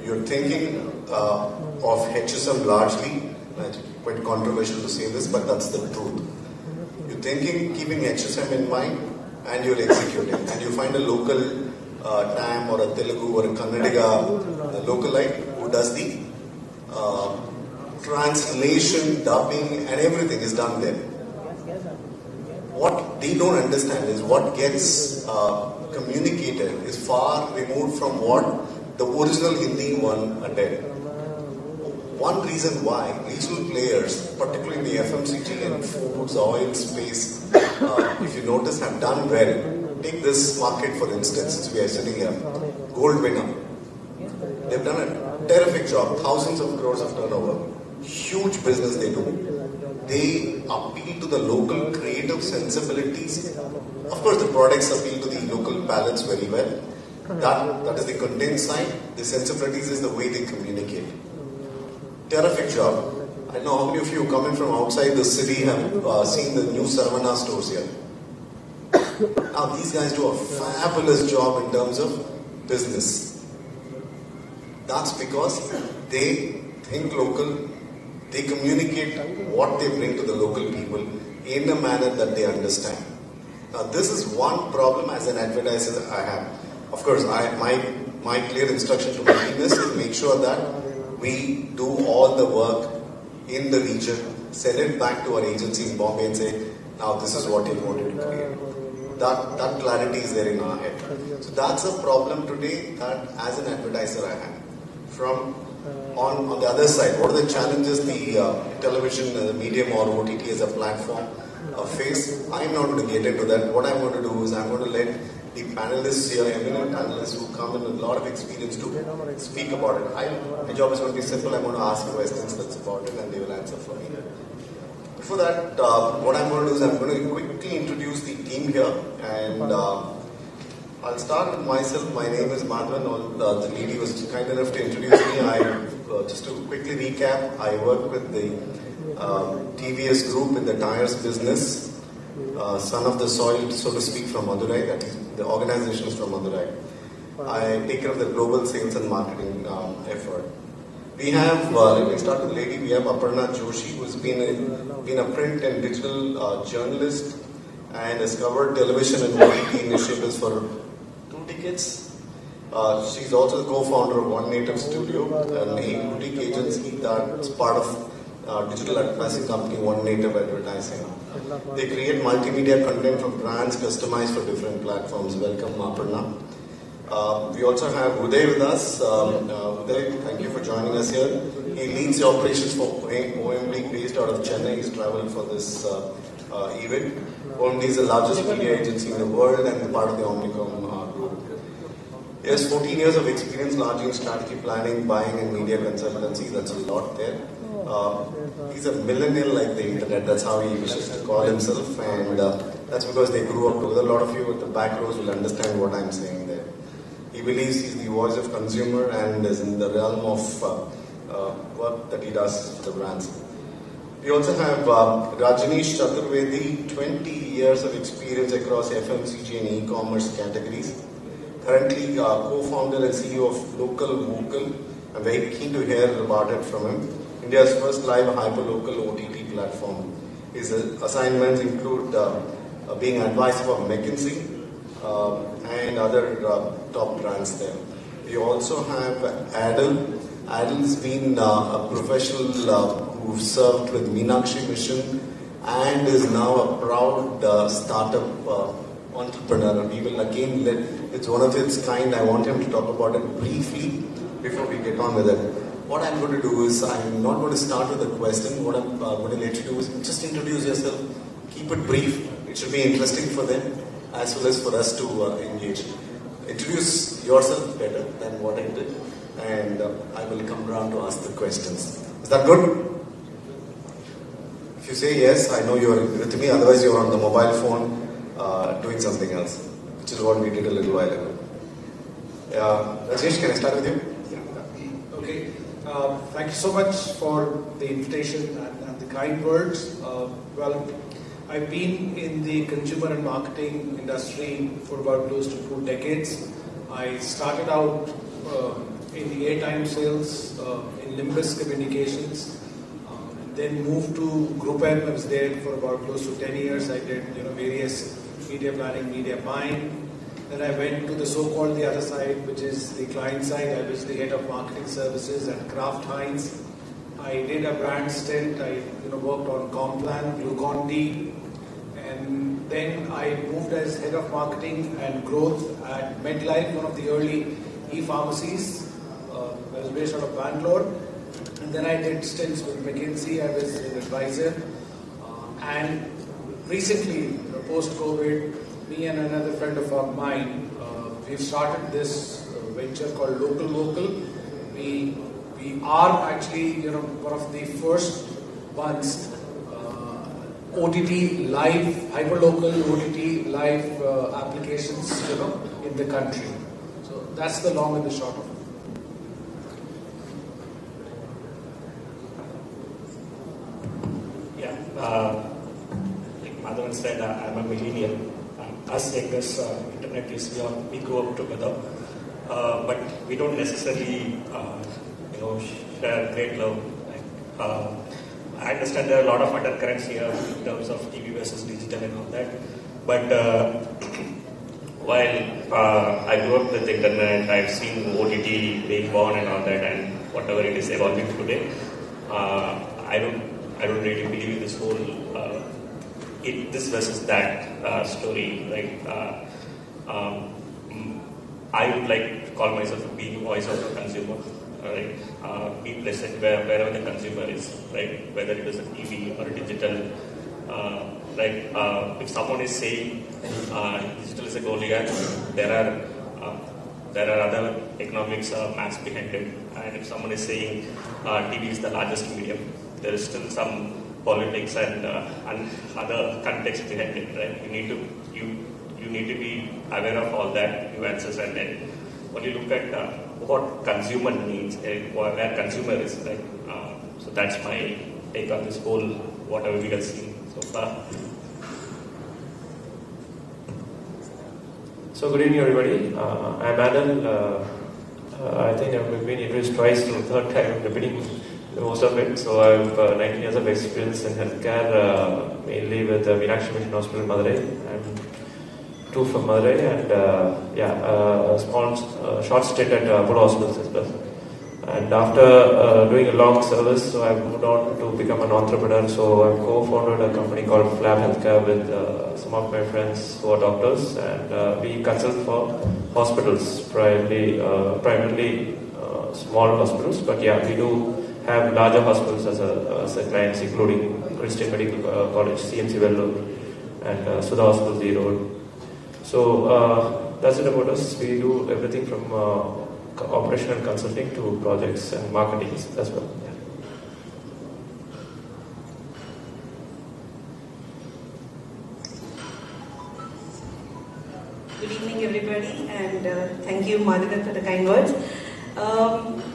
S18: you're thinking of HSM largely, quite controversial to say this, but that's the truth. You're thinking, keeping HSM in mind, and you're executing, and you find a local Tam or a Telugu or a Kannadiga localite who does the translation, dubbing, and everything is done there. What they don't understand is what gets communicated is far removed from what the original Hindi one did. One reason why regional players, particularly in the FMCG and foods, oil space, if you notice, have done well. Take this market for instance, since we are sitting here, Gold Winner. They've done a terrific job, thousands of crores of turnover, huge business they do. They appeal to the local creative sensibilities. Of course, the products appeal to the local palates very well. That is the content side. The sensibilities is the way they communicate. Terrific job. I don't know how many of you coming from outside the city have seen the new Saravana stores here. Now, these guys do a fabulous job in terms of business. That's because they think local, they communicate what they bring to the local people in a manner that they understand. Now, this is one problem as an advertiser that I have. Of course, my clear instruction to my team is to make sure that we do all the work in the region, send it back to our agency in Bombay and say, now this is what you wanted to create. That clarity is there in our head. So that's a problem today that as an advertiser I have. On the other side, what are the challenges the television, the medium or OTT as a platform face? I'm not going to get into that. What I'm going to do is I'm going to let the panelists here, eminent panelists who come in with a lot of experience to speak about it. My job is going to be simple. I'm going to ask questions that's about it and they will answer for me. Before that, what I'm going to do is I'm going to quickly introduce the team here, and I'll start with myself. My name is Madhavan. The lady was kind enough to introduce me. Just to quickly recap, I work with the TVS group in the tires business. Son of the soil, so to speak, from Madurai. That is, the organization is from Madurai. I take care of the global sales and marketing effort. We have, let me start with the lady, we have Aparna Joshi, who has been a print and digital journalist and has covered television and OTT initiatives for 2 decades. She's also the co-founder of One Native Studio, an boutique agency that's part of digital advertising company One Native Advertising. They create multimedia content for brands customized for different platforms. Welcome, Aparna. We also have Uday with us. Uday, thank you for joining us here. He leads the operations for OMD based out of Chennai. He's traveled for this event. OMD is the largest media agency in the world and the part of the Omnicom group. He has 14 years of experience largely in strategy planning, buying and media consultancy. That's a lot there. He's a millennial like the internet. That's how he wishes to call himself, and that's because they grew up together. A lot of you at the back rows will understand what I'm saying there. He believes he's the voice of consumer and is in the realm of work that he does for the brands. We also have Rajneesh Chaturvedi, 20 years of experience across FMCG and e-commerce categories. Currently co-founder and CEO of Local Vocal. I'm very keen to hear about it from him. India's first live hyperlocal OTT platform. His assignments include being advisor for McKinsey and other top brands there. You also have Adil. Adil's been a professional who served with Meenakshi Mission and is now a proud startup entrepreneur. We will again it's one of its kind. I want him to talk about it briefly before we get on with it. What I'm going to do is, I'm not going to start with a question. What I'm going to let you do is just introduce yourself, keep it brief. It should be interesting for them as well as for us to engage. Introduce yourself better than what I did, and I will come around to ask the questions. Is that good? If you say yes, I know you're with me, otherwise you're on the mobile phone doing something else, which is what we did a little while ago. Rajesh, can I start with you?
S17: Okay. Thank you so much for the invitation and the kind words. Well, I've been in the consumer and marketing industry for about close to 2 decades. I started out in the airtime sales in Nimbus Communications, then moved to Group M. I was there for about close to 10 years. I did various media planning, media buying. Then I went to the so-called the other side, which is the client side. I was the head of marketing services at Kraft Heinz. I did a brand stint. I worked on Complan, Glucon-D, and then I moved as head of marketing and growth at MedLife, one of the early e-pharmacies. I was based out of Bangalore, and then I did stints with McKinsey. I was an advisor, and recently, post-COVID, me and another friend of mine, we've started this venture called Local Vocal. We are actually one of the first ones OTT live, hyperlocal OTT live applications in the country. So that's the long and the short of it.
S19: Like Madhavan said, I'm a millennial. Us youngest internet is we grew up together, but we don't necessarily share great love. I understand there are a lot of undercurrents here in terms of TV versus digital and all that, but while I grew up with internet, I've seen OTT being born and all that, and whatever it is evolving today. I don't really believe in this whole this versus that story. Like I would like to call myself a being voice of the consumer. Right? Be present wherever the consumer is, right? Whether it is a TV or a digital. If someone is saying digital is a Goliath, there are other economics maths behind it. And if someone is saying TV is the largest medium, there is still some politics and other context behind it, right? You need to be aware of all that nuances, and then when you look at what consumer needs, where consumer is, right? So that's my take on this whole whatever we have seen so far.
S20: So good evening, everybody. I'm Adil. I think I've been introduced twice, so the third time I'm repeating most of it. So I have 19 years of experience in healthcare, mainly with the Meenakshi Mission Hospital in Madurai. I'm two from Madurai, and a small, short stint at Apollo Hospitals as well. And after doing a long service, so I moved on to become an entrepreneur. So I co-founded a company called Flab Healthcare with some of my friends who are doctors, and we consult for hospitals, primarily small hospitals. But we do have larger hospitals as a clients, including Christian Medical College, CMC Vellore, and Sudha Hospital, Z Road. So that's it about us. We do everything from operational consulting to projects and marketing as well. Yeah.
S21: Good evening, everybody, and thank you, Madhavan, for the kind words.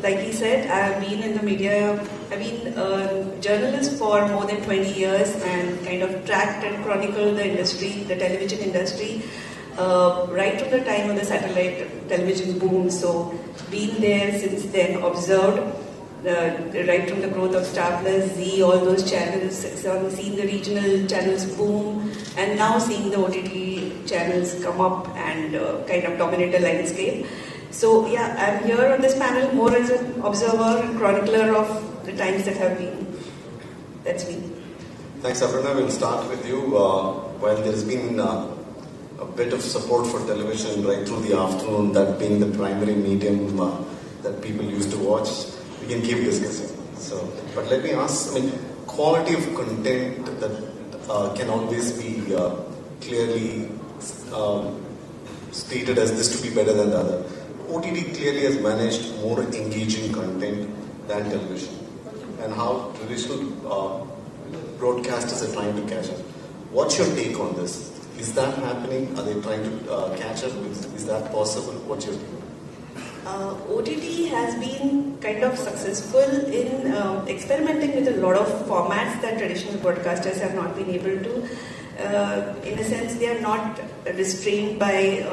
S21: Like he said, I've been in the media, I've been a journalist for more than 20 years and kind of tracked and chronicled the industry, the television industry, right from the time of the satellite television boom. So, been there since then, observed right from the growth of Star Plus, Z, all those channels, seen the regional channels boom, and now seeing the OTT channels come up and kind of dominate the landscape. So yeah, I'm here on this panel more as an observer and chronicler of the times that have been. That's me.
S18: Thanks, Aparna. We'll start with you. While there's been a bit of support for television right through the afternoon, that being the primary medium that people used to watch, we can keep discussing. So, but let me ask, quality of content that can always be clearly stated as this to be better than the other. OTT clearly has managed more engaging content than television, and how traditional broadcasters are trying to catch up. What's your take on this? Is that happening? Are they trying to catch up? Is that possible? What's your take?
S21: OTT has been kind of successful in experimenting with a lot of formats that traditional broadcasters have not been able to. In a sense, they are not restrained by,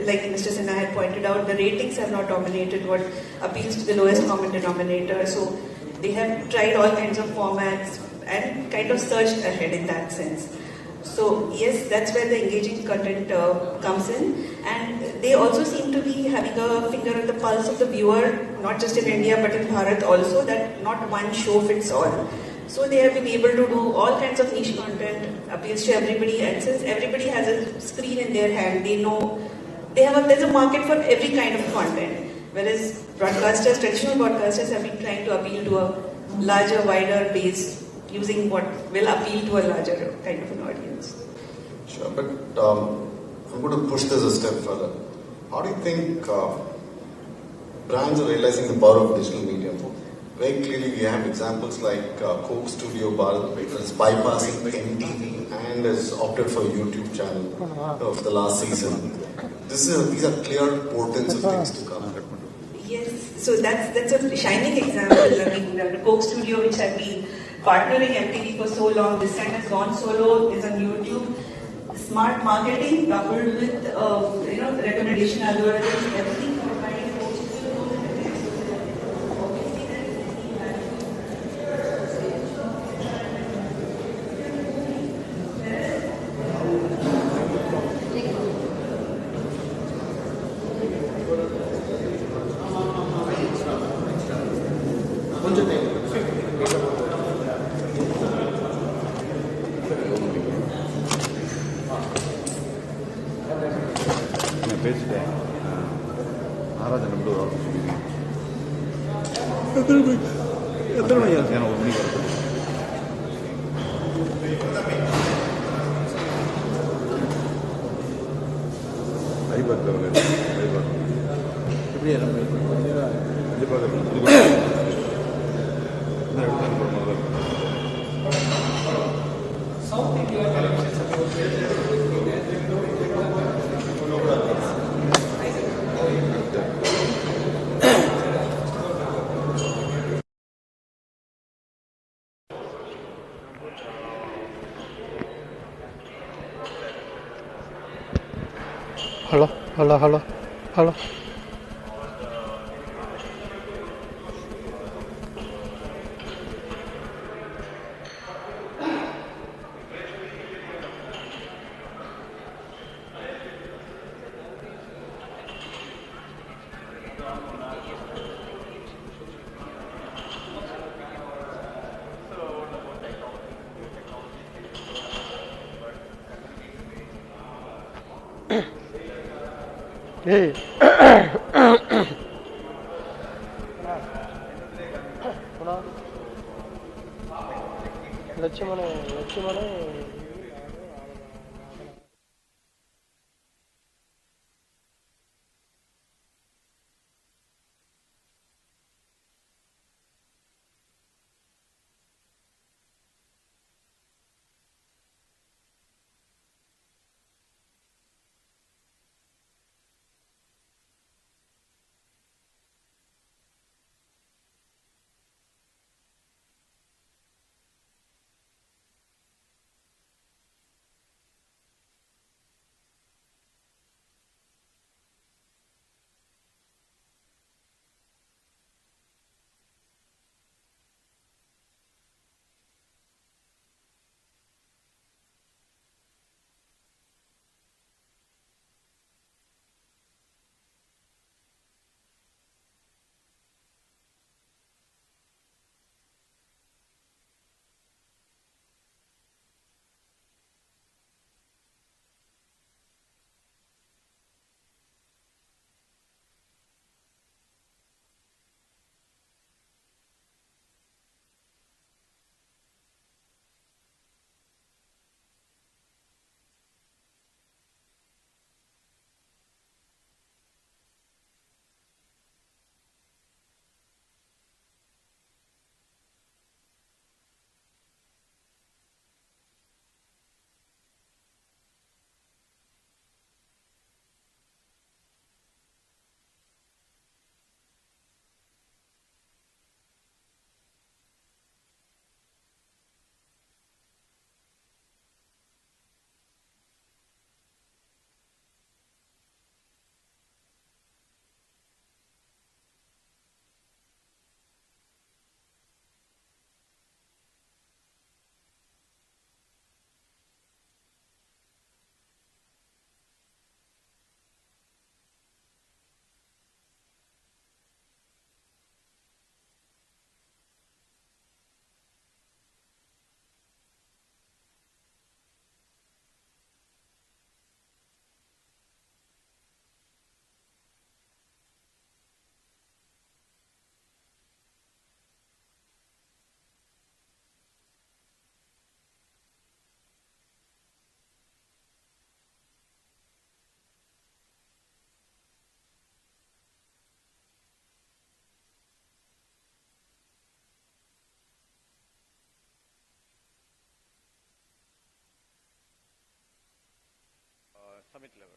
S21: like Mr. Sinha had pointed out, the ratings have not dominated what appeals to the lowest common denominator. So they have tried all kinds of formats and kind of surged ahead in that sense. So yes, that's where the engaging content comes in, and they also seem to be having a finger on the pulse of the viewer, not just in India but in Bharat also, that not one show fits all. So they have been able to do all kinds of niche content, appeals to everybody, and since everybody has a screen in their hand, they know there's a market for every kind of content. Whereas broadcasters, traditional broadcasters have been trying to appeal to a larger, wider base, using what will appeal to a larger kind of an audience.
S18: Sure, but I'm going to push this a step further. How do you think brands are realizing the power of digital media? Very clearly, we have examples like Coke Studio Bharat, which is bypassing MTV and has opted for a YouTube channel of the last season. These are clear portents of things to come.
S21: Yes, so that's a shining example. I mean, the Coke Studio, which had been partnering MTV for so long, this time has gone solo, is on YouTube. Smart marketing coupled with recommendation algorithms, everything combined.
S2: Hello. Hey. Lachimane.
S15: summit level.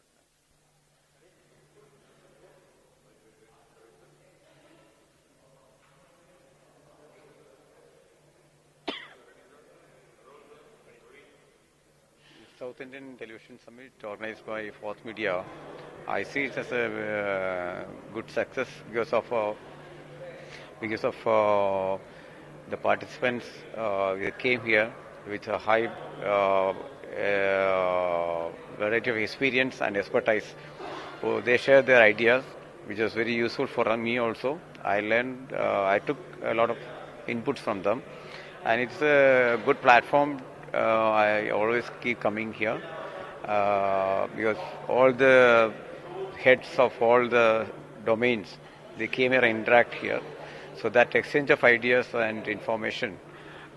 S15: South Indian Television Summit organized by Fourth Media. I see it as a good success because of the participants came here with a high variety of experience and expertise. So they shared their ideas, which was very useful for me also. I learned, I took a lot of inputs from them, and it's a good platform. I always keep coming here because all the heads of all the domains, they came here and interact here. So that exchange of ideas and information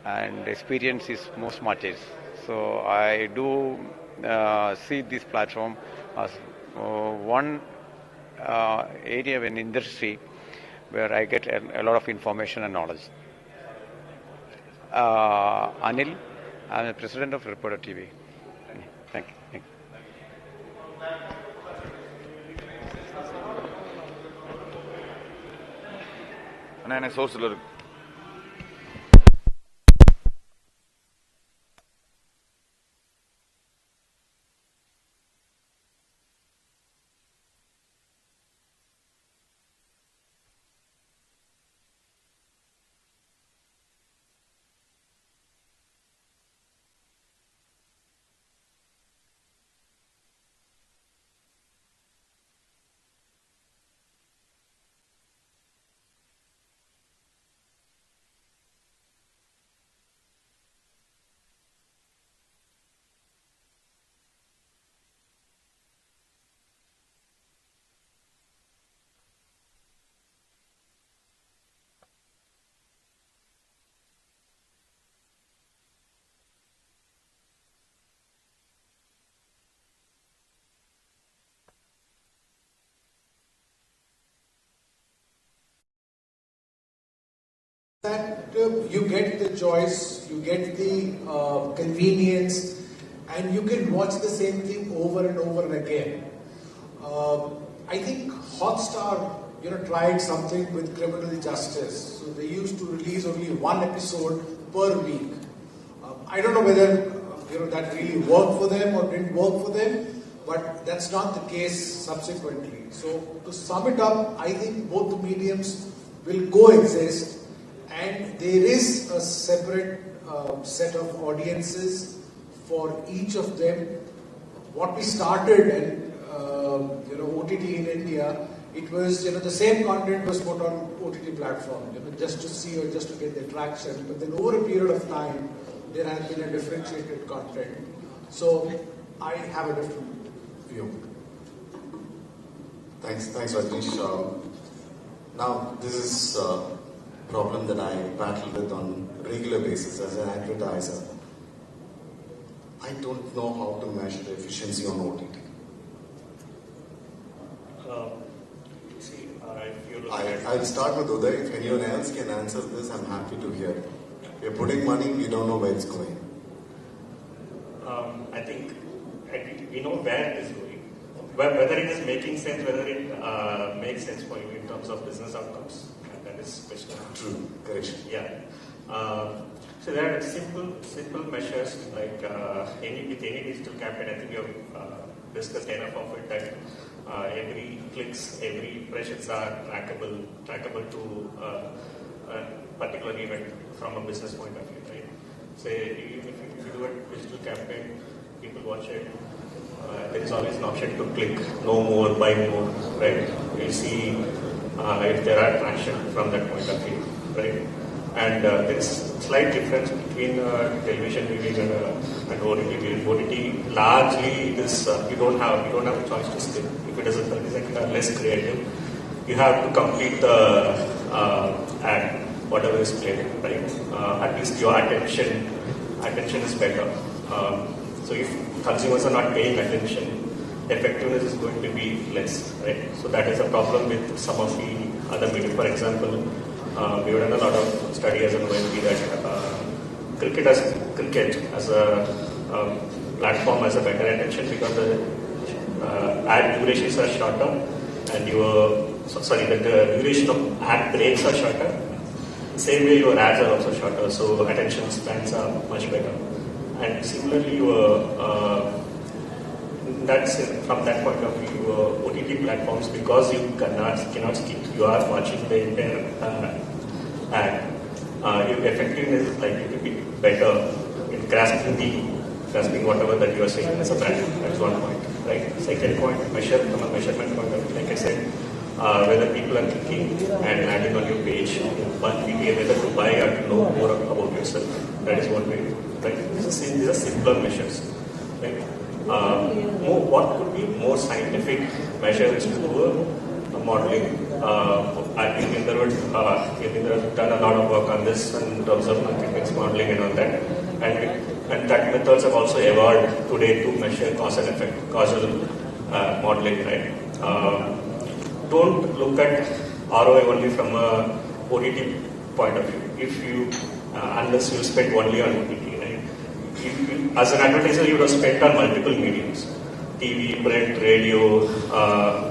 S15: and experience is most matters. So I do see this platform as one area of an industry where I get a lot of information and knowledge. Anil, I'm the president of Reporter TV. Thank you. Thank you.
S4: அண்ணா சோர்ஸில் இருக்கு.
S17: That you get the choice, you get the convenience, and you can watch the same thing over and over again. I think Hotstar, tried something with criminal justice. So they used to release only one episode per week. I don't know whether that really worked for them or didn't work for them, but that's not the case subsequently. So to sum it up, I think both the mediums will coexist. And there is a separate set of audiences for each of them. What we started and OTT in India, it was the same content was put on OTT platform, just to see or just to get the traction. But then over a period of time, there has been a differentiated content. So I have a different view.
S18: Thanks, Rajneesh. Now this is problem that I battle with on regular basis as an advertiser. I don't know how to measure the efficiency on OTT. I'll start with Uday. If anyone else can answer this, I'm happy to hear. We're putting money, we don't know where it's going.
S19: I think we know where it is going. Whether it is making sense, whether it makes sense for you in terms of business outcomes. That is question.
S18: True, correct.
S19: Yeah. So there are simple measures like with any digital campaign. I think we have discussed enough of it that every clicks, every impressions are trackable to a particular event from a business point of view. Right. Say if you do a digital campaign, people watch it. There is always an option to click no more, buy more. Right. You see. If there are traction from that point of view, right? And there is slight difference between television viewing and OTT viewing. OTT largely this you don't have a choice to skip. If it is a 30-second or less creative, you have to complete the ad, whatever is played, right? At least your attention is better. So if consumers are not paying attention, effectiveness is going to be less, right? So that is a problem with some of the other media. For example, we have done a lot of study as an OMP that cricket as a platform has a better attention because the ad durations are shorter, and the duration of ad breaks are shorter. Same way, your ads are also shorter, so attention spans are much better. And similarly, from that point of view, OTT platforms, because you cannot skip, you are watching the entire ad. Your effectiveness is likely to be better in grasping whatever that you are saying as a brand. That's one point, right? Second point, from a measurement point of view, like I said, whether people are clicking and landing on your page, whether to buy or to know more about yourself. That is one way, right? These are simpler measures, right? What could be more scientific measures to do a modeling? I think Inder has done a lot of work on this in terms of market mix modeling and all that. And that methods have also evolved today to measure causal modeling, right? Don't look at ROI only from a OTT point of view. Unless you spend only on OTT, right? As an advertiser, you would have spent on multiple mediums, TV, print, radio,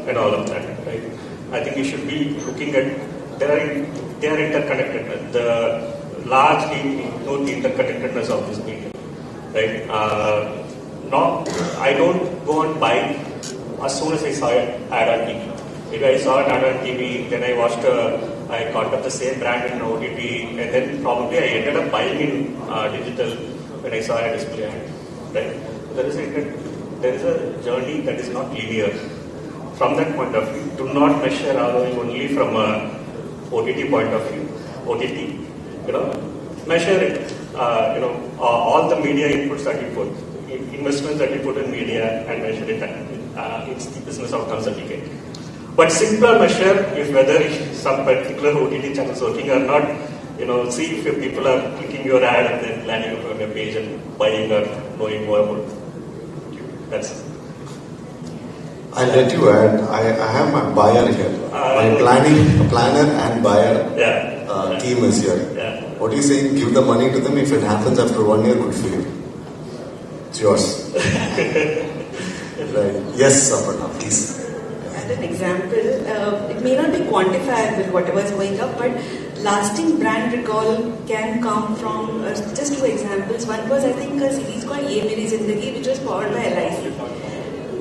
S19: and all of that, right? I think you should be looking at, they are interconnected. The largely ignore the interconnectedness of this medium, right? I don't go and buy as soon as I saw an ad on TV. If I saw an ad on TV, then I caught up the same brand in OTT, and then probably I ended up buying in digital when I saw a display ad, right? There is a journey that is not linear. From that point of view, do not measure ROI only from a OTT point of view. OTT, measure it. All the media inputs that you put, investments that you put in media, and measure it. It's the business outcomes that you get. But simpler measure is whether some particular OTT channel is working or not. See if people are clicking your ad and then landing on your page and buying or knowing more about it. That's it.
S18: I'll let you add. I have my buyer here. My planner and buyer team is here. What are you saying? Give the money to them. If it happens after 1 year, good for you. It's yours. Right. Yes, Aparna, please.
S21: An example, it may not be quantifiable whatever is going up, but lasting brand recall can come from just two examples. One was, I think, a series called Ye Meri Zindagi, which was powered by LIC.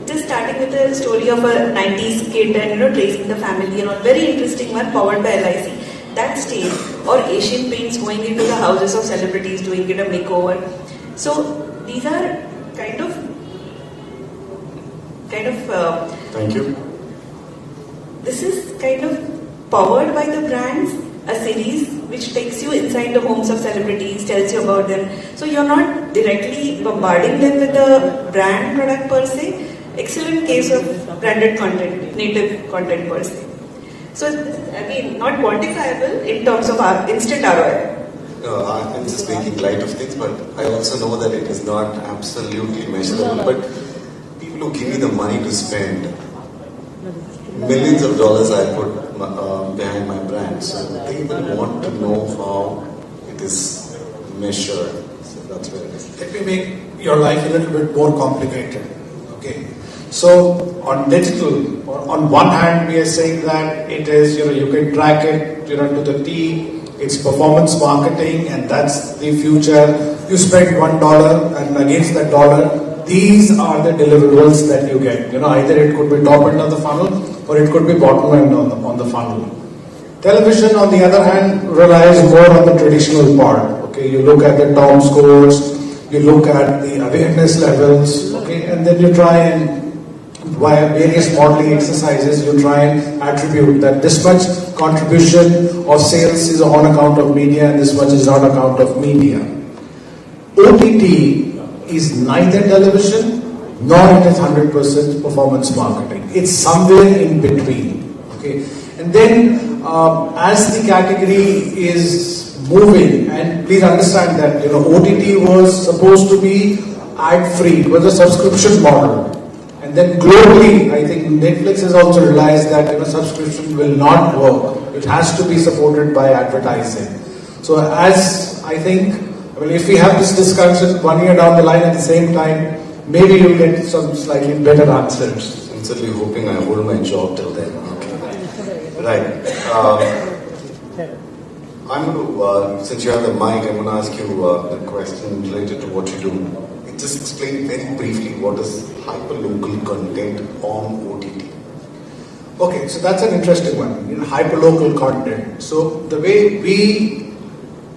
S21: Just starting with the story of a 90s kid and tracing the family and all, very interesting one, powered by LIC. That stayed. Or Asian Paints going into the houses of celebrities, doing it a makeover. So these are kind of.
S18: Thank you.
S21: This is kind of powered by the brands, a series which takes you inside the homes of celebrities, tells you about them. So you're not directly bombarding them with the brand product per se. Excellent case of branded content, native content per se. So, not quantifiable in terms of instant ROI.
S18: I'm just making light of things, but I also know that it is not absolutely measurable. But people who give me the money to spend, millions of dollars I put behind my brand, so they will want to know how it is measured. So that's where it is.
S17: Let me make your life a little bit more complicated. Okay. So on digital, on one hand, we are saying that it is, you can track it, to the T. It's performance marketing, and that's the future. You spend $1, and against that dollar, these are the deliverables that you get. Either it could be top end of the funnel, or it could be bottom end on the funnel. Television, on the other hand, relies more on the traditional part. Okay, you look at the Tom scores, you look at the awareness levels, okay, and then you try and via various modeling exercises, you try and attribute that this much contribution of sales is on account of media and this much is on account of media. OTT is neither television nor it is 100% performance marketing. It's somewhere in between. Okay, and then as the category is moving, and please understand that OTT was supposed to be ad-free, it was a subscription model. And then globally, I think Netflix has also realized that subscription will not work. It has to be supported by advertising. So as I think, if we have this discussion 1 year down the line at the same time, maybe you'll get some slightly better answers.
S18: Sincerely hoping I hold my job till then. Right. I'm going to, since you have the mic, I'm going to ask you the question related to what you do. Just explain very briefly what is hyperlocal content on OTT.
S17: Okay, so that's an interesting one. Hyperlocal content. So the way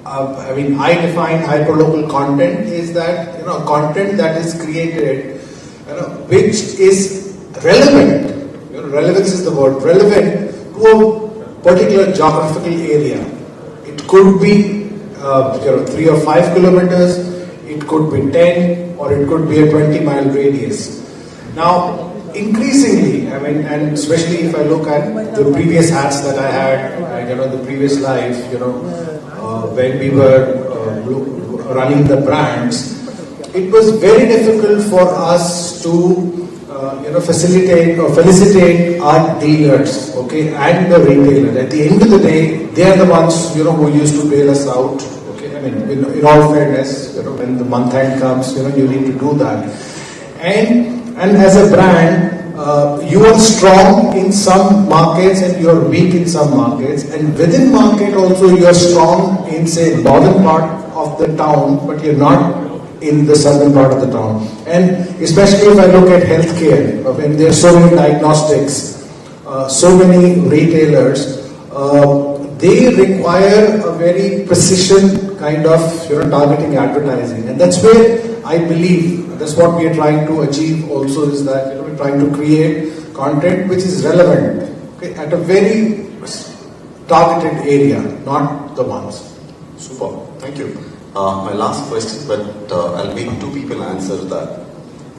S17: I define hyperlocal content is that content that is created, which is relevant. Relevance is the word. Relevant to a particular geographical area. It could be 3 or 5 kilometers. It could be 10, or it could be a 20-mile radius. Now, increasingly, and especially if I look at the previous hats that I had, the previous life, when we were running the brands, it was very difficult for us to, facilitate or felicitate our dealers, okay, and the retailers. At the end of the day, they are the ones, who used to bail us out. In all fairness, when the month end comes, you need to do that. And as a brand, you are strong in some markets and you are weak in some markets. And within market also, you are strong in, say, northern part of the town, but you're not in the southern part of the town. And especially if I look at healthcare, when there are so many diagnostics, so many retailers, they require a very precision kind of targeting advertising, and that's where I believe that's what we are trying to achieve. Also, is that we're trying to create content which is relevant, okay, at a very targeted area, not the ones.
S18: Super, thank you. My last question, but I'll make two people answer that.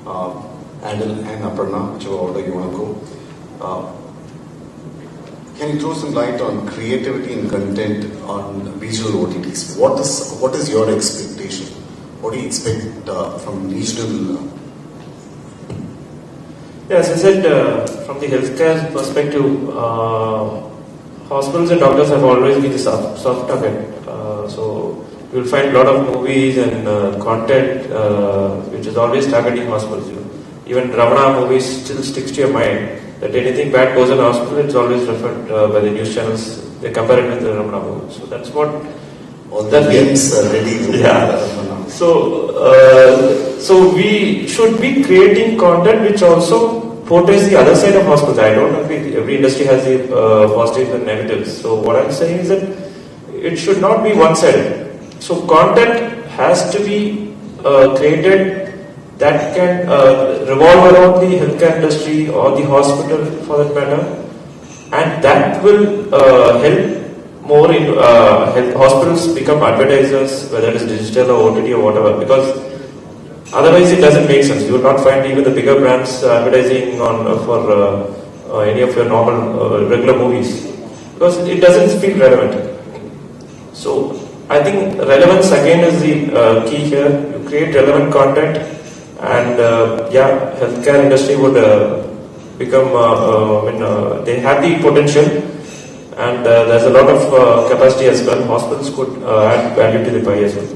S18: Adil and Aparna, whichever order you want to go. Can you throw some light on creativity and content on regional OTTs? What is your expectation? What do you expect from regional?
S20: Yeah, as I said, from the healthcare perspective, hospitals and doctors have always been the soft target. So you'll find a lot of movies and content which is always targeting hospitals. Even Ramana movies still sticks to your mind. That anything bad goes in hospital, it's always referred by the news channels. They compare it with the Ramana movie. So that's what.
S18: All the games are ready.
S20: Yeah. So we should be creating content which also portrays the other side of hospitals. I don't agree. Every industry has the positives and negatives. So what I'm saying is that it should not be one-sided. So content has to be created that can revolve around the healthcare industry or the hospital for that matter, and that will help more in help hospitals become advertisers, whether it is digital or OTT or whatever, because otherwise it doesn't make sense. You will not find even the bigger brands advertising on for any of your normal regular movies, because it doesn't feel relevant. So I think relevance again is the key here. You create relevant content. And healthcare industry would become, they have the potential, and there's a lot of capacity as well. Hospitals could add value to the pie as well.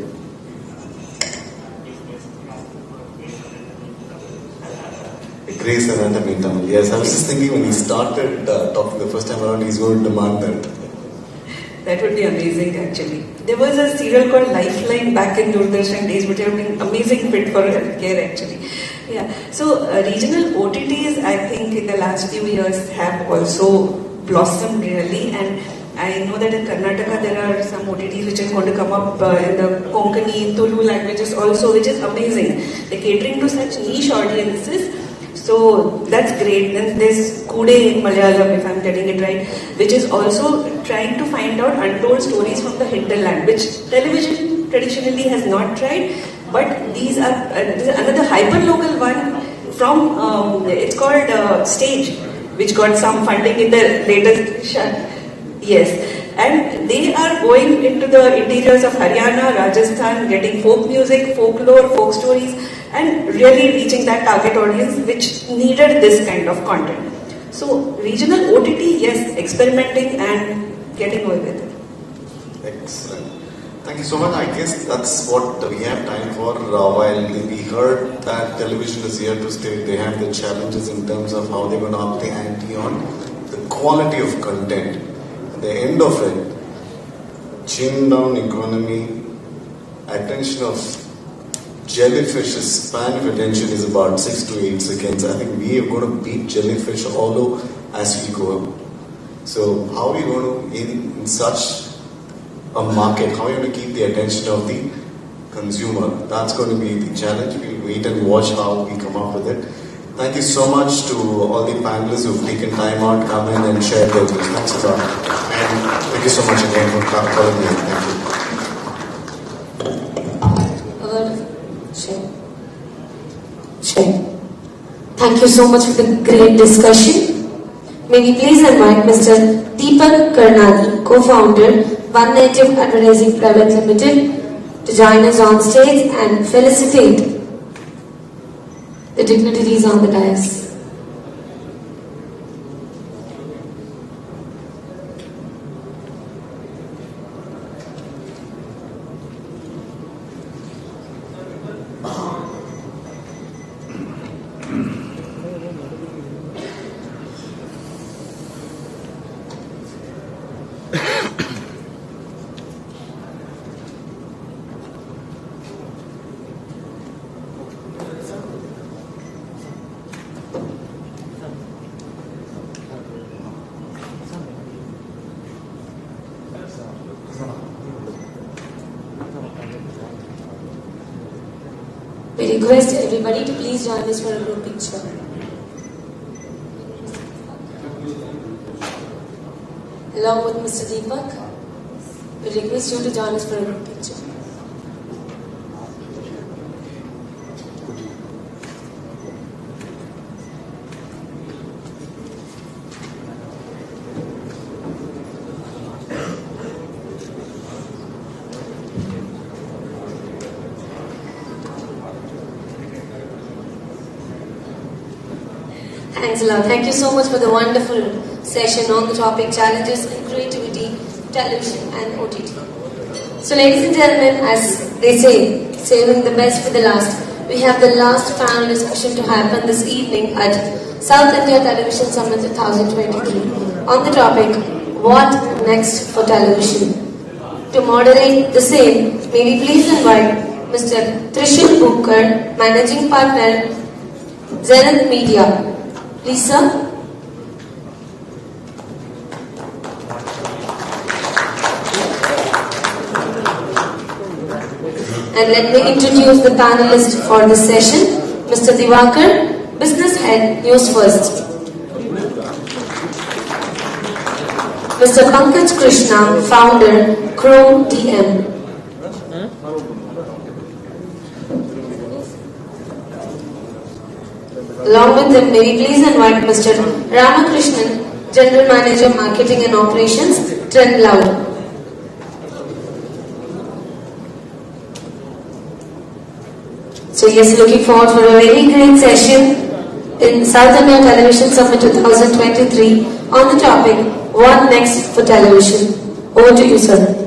S18: Grace Anandam in Tamil. Yes, I was just thinking when he started talking the first time around, he's going to demand that.
S21: That would be amazing, actually. There was a serial called Lifeline back in Doordarshan days, which have been amazing fit for healthcare, actually. Yeah. So regional OTTs, I think, in the last few years have also blossomed really, and I know that in Karnataka there are some OTTs which is going to come up in the Konkani, Tulu languages also, which is amazing. They're catering to such niche audiences. So that's great. Then there's Kude in Malayalam, if I'm getting it right, which is also trying to find out untold stories from the hinterland, which television traditionally has not tried. But these are another hyper-local one from, it's called Stage, which got some funding in the latest yes. And they are going into the interiors of Haryana, Rajasthan, getting folk music, folklore, folk stories, and really reaching that target audience which needed this kind of content. So regional OTT, yes, experimenting and getting away with it.
S18: Excellent. Thank you so much. I guess that's what we have time for. While we heard that television is here to stay, they have the challenges in terms of how they're going to up the ante on the quality of content. At the end of it, chin down economy, attention of jellyfish's span of attention is about 6 to 8 seconds. I think we are going to beat jellyfish although as we go up. So how are we going to, in such a market, how are you going to keep the attention of the consumer? That's going to be the challenge. We'll wait and watch how we come up with it. Thank you so much to all the panelists who've taken time out, come in and share their views. Thanks a lot. And thank you so much again for calling me. Thank you.
S7: Thank you so much for the great discussion. May we please invite Mr. Deepak Karnani, co-founder, One Native Advertising Private Limited, to join us on stage and felicitate the dignitaries on the dais. We request everybody to please join us for a group picture. Along with Mr. Deepak, we request you to join us for a group picture. Thanks a lot. Thank you so much for the wonderful session on the topic Challenges in Creativity, Television and OTT. So ladies and gentlemen, as they say, saving the best for the last, we have the last panel discussion to happen this evening at South India Television Summit 2023 on the topic, What Next for Television? To moderate the same, may we please invite Mr. Trishul Booker, Managing Partner, Zenith Media. Please, sir. And let me introduce the panelists for this session. Mr. Diwakar, Business Head, News First. Mr. Pankaj Krishna, Founder, Qyou DM. Along with them, may we please invite Mr. Ramakrishnan, General Manager, Marketing and Operations, Trend Cloud. So yes, looking forward for a very great session in South India Television Summit 2023 on the topic, What Next for Television? Over to you, sir.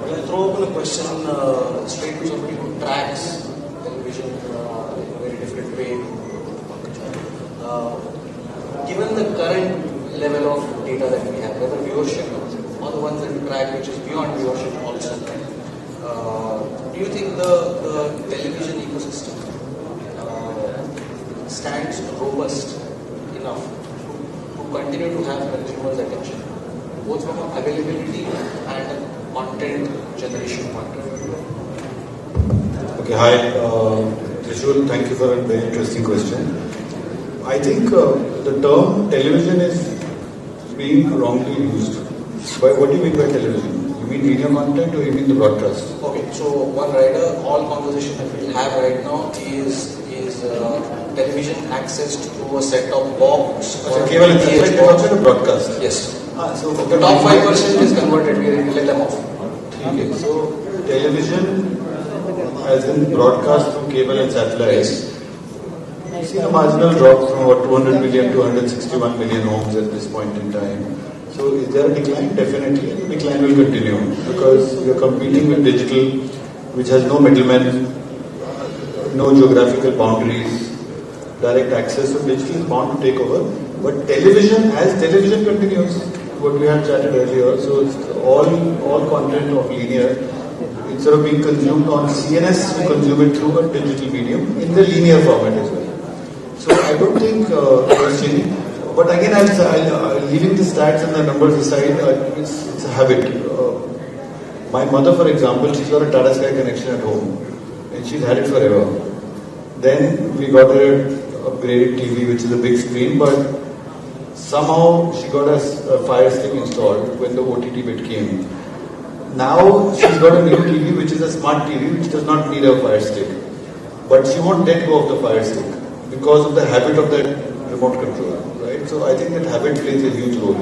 S9: I'll throw open a question straight to somebody who
S5: given the current level of data that we have, whether viewership or the ones that we track, which is beyond viewership also, do you think the television ecosystem stands robust enough to continue to have consumers' attention, both from an availability and a content generation point of view?
S22: Okay, hi. Qyou, thank you for a very interesting question. I think the term television is being wrongly used. What do you mean by television? You mean linear content or you mean the broadcast?
S5: Okay, so one rider, all conversation that we have right now is television accessed through a set-top box.
S22: So cable and satellite, you're talking about broadcast?
S5: Yes.
S22: So
S5: the top 5% is converted, we let them off.
S22: Okay, so television as in broadcast through cable and satellite.
S5: Yes.
S22: You see the marginal drop from about 200 million to 161 million homes at this point in time. So is there a decline? Definitely. And the decline will continue because we are competing with digital, which has no middlemen, no geographical boundaries, direct access. So digital is bound to take over. But television, as television continues, what we had chatted earlier, so it's all content of linear, instead of being consumed on CNS, we consume it through a digital medium in the linear format as well. So I don't think it's changing. But again, leaving the stats and the numbers aside, it's a habit. My mother, for example, she's got a Tata Sky connection at home, and she's had it forever. Then we got her upgraded TV, which is a big screen, but somehow she got a Fire Stick installed when the OTT bit came. Now she's got a new TV, which is a smart TV, which does not need a Fire Stick. But she won't let go of the Fire Stick because of the habit of that remote control, right? So I think that habit plays a huge role.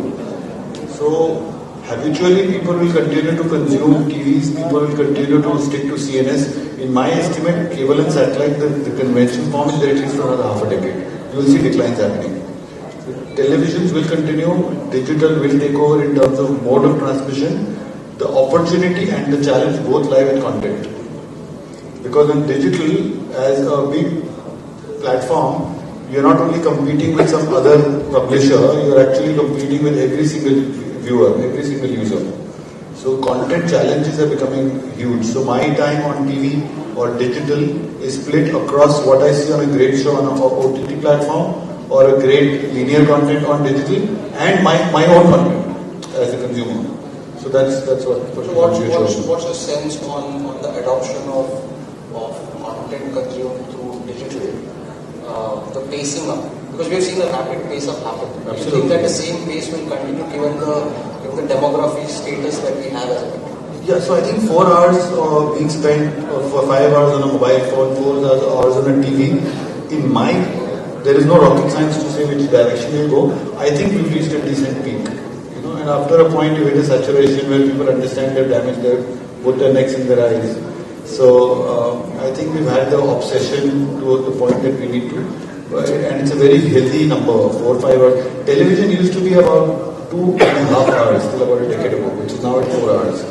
S22: So habitually people will continue to consume TVs, people will continue to stick to CNS. In my estimate, cable and satellite, the conventional form is there at least for another half a decade. You will see declines happening. Televisions will continue, digital will take over in terms of mode of transmission. The opportunity and the challenge both lie with content. Because in digital, as a big platform, you're not only competing with some other publisher, you're actually competing with every single viewer, every single user. So content challenges are becoming huge. So my time on TV or digital is split across what I see on a great show on an OTT platform or a great linear content on digital and my own content as a consumer. So that's what.
S5: So what's your sense on the adoption of content consumed through digital? The pacing up, because we have seen a rapid pace up happen. Do you think that the same pace will continue given the demography status that we have as a country?
S22: Yeah, so I think 4 hours being spent for 5 hours on a mobile phone, 4 hours on a TV. In my, there is no rocket science to say which direction we'll go. I think we've reached a decent peak. And after a point you hit a saturation where people understand their damage, they put their necks in their eyes. So I think we've had the obsession to the point that we need to, and it's a very healthy number, 4 or 5 hours. Television used to be about 2.5 hours till about a decade ago, which is now at 4 hours.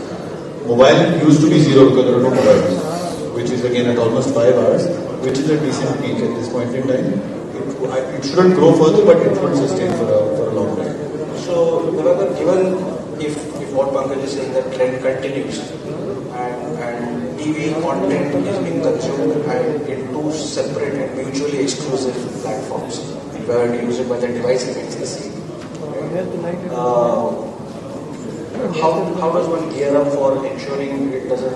S22: Mobile used to be 0 because there are no mobiles, which is again at almost 5 hours, which is a decent peak at this point in time. It shouldn't grow further, but it should sustain for a long time.
S5: So, given if what Pankaj is saying, that trend continues and TV content is being consumed and in two separate and mutually exclusive platforms where the user by the device remains the same. How does one gear up for ensuring it doesn't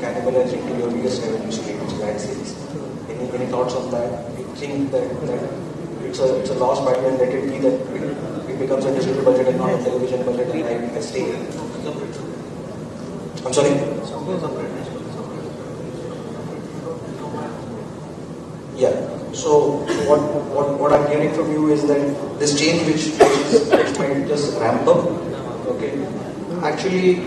S5: cannibalize into your biggest revenue stream, which is ad sales? Any thoughts on that? You think that it's a lost battle and let it be that it becomes a digital budget and not a television budget, and I stay. I'm sorry? Yeah. So what I'm hearing from you is that this change which might just ramp up, okay, actually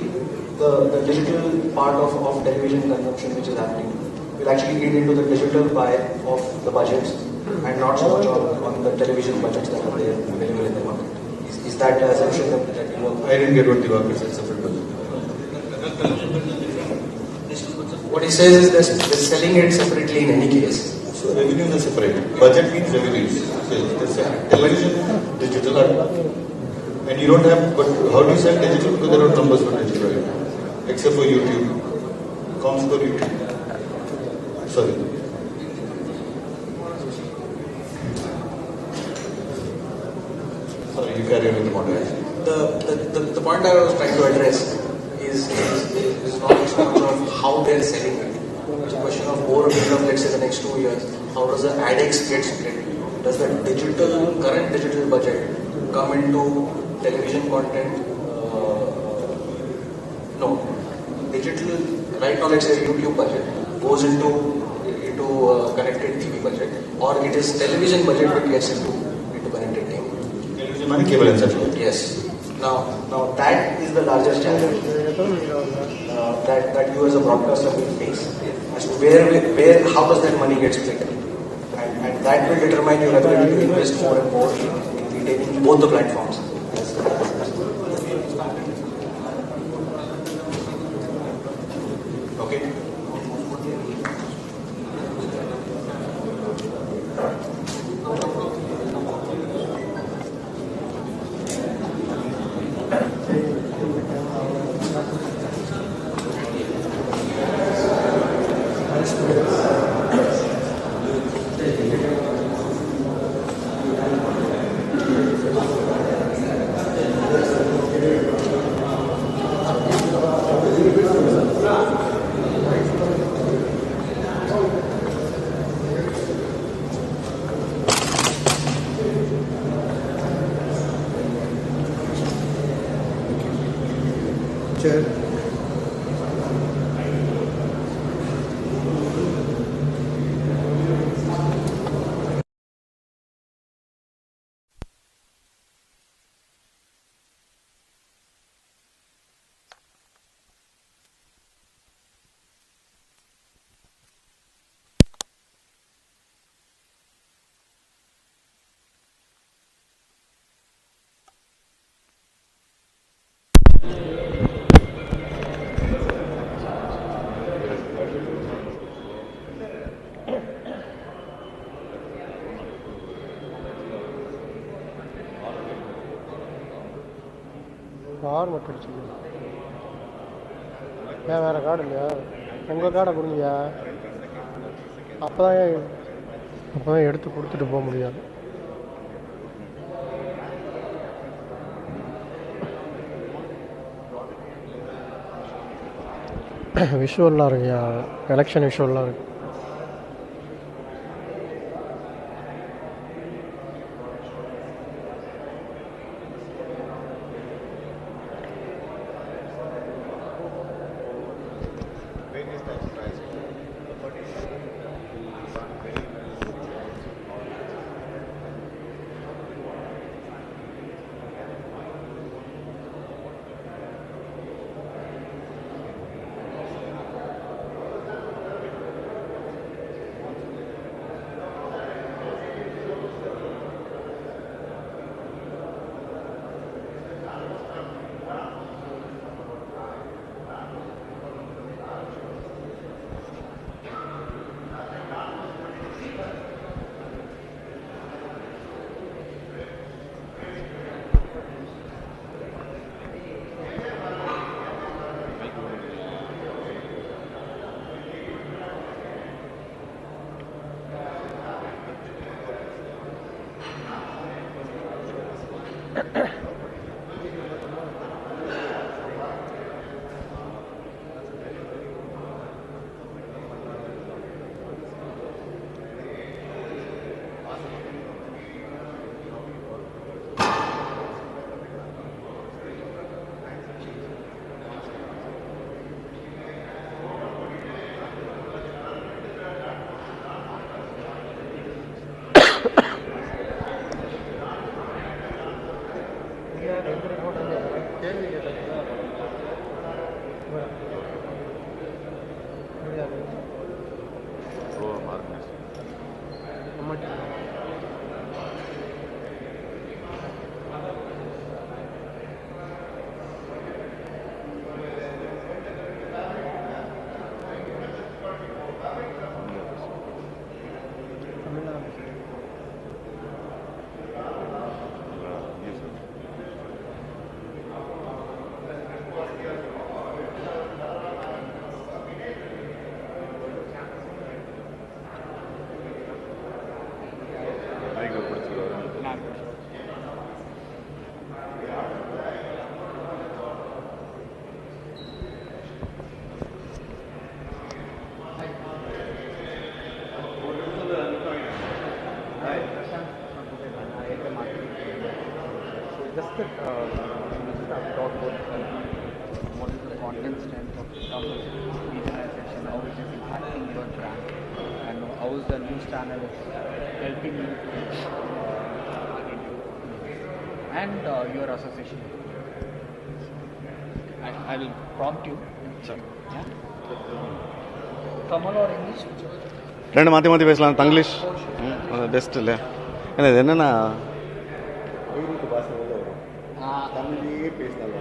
S5: the digital part of television consumption which is happening will actually eat into the digital pie of the budgets and not so much on the television budgets that are there available in the market. Is that the assumption that you know?
S22: I didn't get what the work is. Separate budget.
S5: What he says is they're selling it separately in any case.
S22: So So revenues are separate. Budget means revenues. So it's television, digital, and you don't have. But how do you sell digital? Because there are numbers for digital, right? Except for YouTube. Comms for YouTube. Sorry. Sorry, you carry on with the moderation.
S5: The point I was trying to address is not a question of how they're selling it. It's a question of over a period of, let's say, the next 2 years. How does the ADEX get split? Does the current digital budget come into television content? No. Digital, right now, let's say YouTube budget goes into connected TV budget, or it is television budget that gets into connected TV.
S22: Television money, cable and satellite.
S5: Yes. Now that is the largest challenge that you as a broadcaster will face. As to how does that money get split, and that will determine your ability to invest more and more in retaining both the platforms. Okay.
S2: Chair. Car மட்டும் அடிச்சுக்கோ. ஏன் வேறு card இல்லையா? உங்கள் கார்டை கொடுங்கயா. அப்போ தான் எடுத்து கொடுத்துட்டு போக முடியாது. விஷுவல்லாம் இருக்குயா, எலெக்ஷன் விஷுவல்லாம் இருக்கு.
S14: just that you just have to talk about what is the content strength of Tamil regionalization, how it is impacting your brand, and how is the news channel helping you and your association. I will prompt you. Sure. Yeah? Tamil or English?
S1: ரெண்டு மாற்றி மாற்றி பேசலாம். Tanglish best இல்லை. ஏன்னா இது என்னென்னா தமிழ்லேயே பேசலாம்.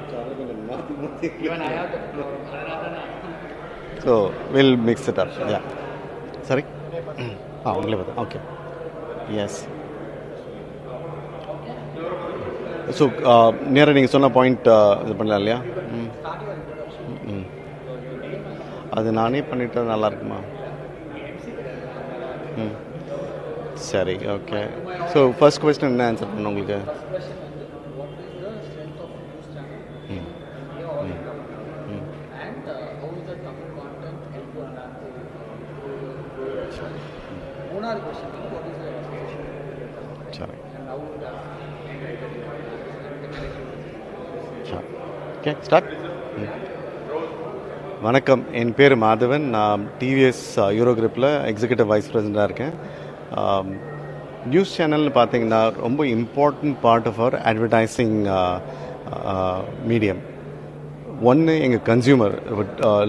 S1: So will mix it up. Yeah சரி. உங்களே பார்த்தா ஓகே. எஸ். ஸோ நேராக நீங்கள் சொன்ன பாயிண்ட் இது பண்ணலாம் இல்லையா? அது நானே பண்ணிட்டா நல்லா இருக்குமா? சரி, ஓகே. ஸோ ஃபர்ஸ்ட் கொஸ்டின் என்ன ஆன்சர் பண்ண உங்களுக்கு? சரி, ஓகே ஸ்டார்ட். வணக்கம், என் பேர் மாதவன். நான் டிவிஎஸ் யூரோ குரூப்பில் எக்ஸிக்யூட்டிவ் வைஸ் பிரசிடெண்ட்டாக இருக்கேன். நியூஸ் சேனல்னு பார்த்தீங்கன்னா ரொம்ப important part of our advertising medium. ஒன்று எங்கள் கன்சியூமர்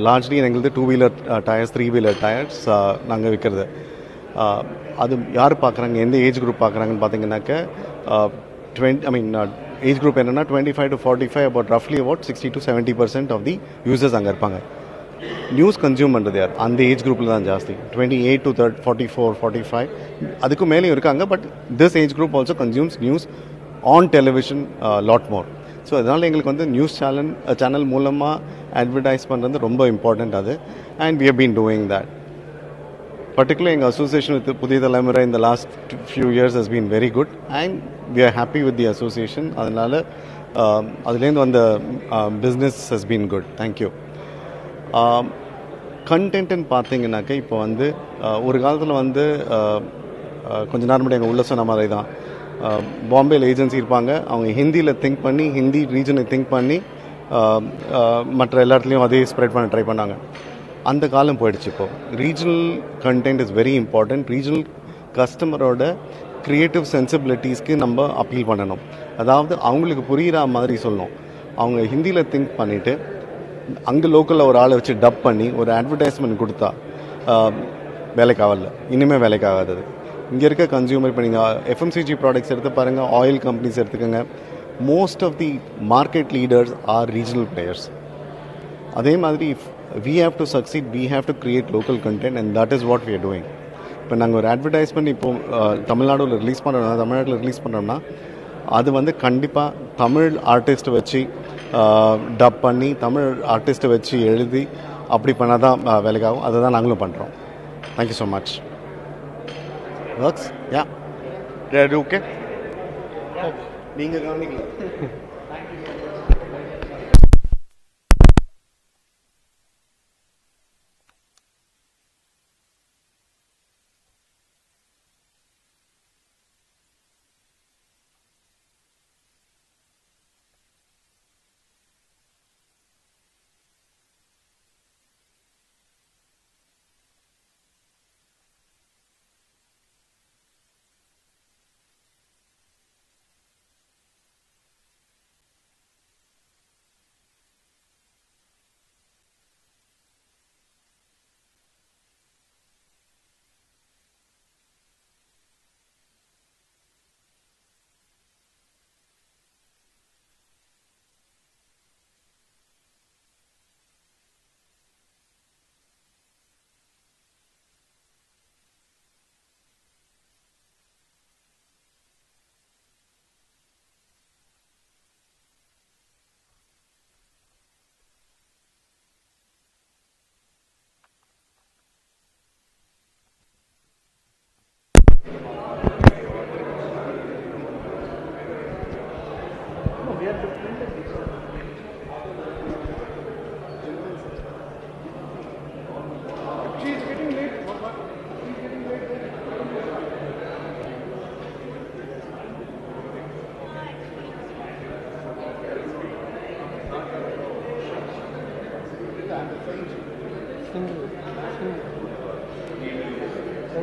S1: லார்ஜ்லி எங்களுக்கு 2 வீலர் டயர்ஸ் 3 வீலர் டயர்ஸ் நாங்கள் விற்கிறது. அது யார் பார்க்குறாங்க, எந்த ஏஜ் குரூப் பார்க்குறாங்கன்னு பார்த்தீங்கன்னாக்க ஏஜ் குரூப் என்னென்னா 25 to 45, அபவுட் ரஃப்லி about 60 to 70% of the users அங்கே இருப்பாங்க. நியூஸ் கன்சியூம் பண்ணுறது யார்? அந்த ஏஜ் குரூப்பில் தான் ஜாஸ்தி. 28 to 44, 45 அதுக்கும் மேலேயும் இருக்காங்க. But this age group also consumes news on television lot more. So அதனால் எங்களுக்கு வந்து நியூஸ் சேனல் மூலமாக அட்வர்டைஸ் பண்ணுறது ரொம்ப இம்பார்ட்டண்ட் அது. And we have been doing that. Particularly in association with Puthiyathalaimurai in the last few years has been very good, and we are happy with the association. அதனால அதுலேருந்து வந்த business has been good. Thank you. கண்டென்ட்னு பார்த்தீங்கன்னாக்க இப்போ வந்து ஒரு காலத்தில் வந்து கொஞ்ச நேரம் முன்னாடி எங்கள் உள்ள சொன்ன மாதிரி தான் பாம்பேயில் ஏஜென்சி இருப்பாங்க. அவங்க ஹிந்தியில் திங்க் பண்ணி ஹிந்தி ரீஜனை திங்க் பண்ணி மற்ற எல்லா இடத்துலையும் அதே ஸ்ப்ரெட் பண்ண ட்ரை பண்ணாங்க. அந்த காலம் போயிடுச்சு. இப்போது regional content is very important. Regional கஸ்டமரோட க்ரியேட்டிவ் சென்சிபிலிட்டிஸ்க்கு நம்ம அப்பீல் பண்ணணும். அதாவது அவங்களுக்கு புரிகிற மாதிரி சொல்லணும். அவங்க ஹிந்தியில் திங்க் பண்ணிவிட்டு அங்கே லோக்கலில் ஒரு ஆளை வச்சு டப் பண்ணி ஒரு அட்வர்டைஸ்மெண்ட் கொடுத்தா வேலைக்காகல, இனிமேல் வேலைக்காகாதது. இங்கே இருக்க கன்சியூமர், இப்போ நீங்கள் எஃப்எம்சிஜி ப்ராடக்ட்ஸ் எடுத்து பாருங்கள், ஆயில் கம்பெனிஸ் எடுத்துக்கோங்க, most of the market leaders are regional players. அதே மாதிரி we have to succeed, we have to create local content, and that is what we are doing. இப்போ நாங்கள் ஒரு அட்வர்டைஸ்மெண்ட் இப்போ தமிழ்நாடுல ரிலீஸ் பண்ணுறோம்னா, தமிழ்நாட்டில் ரிலீஸ் பண்ணுறோம்னா அது வந்து கண்டிப்பாக தமிழ் ஆர்டிஸ்ட்டை வச்சு டப் பண்ணி தமிழ் ஆர்டிஸ்ட்டை வச்சு எழுதி அப்படி பண்ணால் தான் வேலைக்காகும். அதை தான் நாங்களும் பண்ணுறோம். Thank you so much. Works yeah okay. நீங்கள் கவனிக்கல.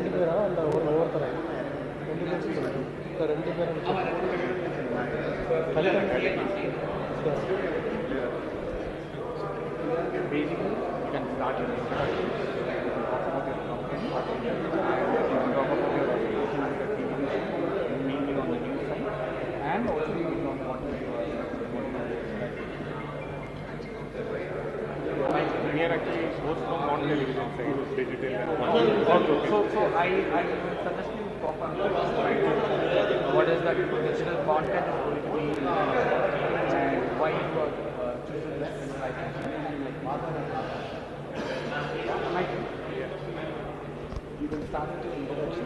S2: 2 பேரா அந்த ஒவ்வொருத்தரா 2 பேர் சொல்லுங்க. இந்த 2 பேரும்
S14: basically you can start your introduction, you can talk about your company, you can talk about your association with the TV, mainly on the news side, and also you can talk about we are actually both from non-television side, digital and so I will suggest you talk on what is the digital content is going to be and why you are choosing this like you can start with your introduction.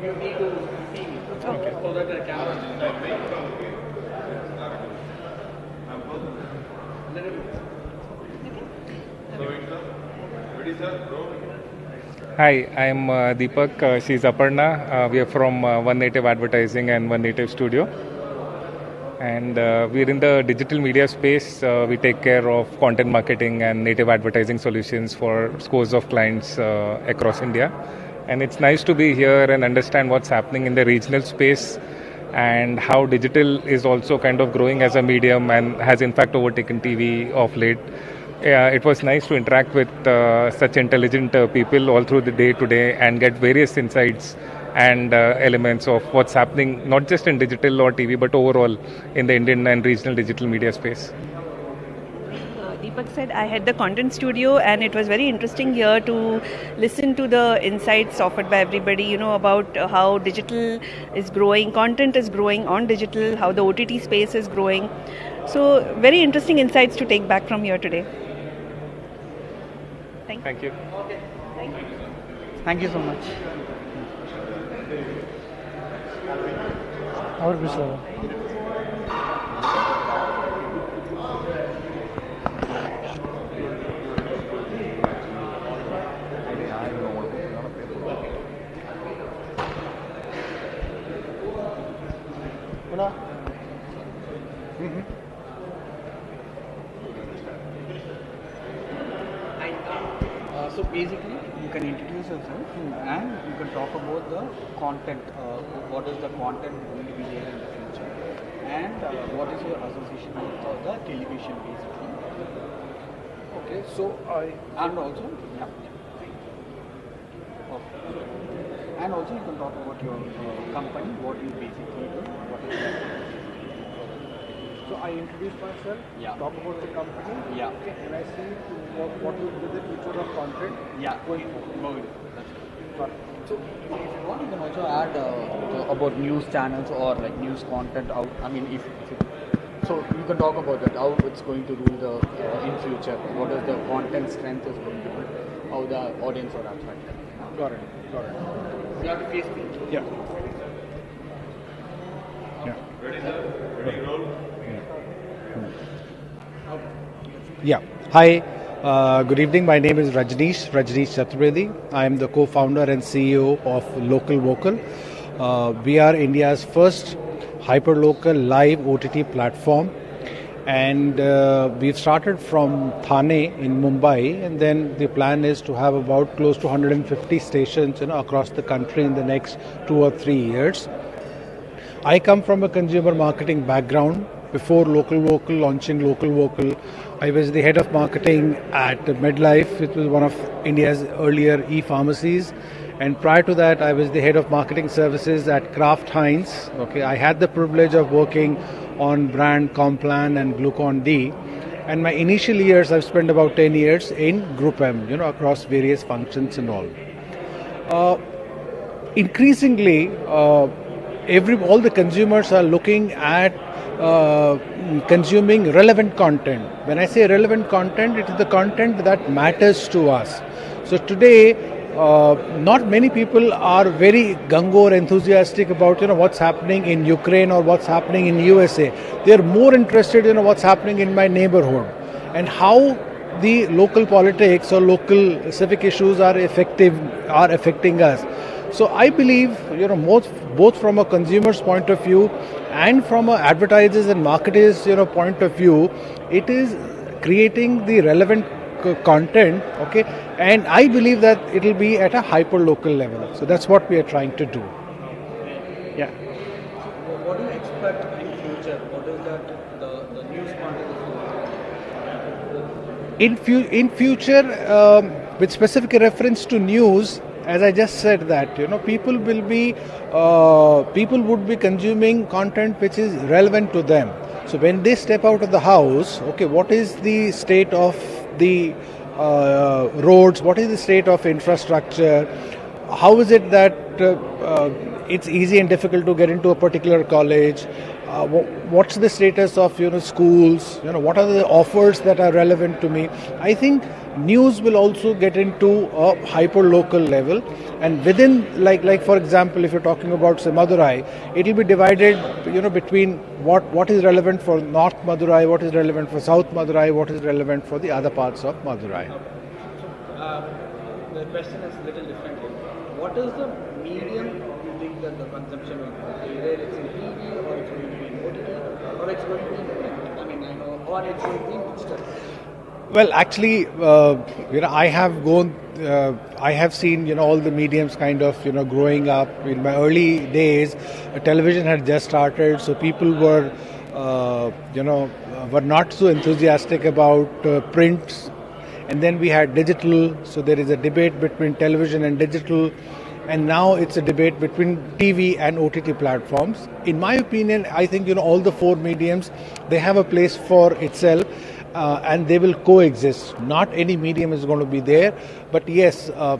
S14: You need to see me so that the camera
S11: Hi, I'm Deepak. She's Aparna. We are from One Native Advertising and One Native Studio. And we're in the digital media space. We take care of content marketing and native advertising solutions for scores of clients across India. And it's nice to be here and understand what's happening in the regional space and how digital is also kind of growing as a medium and has in fact overtaken TV of late. It was nice to interact with such intelligent people all through the day today and get various insights and elements of what's happening not just in digital or TV but overall in the Indian and regional digital media space.
S21: Deepak said I had the content studio and it was very interesting here to listen to the insights offered by everybody, about how digital is growing, content is growing on digital, how the OTT space is growing. So very interesting insights to take back from here today.
S11: Thank you.
S21: Okay. Thank you.
S14: Thank you so much.
S2: அவர் பேசுவாங்க.
S14: So basically, you can introduce yourself and you can talk about the content. What is the content going to be there in the future, and what is your association with the television, basically. Okay, so and also okay. And also you can talk about your company, what you basically do, what is that. So I introduce myself, talk about the company, okay, and I see what will be the future of content going forward. So if you want, you can also add about news channels or like news content out. I mean, so you can talk about that, how it's going to rule the in future, what is the content strength is going to be, how the audience are attracted. Got it. You have to face me. Yeah.
S3: Ready, sir? Ready, roll.
S8: Yeah. Hi. Good evening. My name is Rajneesh Chaturvedi. I am the co-founder and CEO of Local Vocal. We are India's first hyperlocal live OTT platform, and we've started from Thane in Mumbai, and then the plan is to have about close to 150 stations across the country in the next 2 or 3 years. I come from a consumer marketing background. Before launching Local Vocal, I was the head of marketing at MedLife. It was one of India's earlier e-pharmacies. And prior to that, I was the head of marketing services at Kraft Heinz. Okay, I had the privilege of working on brand Complan and Glucon-D. And my initial years, I've spent about 10 years in Group M, across various functions and all. Increasingly, all the consumers are looking at consuming relevant content. When I say relevant content, it is the content that matters to us. So today, not many people are very gung-ho or enthusiastic about what's happening in Ukraine or what's happening in USA. They are more interested in what's happening in my neighborhood and how the local politics or local civic issues are affecting us. So I believe, both from a consumer's point of view and from a advertisers and marketers, point of view, it is creating the relevant content, okay, and I believe that it will be at a hyper local level. So that's what we are trying to do. Yeah.
S14: What do you expect in future? What is that the news content?
S8: In future, with specific reference to news, as I just said that people would be consuming content which is relevant to them. So when they step out of the house, okay, what is the state of the roads? What is the state of infrastructure? How is it that it's easy and difficult to get into a particular college? What's the status of schools? What are the offers that are relevant to me? I think news will also get into a hyper local level, and within, like for example, if you're talking about say Madurai, it will be divided between what is relevant for North Madurai, what is relevant for South Madurai, what is relevant for the other parts of Madurai.
S14: The question is a little different. What is the medium you think that the consumption will go? Either it's in TV or it's going to be in OTT or it's going to be in print. Or it's going to be in digital.
S8: Well, actually, I have seen all the mediums kind of growing up. In my early days, television had just started, so people were were not so enthusiastic about print. And then we had digital, so there is a debate between television and digital, and now it's a debate between TV and OTT platforms. In my opinion, I think all the four mediums, they have a place for itself, and they will coexist. Not any medium is going to be there, but yes, a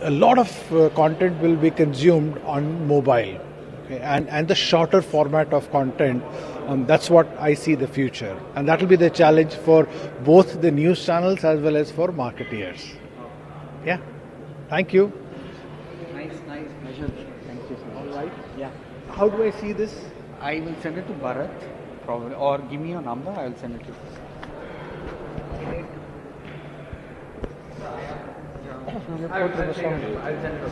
S8: lot of content will be consumed on mobile, okay? and the shorter format of content. That's what I see the future, and that will be the challenge for both the news channels as well as for marketeers. Yeah, thank you.
S14: Nice measure. Thank you, sir.
S8: All right.
S14: Yeah.
S8: How do I see this?
S14: I will send it to Bharat, probably, or give me your number. I will send it to you. I'll send it to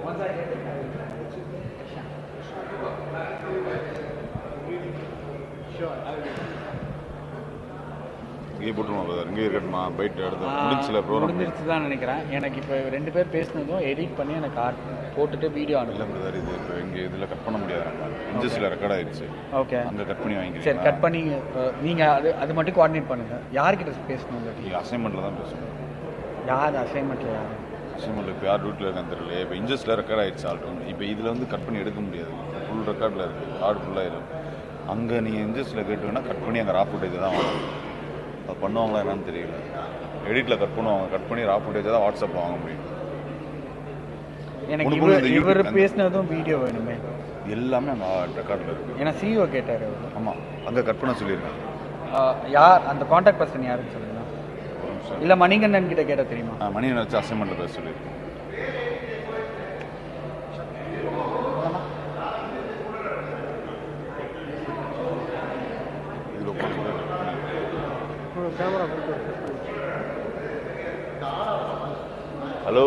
S14: Once I get it, I will. Sure, I will.
S4: இங்கே போட்டுருமா brother, இங்கே இருக்கட்டுமா? Byte எடுத்து முடிஞ்சில program
S14: முடிஞ்சிருச்சு தான் நினைக்கிறேன். எனக்கு இப்போ 2 பேர் பேசினதும் edit பண்ணி எனக்கு போட்டுட்டு வீடியோ அனுப்பல.
S4: இல்லை பிரதர், இது இப்போ இங்கே இதில் கட் பண்ண முடியாது. இன்ஜஸ்டில் ரெக்கார்ட் ஆயிடுச்சு.
S14: ஓகே,
S4: அங்கே கட் பண்ணி வாங்கிக்கிறேன்.
S14: சரி, கட் பண்ணி நீங்கள் அது மட்டும் கோஆர்டினேட் பண்ணுங்கள். யார்கிட்ட பேசணும்?
S4: நீங்கள் அசைன்மெண்ட்டில் தான் பேசணும்.
S14: யார் அசைன்மெண்ட்டில்?
S4: அசைன்மெண்ட்டில் இப்போ யார் ரூட்டில் இருக்கான்னு தெரியல. இப்போ இன்ஜஸ்டில் ரெக்கார்ட் ஆயிடுச்சு ஆல்ரெடி. இப்போ இதில் வந்து கட் பண்ணி எடுக்க முடியாது. ஃபுல் ரெக்கார்டில் இருக்குது, கார்டு ஃபுல்லாக இருக்கும். அங்கே நீங்கள் இன்ஜஸ்டில் கேட்டுங்கன்னா கட் பண்ணி அங்கே ரா ஃபுட்டேஜ் தான் வாங்கணும். அது பண்ணுவாங்களா என்னன்னு தெரியல. எடிட்டில் கட் பண்ணுவாங்க, கட் பண்ணி ரா ஃபுட்டேஜை தான் வாட்ஸ்அப்பில் வாங்க முடியும்.
S14: எனக்கு இவர் பேசினதும் வீடியோ வேணுமே.
S4: எல்லாமே அங்கே ரெக்கார்டில் இருக்குது.
S14: ஏன்னா சிஇஓ கேட்டார்.
S4: ஆமாம், அங்கே கட் பண்ண சொல்லியிருக்கேன்.
S14: யார் அந்த காண்டாக்ட் பர்சன் யாருன்னு சொல்லுங்க. இல்லை மணிகண்டன் கிட்ட கேட்டால் தெரியுமா?
S4: மணிகண்டன் வச்சு அசைன்மெண்ட்டில் பேச சொல்லியிருக்கேன். ஹலோ,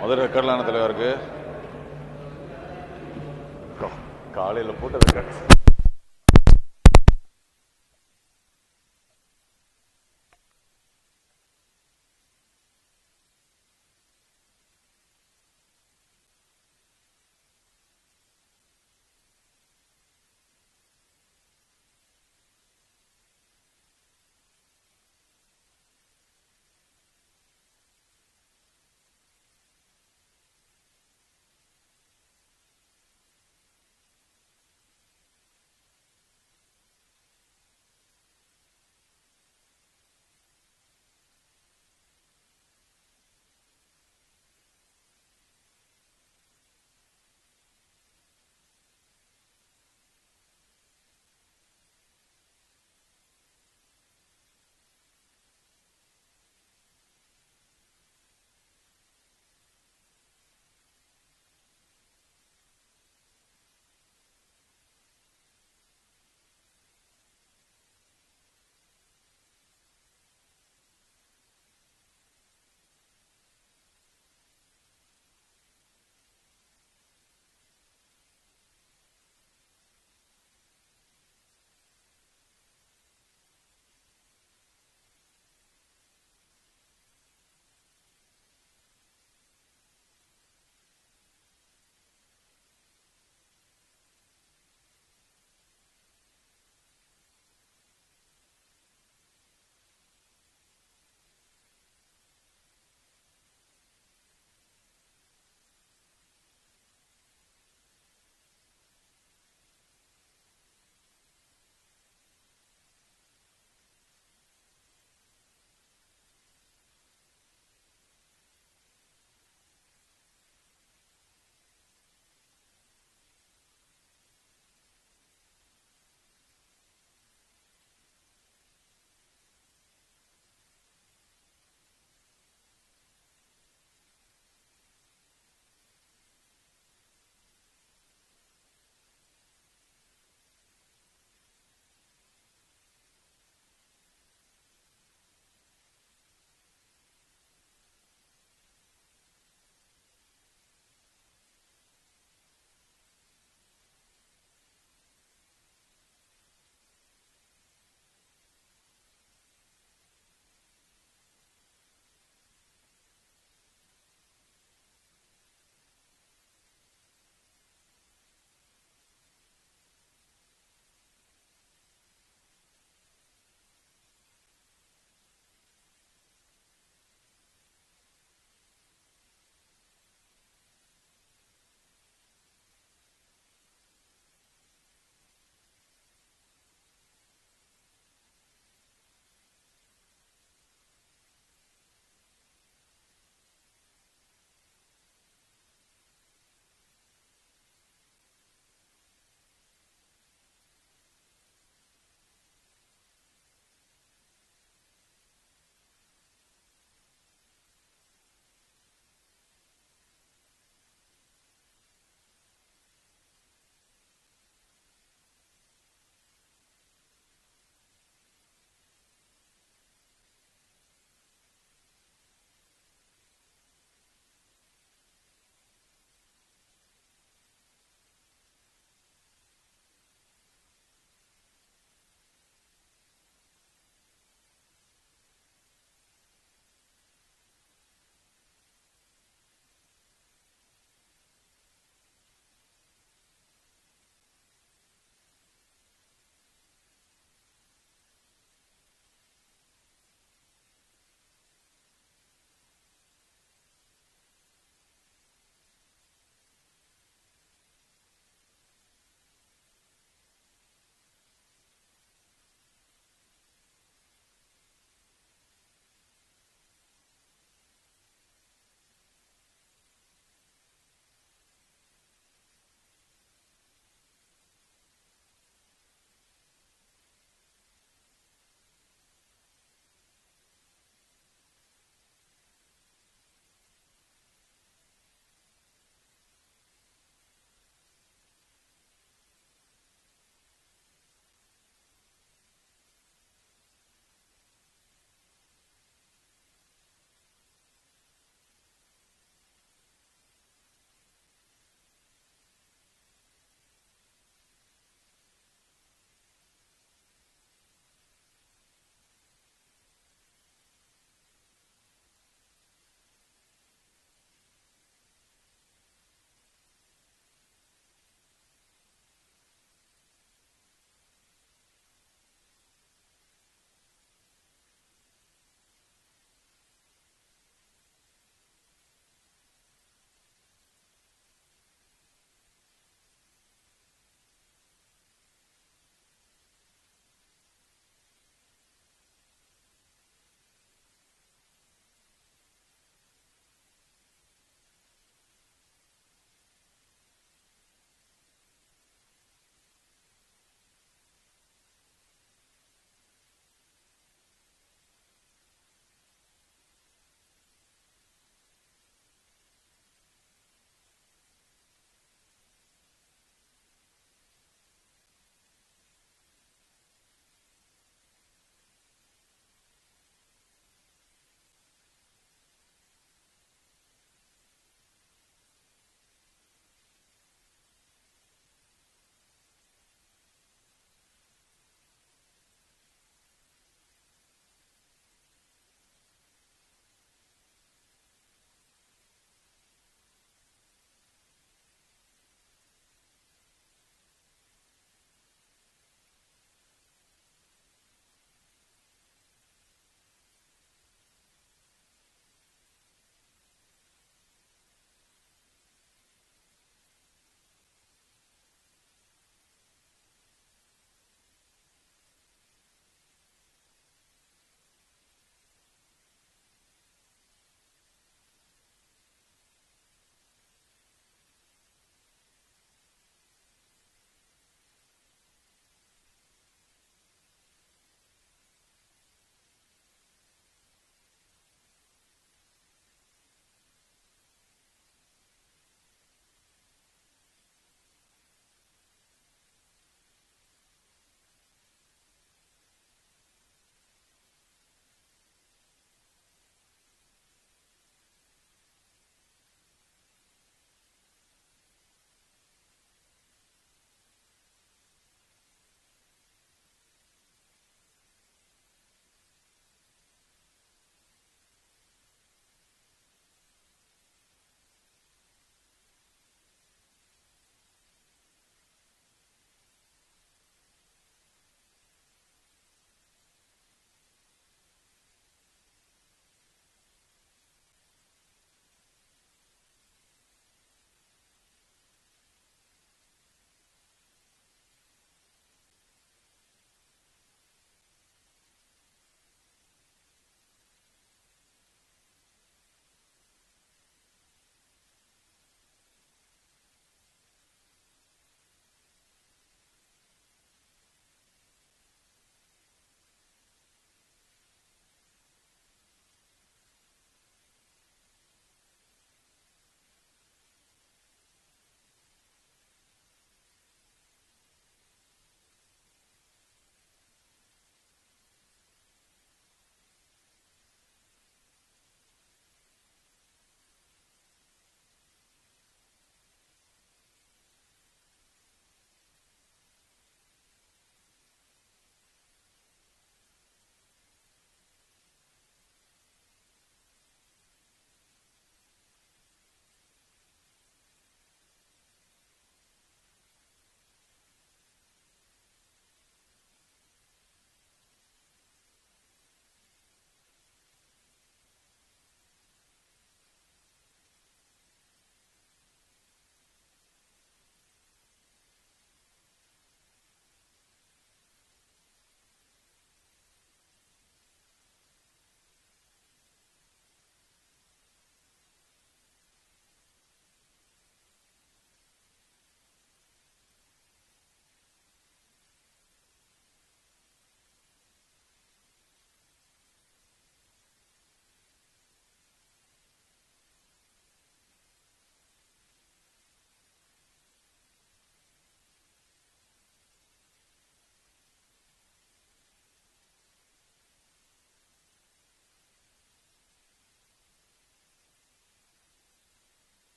S4: முதல் ரெக்கார்ட்லான தலைவருக்கு காலையில் போட்டு ரெக்கார்ட்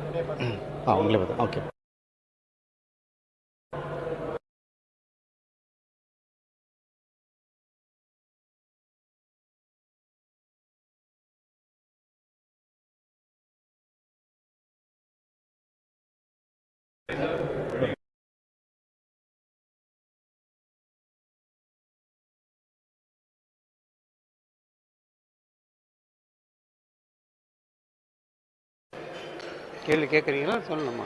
S1: உங்களே பார்த்து ஓகே.
S6: கேள்வி கேட்குறீங்களா சொல்லணுமா?